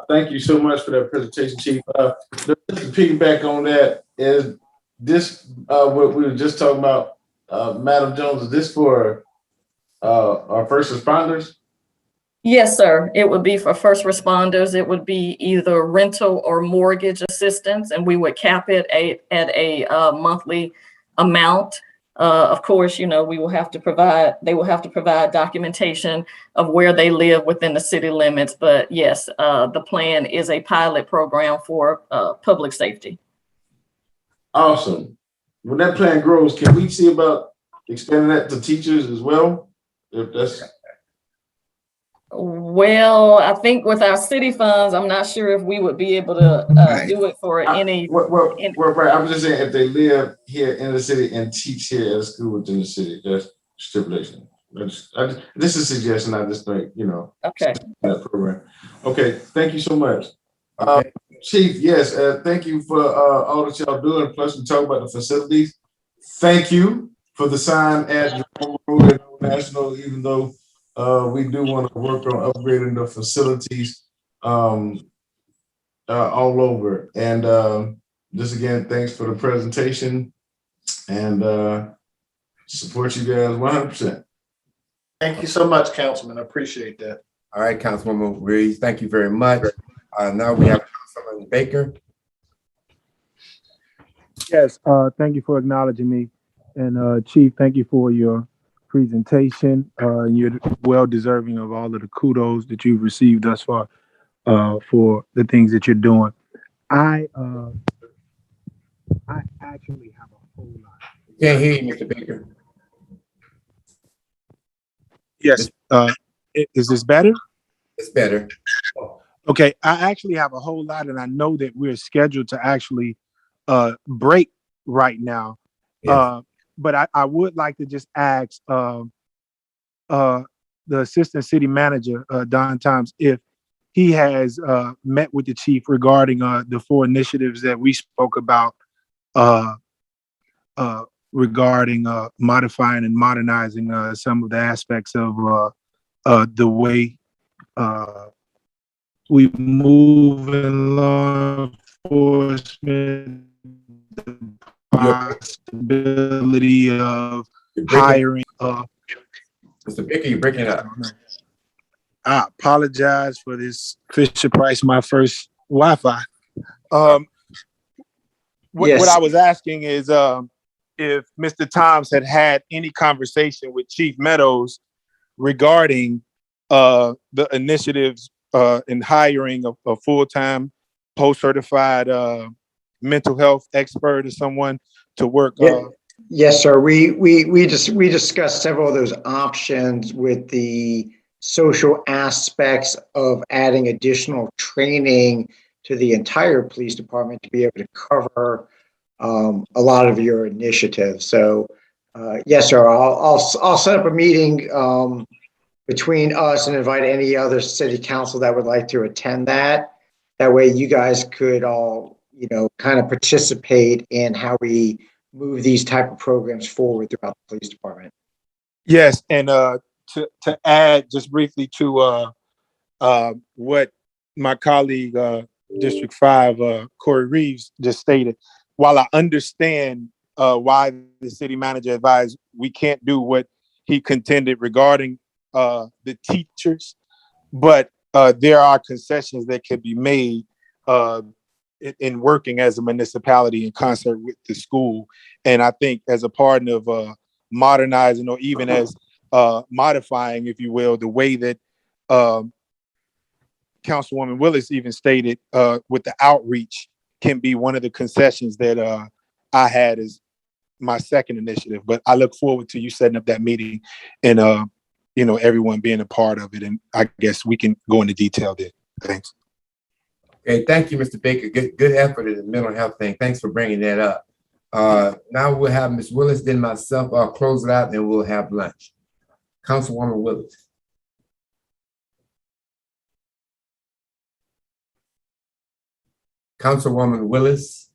Thank you so much for that presentation, Chief. Just to piggyback on that, is this what we were just talking about, Madam Jones? Is this for our first responders? Yes, sir. It would be for first responders. It would be either rental or mortgage assistance, and we would cap it at a monthly amount. Of course, we will have to provide, they will have to provide documentation of where they live within the city limits. But yes, the plan is a pilot program for public safety. Awesome. When that plan grows, can we see about expanding that to teachers as well? If that's Well, I think with our city funds, I'm not sure if we would be able to do it for any. Right. I'm just saying if they live here in the city and teach here at a school within the city, that's stipulation. This is a suggestion. I just think, Okay. That program. Okay. Thank you so much. Okay. Chief, yes, thank you for all that y'all doing. Plus, we talk about the facilities. Thank you for the sign at Jerome Road National, even though we do want to work on upgrading the facilities all over. And just again, thanks for the presentation and support you guys 100%. Thank you so much, Councilman. I appreciate that. All right, Councilwoman Reeves, thank you very much. Now we have Councilman Baker. Yes, thank you for acknowledging me. And Chief, thank you for your presentation. You're well deserving of all of the kudos that you've received thus far for the things that you're doing. I actually have a whole lot. Can't hear you, Mr. Baker. Yes. Is this better? It's better. Okay, I actually have a whole lot, and I know that we're scheduled to actually break right now. Yes. But I would like to just ask the Assistant City Manager, Don Times, if he has met with the Chief regarding the 4 initiatives that we spoke about regarding modifying and modernizing some of the aspects of the way we move in law enforcement, the possibility of hiring. Mr. Baker, you're breaking up. I apologize for this. Fisher Price, my first Wi-Fi. What I was asking is if Mr. Toms had any conversation with Chief Meadows regarding the initiatives in hiring a full-time post-certified mental health expert or someone to work. Yes, sir. We discussed several of those options with the social aspects of adding additional training to the entire police department to be able to cover a lot of your initiatives. So, yes, sir. I'll set up a meeting between us and invite any other city council that would like to attend that. That way, you guys could all, kind of participate in how we move these type of programs forward throughout the police department. Yes, and to add just briefly to what my colleague, District 5, Corey Reeves, just stated, while I understand why the city manager advised we can't do what he contended regarding the teachers, but there are concessions that can be made in working as a municipality in concert with the school. And I think as a part of modernizing or even as modifying, if you will, the way that Councilwoman Willis even stated with the outreach can be one of the concessions that I had as my second initiative. But I look forward to you setting up that meeting and everyone being a part of it. And I guess we can go into detail there. Thanks. Okay, thank you, Mr. Baker. Good effort in the mental health thing. Thanks for bringing that up. Now we'll have Ms. Willis, then myself. I'll close it out, and then we'll have lunch. Councilwoman Willis. Councilwoman Willis.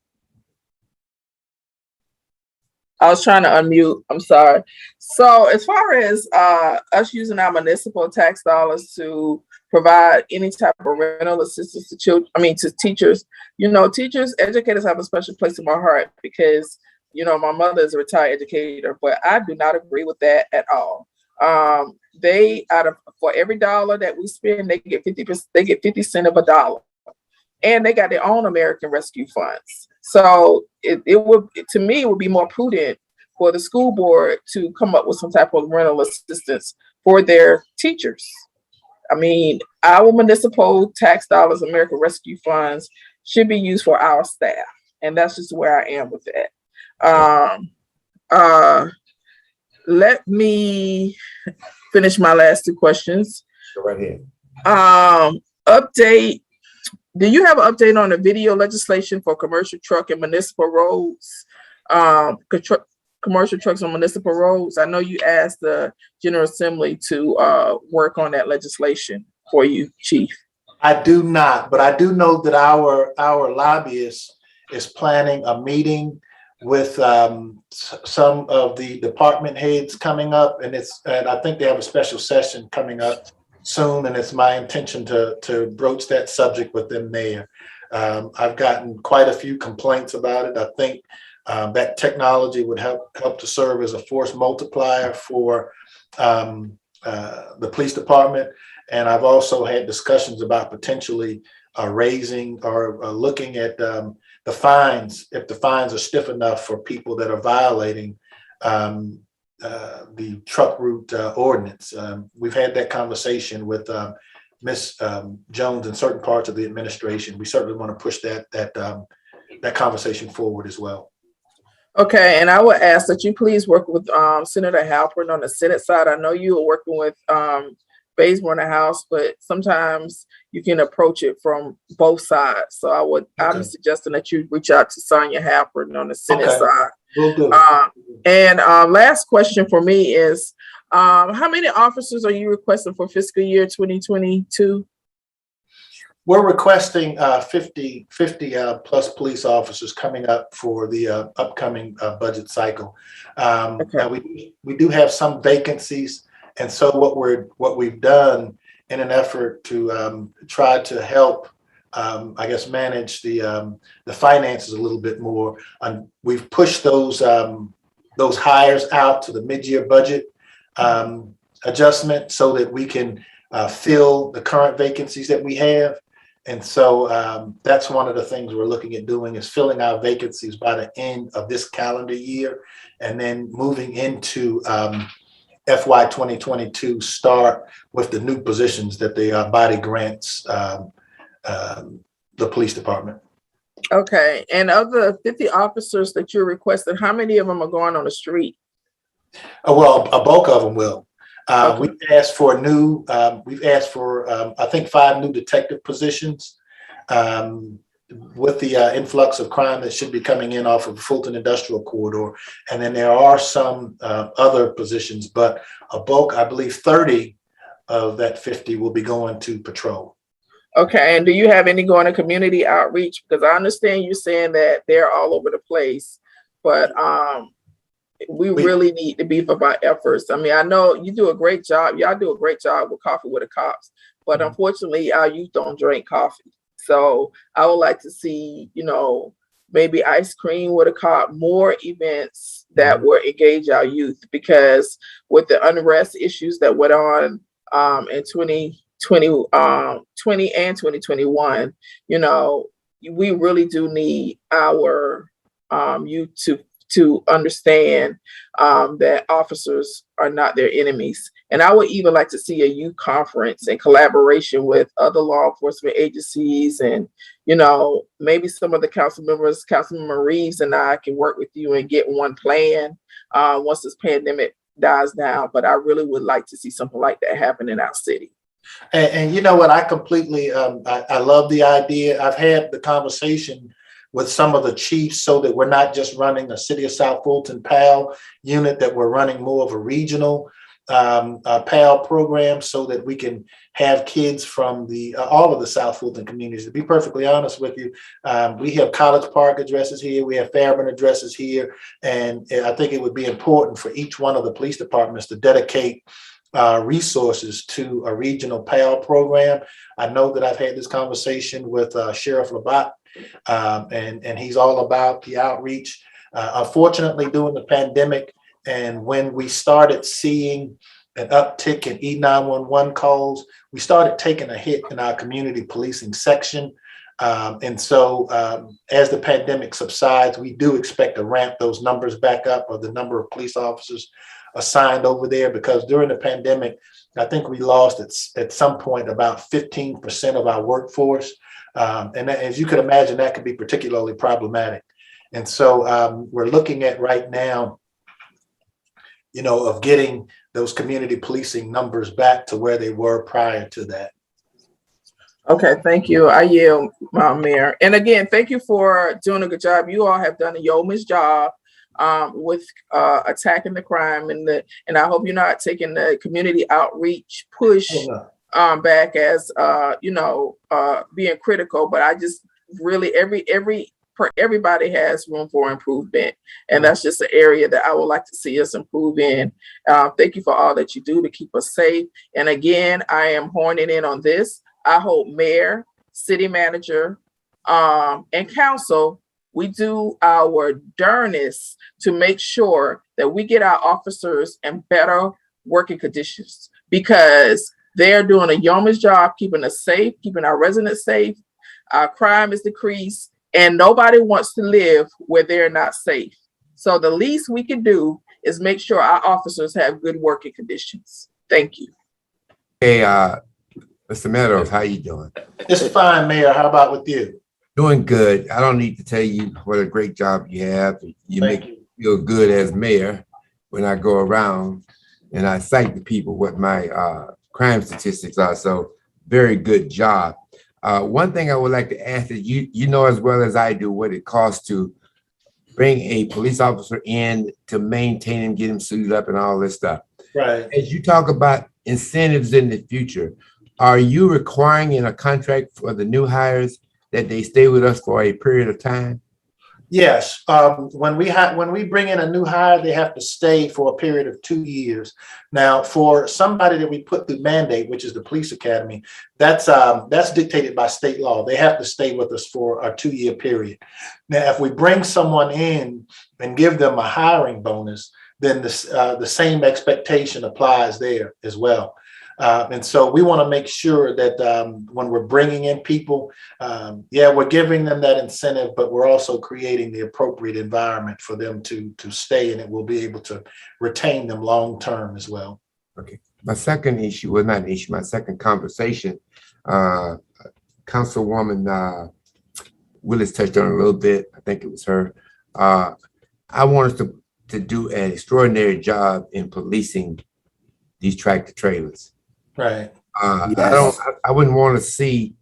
I was trying to unmute. I'm sorry. So as far as us using our municipal tax dollars to provide any type of rental assistance to to teachers, teachers, educators have a special place in my heart because, my mother is a retired educator, but I do not agree with that at all. For every dollar that we spend, they get 50%, they get 50 cents of a dollar. And they got their own American Rescue funds. So it would be more prudent for the school board to come up with some type of rental assistance for their teachers. I mean, our municipal tax dollars, American Rescue funds, should be used for our staff. And that's just where I am with that. Let me finish my last two questions. Go right ahead. Update. Do you have an update on the video legislation for commercial truck and municipal roads? Commercial trucks on municipal roads. I know you asked the General Assembly to work on that legislation for you, Chief. I do not, but I do know that our lobbyist is planning a meeting with some of the department heads coming up, and I think they have a special session coming up soon, and it's my intention to broach that subject with them there. I've gotten quite a few complaints about it. I think that technology would help to serve as a force multiplier for the police department. And I've also had discussions about potentially raising or looking at the fines, if the fines are stiff enough for people that are violating the truck route ordinance. We've had that conversation with Ms. Jones in certain parts of the administration. We certainly want to push that conversation forward as well. Okay, and I would ask that you please work with Senator Halpern on the Senate side. I know you are working with Bazemore in the House, but sometimes you can approach it from both sides. So I'm suggesting that you reach out to Sonia Halpern on the Senate side. Will do. And last question for me is, how many officers are you requesting for fiscal year 2022? We're requesting 50 plus police officers coming up for the upcoming budget cycle. Now we do have some vacancies, and so what we've done in an effort to try to help, I guess, manage the finances a little bit more. We've pushed those hires out to the mid-year budget adjustment so that we can fill the current vacancies that we have. And so that's one of the things we're looking at doing, is filling our vacancies by the end of this calendar year, and then moving into FY 2022 start with the new positions that the body grants the police department. Okay, and of the 50 officers that you're requesting, how many of them are going on the street? Well, a bulk of them will. Okay. We've asked for I think 5 new detective positions with the influx of crime that should be coming in off of the Fulton Industrial Corridor. And then there are some other positions, but a bulk, I believe 30 of that 50 will be going to patrol. Okay, and do you have any going to community outreach? Because I understand you saying that they're all over the place, but we really need to beef up our efforts. I mean, I know you do a great job. Y'all do a great job with Coffee with the Cops, but unfortunately, our youth don't drink coffee. So I would like to see, maybe ice cream with a cop, more events that will engage our youth, because with the unrest issues that went on in 2020 and 2021, we really do need our youth to understand that officers are not their enemies. And I would even like to see a youth conference in collaboration with other law enforcement agencies, and maybe some of the council members, Councilmember Reeves and I, can work with you and get one plan once this pandemic dies down. But I really would like to see something like that happen in our city. And you know what, I completely, I love the idea. I've had the conversation with some of the chiefs so that we're not just running a City of South Fulton PAL unit, that we're running more of a regional PAL program, so that we can have kids from all of the South Fulton communities. To be perfectly honest with you, we have College Park addresses here, we have Fairburn addresses here, and I think it would be important for each one of the police departments to dedicate resources to a regional PAL program. I know that I've had this conversation with Sheriff Labatt, and he's all about the outreach. Unfortunately, during the pandemic, and when we started seeing an uptick in E911 calls, we started taking a hit in our community policing section. And so as the pandemic subsides, we do expect to ramp those numbers back up, of the number of police officers assigned over there, because during the pandemic, I think we lost at some point about 15% of our workforce. And as you can imagine, that could be particularly problematic. And so we're looking at right now, of getting those community policing numbers back to where they were prior to that. Okay, thank you. I yield, Mayor. And again, thank you for doing a good job. You all have done a yeoman's job with attacking the crime, and I hope you're not taking the community outreach push back as being critical. But I just really everybody has room for improvement, and that's just an area that I would like to see us improve in. Thank you for all that you do to keep us safe. And again, I am horning in on this. I hope Mayor, City Manager, and Council, we do our darnest to make sure that we get our officers in better working conditions, because they're doing a yeoman's job keeping us safe, keeping our residents safe. Our crime is decreased, and nobody wants to live where they're not safe. So the least we can do is make sure our officers have good working conditions. Thank you. Hey, Mr. Meadows, how you doing? It's fine, Mayor. How about with you? Doing good. I don't need to tell you what a great job you have. You make me feel good as mayor when I go around and I cite the people what my crime statistics are. So very good job. One thing I would like to ask is, you know as well as I do what it costs to bring a police officer in, to maintain him, get him suited up and all this stuff. Right. As you talk about incentives in the future, are you requiring in a contract for the new hires that they stay with us for a period of time? Yes, when we bring in a new hire, they have to stay for a period of 2 years. Now, for somebody that we put through mandate, which is the police academy, that's dictated by state law. They have to stay with us for a 2-year period. Now, if we bring someone in and give them a hiring bonus, then the same expectation applies there as well. And so we want to make sure that when we're bringing in people, we're giving them that incentive, but we're also creating the appropriate environment for them to stay, and it will be able to retain them long term as well. Okay. My second issue, well, not an issue, my second conversation, Councilwoman Willis touched on it a little bit. I think it was her. I want us to do an extraordinary job in policing these tractor trailers. Right. Yes. I wouldn't want to see,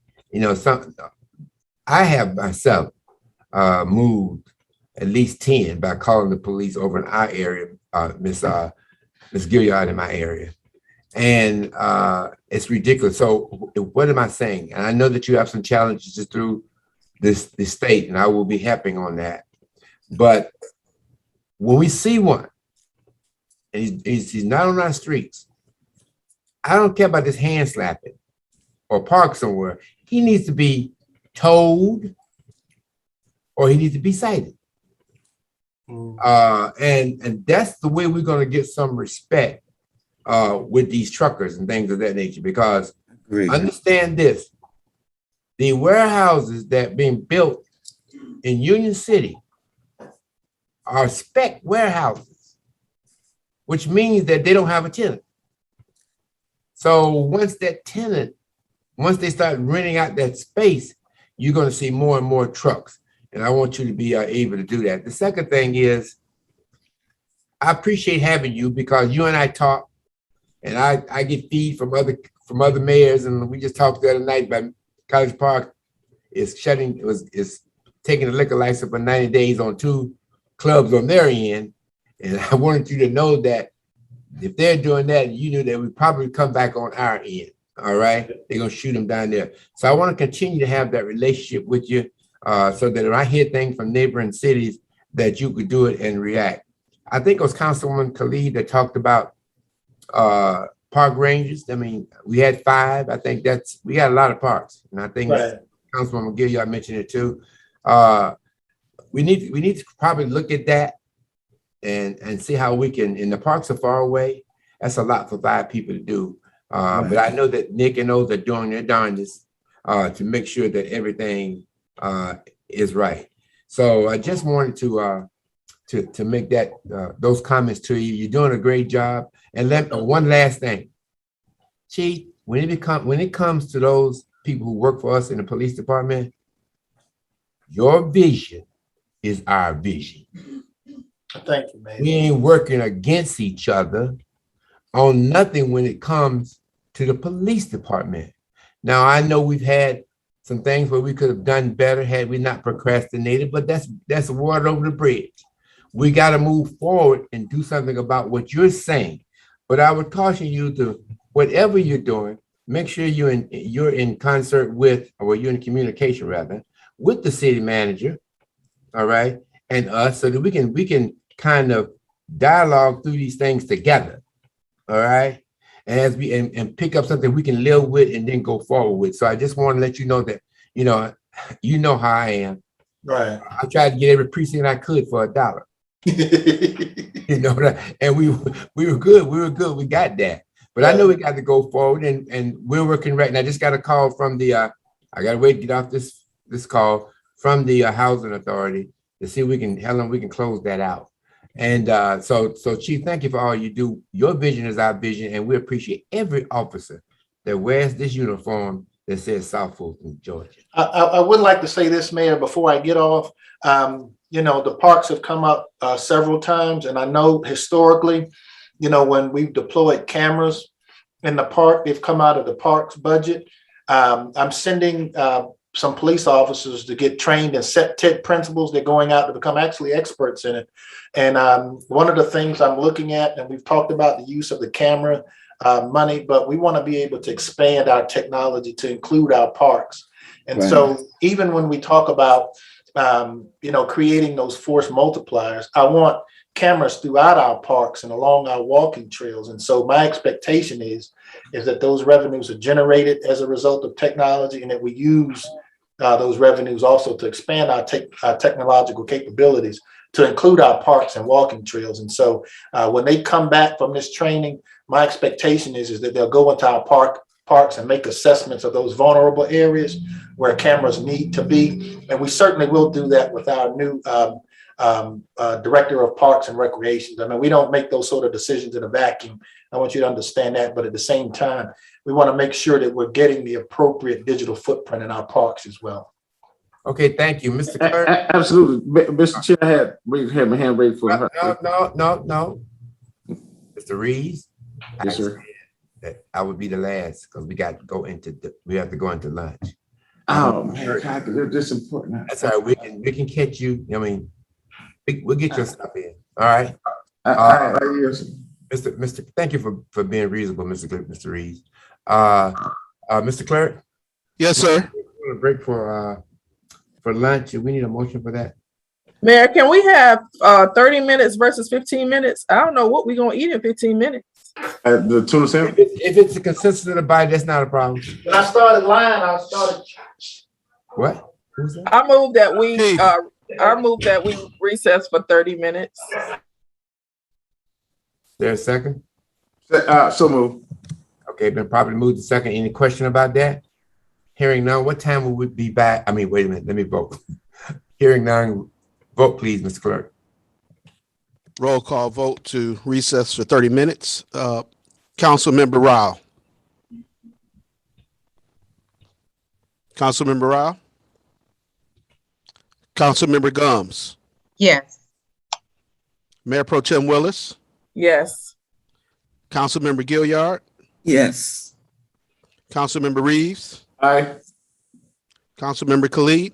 I have myself moved at least 10 by calling the police over in our area, Miss Gilliard in my area. And it's ridiculous. So what am I saying? And I know that you have some challenges through this state, and I will be helping on that. But when we see one, and he's not on our streets, I don't care about this hand slapping or park somewhere. He needs to be told or he needs to be cited. And that's the way we're going to get some respect with these truckers and things of that nature, because understand this, the warehouses that being built in Union City are spec warehouses, which means that they don't have a tenant. So once they start renting out that space, you're going to see more and more trucks. And I want you to be able to do that. The second thing is, I appreciate having you because you and I talk, and I get feed from other mayors, and we just talked the other night about College Park is taking the liquor license for 90 days on 2 clubs on their end. And I wanted you to know that if they're doing that, you knew that we probably come back on our end. All right. They're going to shoot them down there. So I want to continue to have that relationship with you so that if I hear things from neighboring cities, that you could do it and react. I think it was Councilwoman Khalid that talked about park rangers. I mean, we had 5. I think we got a lot of parks. And I think Councilwoman Gilliard mentioned it too. We need to probably look at that and see how we can, and the parks are far away. That's a lot for 5 people to do. But I know that Nick and those are doing their darndest to make sure that everything is right. So I just wanted to make that those comments to you. You're doing a great job. And one last thing, Chief, when it comes to those people who work for us in the police department, your vision is our vision. Thank you, man. We ain't working against each other on nothing when it comes to the police department. Now, I know we've had some things where we could have done better had we not procrastinated, but that's water over the bridge. We got to move forward and do something about what you're saying. But I would caution you to, whatever you're doing, make sure you're in concert with, or you're in communication rather, with the city manager, all right, and us, so that we can kind of dialogue through these things together, all right, and as and pick up something we can live with and then go forward with. So I just want to let you know that you know how I am. Right. I tried to get every precinct I could for $1. And we were good. We got that. But I know we got to go forward, and we're working right now. I just got a call from the I gotta wait to get off this call from the housing authority to see how long we can close that out. And so Chief, thank you for all you do. Your vision is our vision, and we appreciate every officer that wears this uniform that says South Fulton, Georgia. I would like to say this, Mayor, before I get off. The parks have come up several times, and I know historically, when we've deployed cameras in the park, they've come out of the parks budget. I'm sending some police officers to get trained in set tech principles. They're going out to become actually experts in it. And one of the things I'm looking at, and we've talked about the use of the camera money, but we want to be able to expand our technology to include our parks. And so even when we talk about creating those force multipliers. I want cameras throughout our parks and along our walking trails. And so my expectation is that those revenues are generated as a result of technology, and that we use those revenues also to expand our technological capabilities to include our parks and walking trails. And so when they come back from this training, my expectation is that they'll go into our parks and make assessments of those vulnerable areas where cameras need to be. And we certainly will do that with our new Director of Parks and Recreations. I mean, we don't make those sort of decisions in a vacuum. I want you to understand that. But at the same time, we want to make sure that we're getting the appropriate digital footprint in our parks as well. Okay, thank you, Mr. Clerk. Absolutely. Mr. Chair, I had my hand raised for No. Mr. Reeves? Yes, sir. That I would be the last because we have to go into lunch. Oh man, this is important. That's all right. We can catch you. I mean, we'll get your stuff in. All right. Mr. Thank you for being reasonable, Mr. Reeves. Mr. Clerk? Yes, sir. We're gonna break for lunch. We need a motion for that. Mayor, can we have 30 minutes versus 15 minutes? I don't know what we're gonna eat in 15 minutes. The tuna sandwich? If it's the consensus of the body, that's not a problem. When I started lying, I started. What? Who's that? I move that we recess for 30 minutes. There a second? So move. Okay, been properly moved to second. Any question about that? Hearing none, what time will we be back? I mean, wait a minute, let me vote. Hearing none, vote please, Mr. Clerk. Roll call vote to recess for 30 minutes. Councilmember Rao. Councilmember Rao. Councilmember Gums. Yes. Mayor Pro Tem Willis. Yes. Councilmember Gilliard. Yes. Councilmember Reeves. Aye. Councilmember Khalid.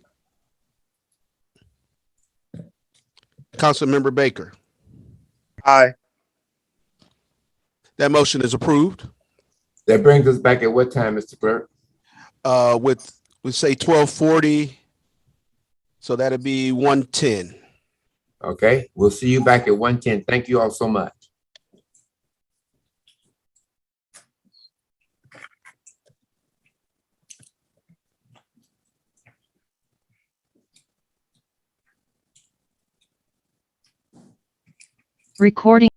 Councilmember Baker. Aye. That motion is approved. That brings us back at what time, Mr. Clerk? We say 12:40, so that'd be 1:10. Okay, we'll see you back at 1:10. Thank you all so much. Recording